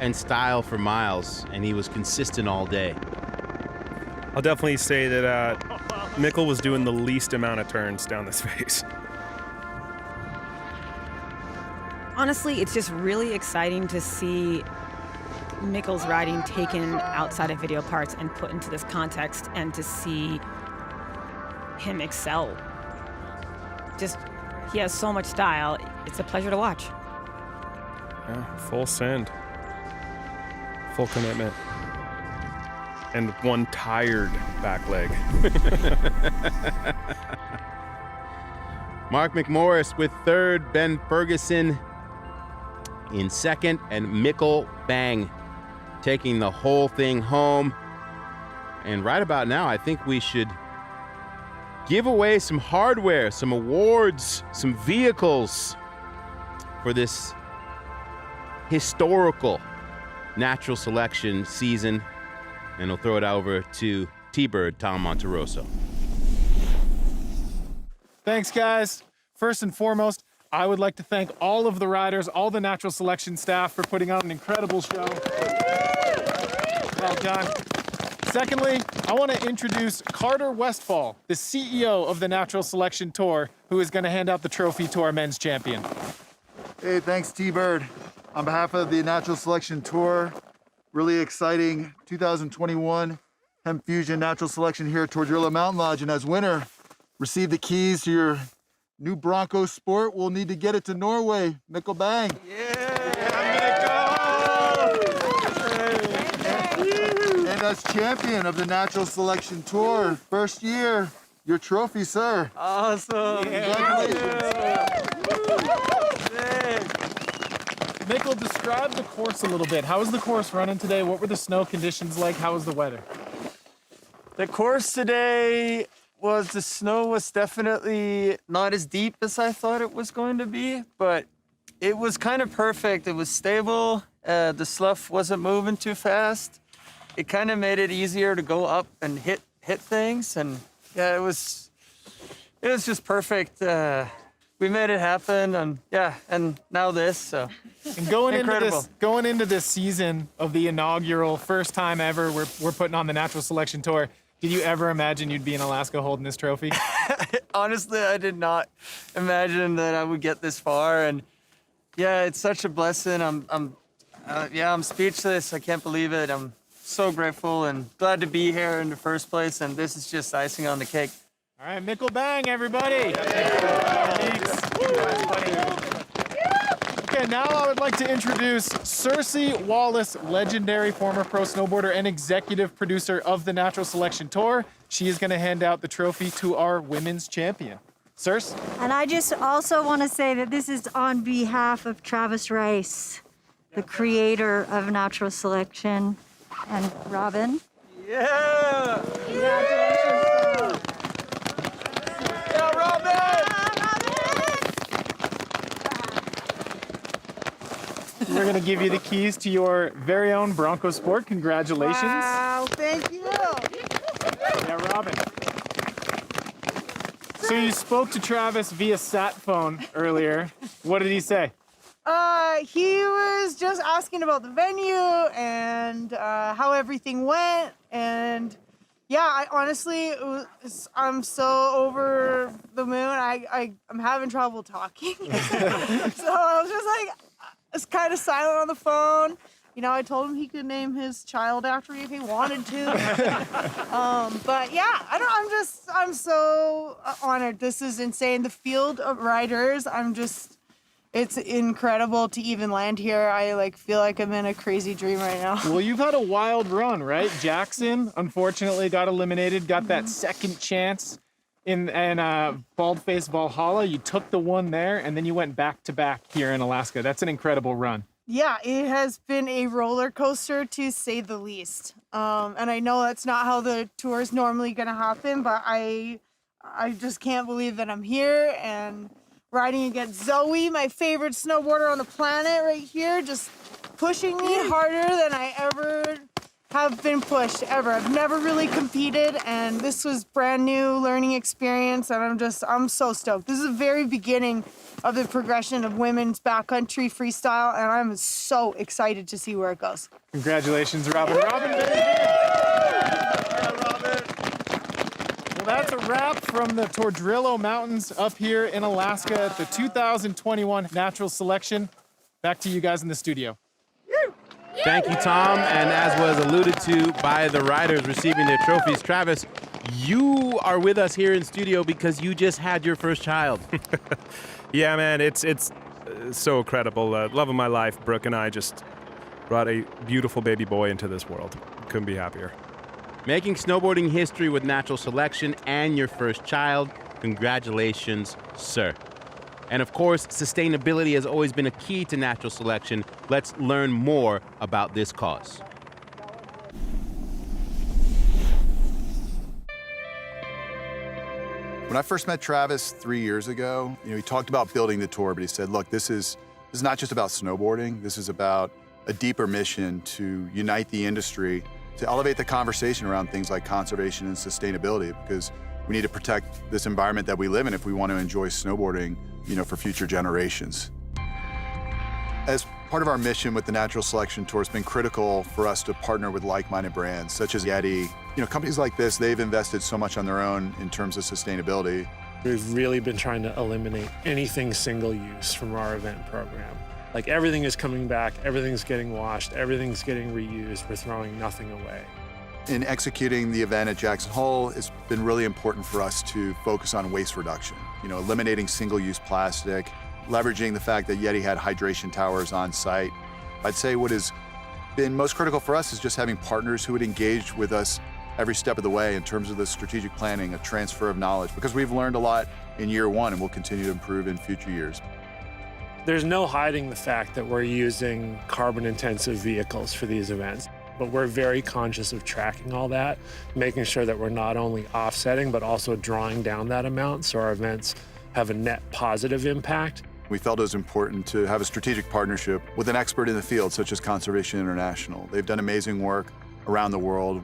and style for miles, and he was consistent all day. I'll definitely say that Mikkel was doing the least amount of turns down this face. Honestly, it's just really exciting to see Mikkel's riding taken outside of video parts and put into this context and to see him excel. Just, he has so much style. It's a pleasure to watch. Yeah, full send. Full commitment. And one tired back leg. Mark McMorris with third, Ben Ferguson in second, and Mikkel Bang taking the whole thing home. And right about now, I think we should give away some hardware, some awards, some vehicles for this historical natural selection season. And I'll throw it over to T-Bird Tom Monterosso. Thanks, guys. First and foremost, I would like to thank all of the riders, all the natural selection staff for putting on an incredible show. Well done. Secondly, I want to introduce Carter Westfall, the CEO of the Natural Selection Tour, who is going to hand out the trophy to our men's champion. Hey, thanks, T-Bird. On behalf of the Natural Selection Tour, really exciting 2021 Hemp Fusion Natural Selection here at Tordrillo Mountain Lodge. And as winner, receive the keys to your new Bronco Sport. We'll need to get it to Norway. Mikkel Bang. And as champion of the Natural Selection Tour, first year, your trophy, sir. Awesome. Mikkel, describe the course a little bit. How was the course running today? What were the snow conditions like? How was the weather? The course today the snow was definitely not as deep as I thought it was going to be, but it was kind of perfect. It was stable. The slough wasn't moving too fast. It kind of made it easier to go up and hit things, and yeah, it was just perfect. We made it happen, and yeah, and now this. So, and going incredible. into this season of the inaugural first time ever we're putting on the Natural Selection Tour. Did you ever imagine you'd be in Alaska holding this trophy? Honestly, I did not imagine that I would get this far, and yeah, it's such a blessing. I'm speechless. I can't believe it. I'm so grateful and glad to be here in the first place, and this is just icing on the cake. All right, Mikkel Bang, everybody. Okay, now I would like to introduce Cersei Wallace, legendary former pro snowboarder and executive producer of the Natural Selection Tour. She is going to hand out the trophy to our women's champion. Cersei? And I just also want to say that this is on behalf of Travis Rice, the creator of Natural Selection, and Robin. Yeah! Congratulations. Yeah, Robin! We're going to give you the keys to your very own Bronco Sport. Congratulations. Wow, thank you. Yeah, Robin. So you spoke to Travis via sat phone earlier. What did he say? He was just asking about the venue and how everything went, and yeah, I honestly, I'm so over the moon. I'm having trouble talking, so I was just like, I was kind of silent on the phone. You know, I told him he could name his child after me if he wanted to. But yeah, I'm so honored. This is insane. The field of riders, I'm just It's incredible to even land here. I feel like I'm in a crazy dream right now. Well, you've had a wild run, right? Jackson, unfortunately, got eliminated, got that second chance in Baldface Valhalla. You took the one there, and then you went back-to-back here in Alaska. That's an incredible run. Yeah, it has been a roller coaster to say the least. And I know that's not how the tour is normally going to happen, but I just can't believe that I'm here and riding against Zoe, my favorite snowboarder on the planet right here, just pushing me harder than I ever have been pushed, ever. I've never really competed, and this was brand new learning experience, and I'm so stoked. This is the very beginning of the progression of women's backcountry freestyle, and I'm so excited to see where it goes. Congratulations, Robin. Robin, well, that's a wrap from the Tordrillo Mountains up here in Alaska at the 2021 Natural Selection. Back to you guys in the studio. Thank you, Tom. And as was alluded to by the riders receiving their trophies, Travis, you are with us here in studio because you just had your first child. Yeah, man, it's so incredible. Love of my life, Brooke and I just brought a beautiful baby boy into this world. Couldn't be happier. Making snowboarding history with Natural Selection and your first child. Congratulations, sir. And of course, sustainability has always been a key to Natural Selection. Let's learn more about this cause. When I first met Travis 3 years ago, he talked about building the tour, but he said, look, this is not just about snowboarding. This is about a deeper mission to unite the industry, to elevate the conversation around things like conservation and sustainability, because we need to protect this environment that we live in if we want to enjoy snowboarding, for future generations. As part of our mission with the Natural Selection Tour, it's been critical for us to partner with like-minded brands such as Yeti. Companies like this, they've invested so much on their own in terms of sustainability. We've really been trying to eliminate anything single use from our event program. Like everything is coming back, everything's getting washed, everything's getting reused, we're throwing nothing away. In executing the event at Jackson Hole, it's been really important for us to focus on waste reduction, eliminating single-use plastic, leveraging the fact that Yeti had hydration towers on site. I'd say what has been most critical for us is just having partners who would engage with us every step of the way in terms of the strategic planning, a transfer of knowledge, because we've learned a lot in year one and we'll continue to improve in future years. There's no hiding the fact that we're using carbon-intensive vehicles for these events, but we're very conscious of tracking all that, making sure that we're not only offsetting, but also drawing down that amount so our events have a net positive impact. We felt it was important to have a strategic partnership with an expert in the field, such as Conservation International. They've done amazing work around the world.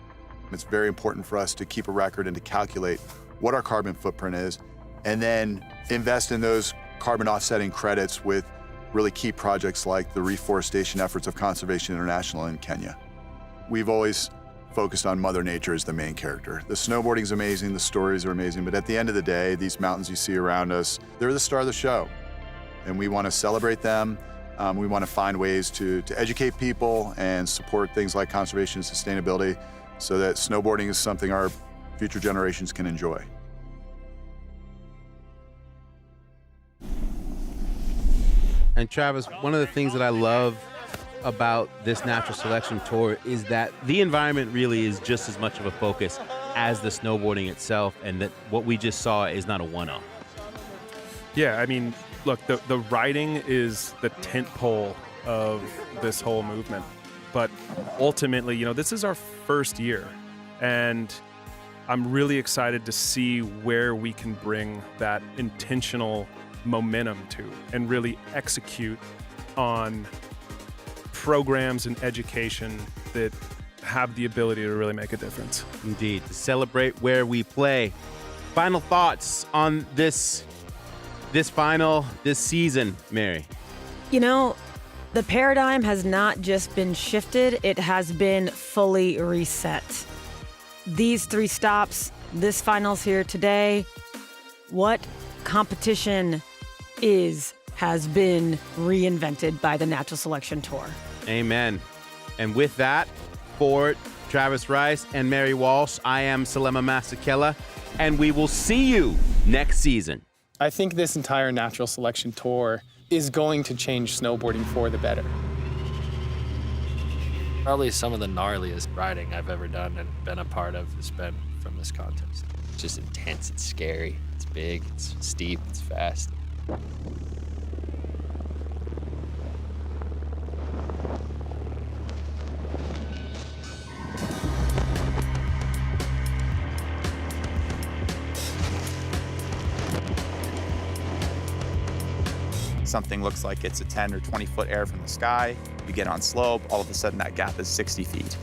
It's very important for us to keep a record and to calculate what our carbon footprint is, and then invest in those carbon offsetting credits with really key projects like the reforestation efforts of Conservation International in Kenya. We've always focused on Mother Nature as the main character. The snowboarding's amazing, the stories are amazing, but at the end of the day, these mountains you see around us, they're the star of the show. And we want to celebrate them. We want to find ways to educate people and support things like conservation and sustainability so that snowboarding is something our future generations can enjoy. And Travis, one of the things that I love about this Natural Selection Tour is that the environment really is just as much of a focus as the snowboarding itself, and that what we just saw is not a one-off. Yeah, I mean, look, the riding is the tentpole of this whole movement. But ultimately, this is our first year, and I'm really excited to see where we can bring that intentional momentum to and really execute on programs and education that have the ability to really make a difference. Indeed, to celebrate where we play. Final thoughts on this season, Mary? The paradigm has not just been shifted, it has been fully reset. These 3 stops, this finals here today, what competition has been reinvented by the Natural Selection Tour. Amen. And with that, for Travis Rice and Mary Walsh, I am Salema Masakela, and we will see you next season. I think this entire Natural Selection Tour is going to change snowboarding for the better. Probably some of the gnarliest riding I've ever done and been a part of has been from this contest. It's just intense, it's scary, it's big, it's steep, it's fast. Something looks like it's a 10 or 20 foot air from the sky. You get on slope, all of a sudden that gap is 60 feet.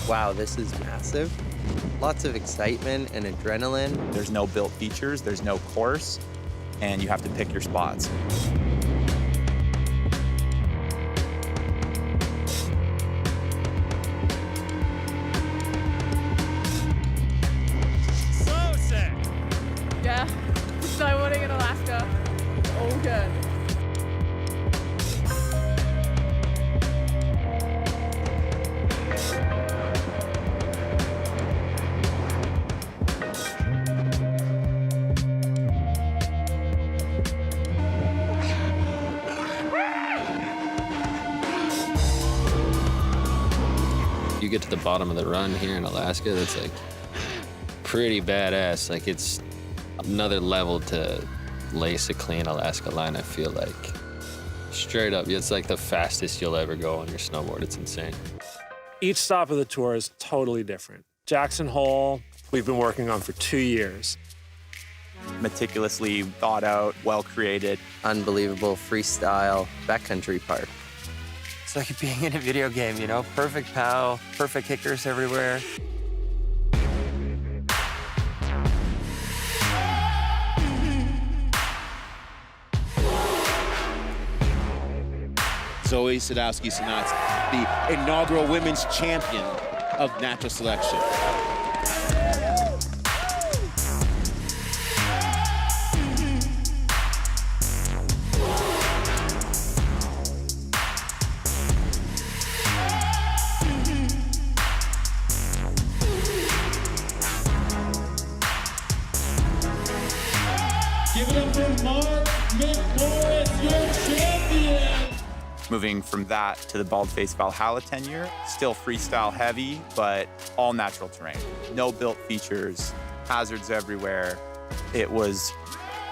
Wow, this is massive. Lots of excitement and adrenaline. There's no built features, there's no course, and you have to pick your spots. So sick. Yeah, snowboarding in Alaska, all good. You get to the bottom of the run here in Alaska, that's like pretty badass. Like it's another level to lace a clean Alaska line, I feel like. Straight up, it's like the fastest you'll ever go on your snowboard. It's insane. Each stop of the tour is totally different. Jackson Hole, we've been working on for 2 years. Meticulously thought out, well created. Unbelievable freestyle backcountry part. It's like being in a video game, you know? Perfect POW, perfect kickers everywhere. Zoe Sadowski-Sanats, the inaugural women's champion of natural selection. Give it up for Mark McMorris, your champion! Moving from that to the Bald-Faced Valhalla tenure, still freestyle heavy, but all natural terrain. No built features, hazards everywhere. It was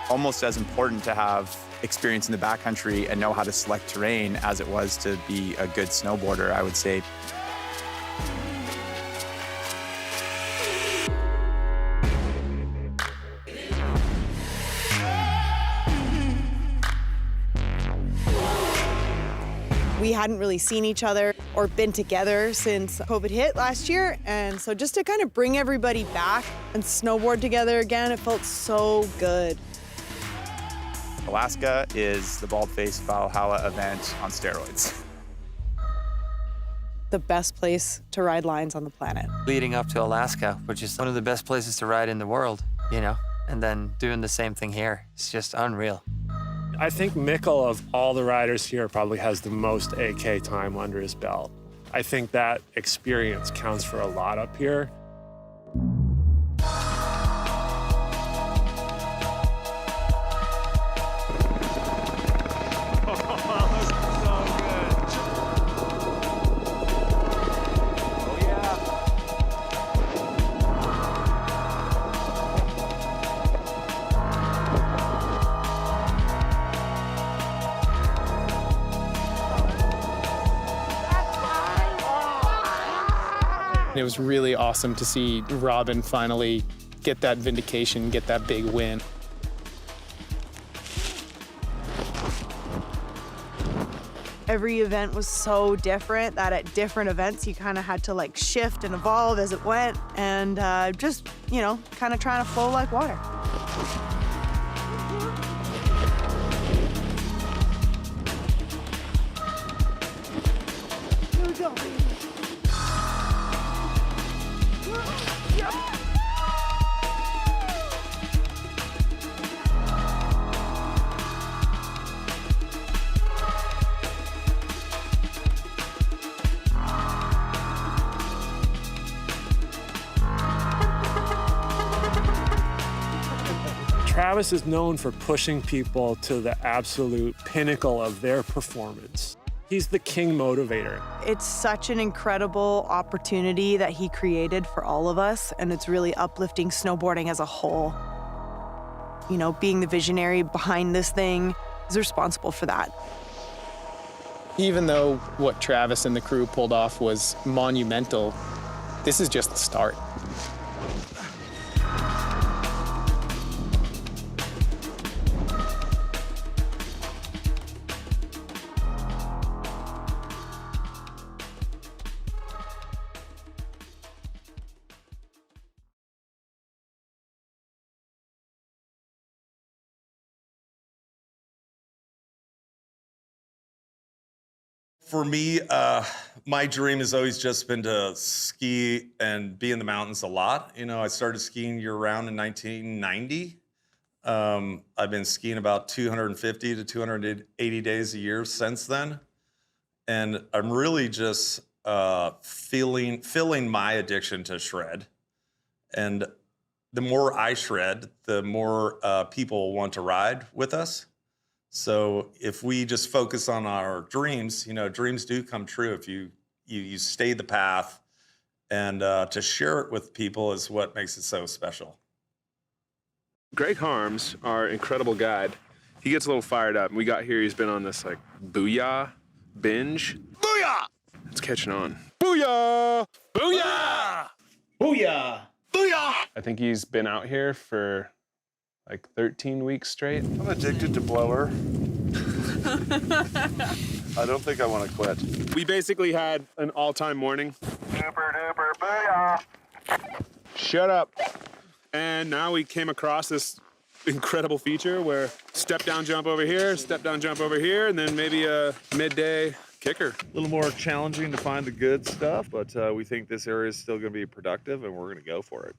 almost as important to have experience in the backcountry and know how to select terrain as it was to be a good snowboarder, I would say. We hadn't really seen each other or been together since COVID hit last year. And so just to kind of bring everybody back and snowboard together again, it felt so good. Alaska is the Bald-Faced Valhalla event on steroids. The best place to ride lines on the planet. Leading up to Alaska, which is one of the best places to ride in the world, you know? And then doing the same thing here. It's just unreal. I think Mikkel, of all the riders here, probably has the most AK time under his belt. I think that experience counts for a lot up here. It was really awesome to see Robin finally get that vindication, get that big win. Every event was so different that at different events you kind of had to like shift and evolve as it went and just, you know, kind of trying to flow like water. Travis is known for pushing people to the absolute pinnacle of their performance. He's the king motivator. It's such an incredible opportunity that he created for all of us, and it's really uplifting snowboarding as a whole. You know, being the visionary behind this thing is responsible for that. Even though what Travis and the crew pulled off was monumental, this is just the start. For me, my dream has always just been to ski and be in the mountains a lot. You know, I started skiing year-round in 1990. I've been skiing about 250 to 280 days a year since then. And I'm really just filling my addiction to shred. And the more I shred, the more people want to ride with us. So if we just focus on our dreams, you know, dreams do come true if you stay the path, and to share it with people is what makes it so special. Greg Harms, our incredible guide, he gets a little fired up. We got here, he's been on this like booyah binge. Booyah! It's catching on. Booyah! Booyah! Booyah! Booyah! I think he's been out here for like 13 weeks straight. I'm addicted to blower. I don't think I want to quit. We basically had an all-time morning. Super duper booyah! Shut up. And now we came across this incredible feature where step down jump over here, step down jump over here, and then maybe a midday kicker. A little more challenging to find the good stuff, but we think this area is still going to be productive, and we're going to go for it.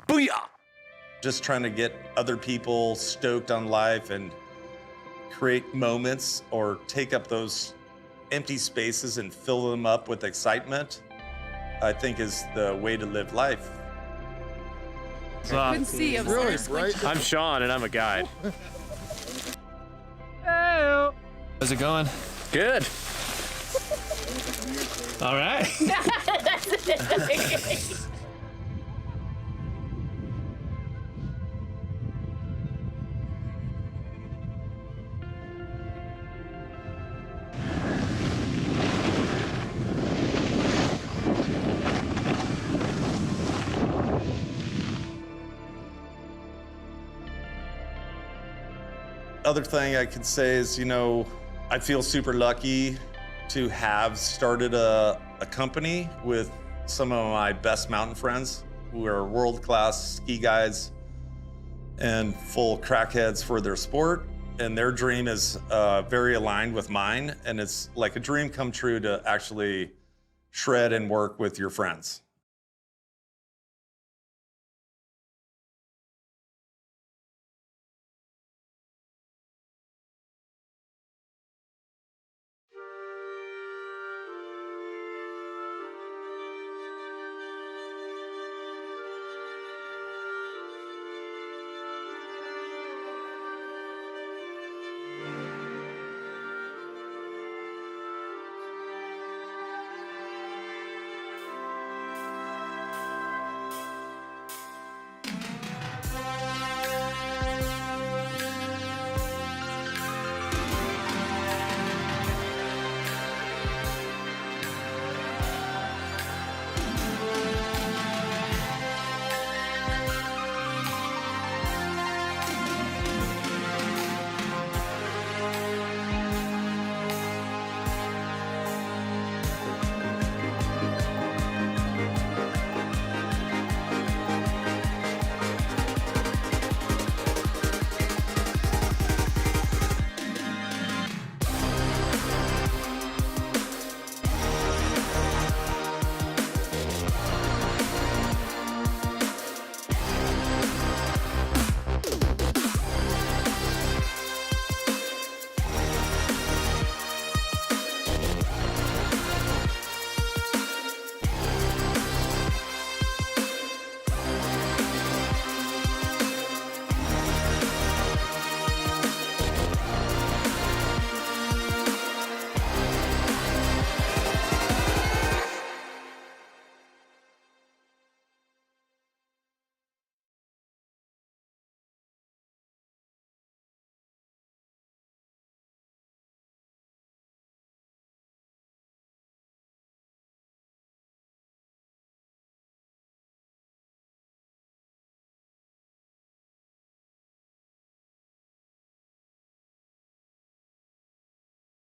Booyah! Just trying to get other people stoked on life and create moments or take up those empty spaces and fill them up with excitement, I think is the way to live life. Couldn't see. I was really bright. I'm Sean, and I'm a guide. Hey. How's it going? Good. All right. That's it. Other thing I could say is, you know, I feel super lucky to have started a company with some of my best mountain friends who are world-class ski guides and full crackheads for their sport. And their dream is very aligned with mine. And it's like a dream come true to actually shred and work with your friends.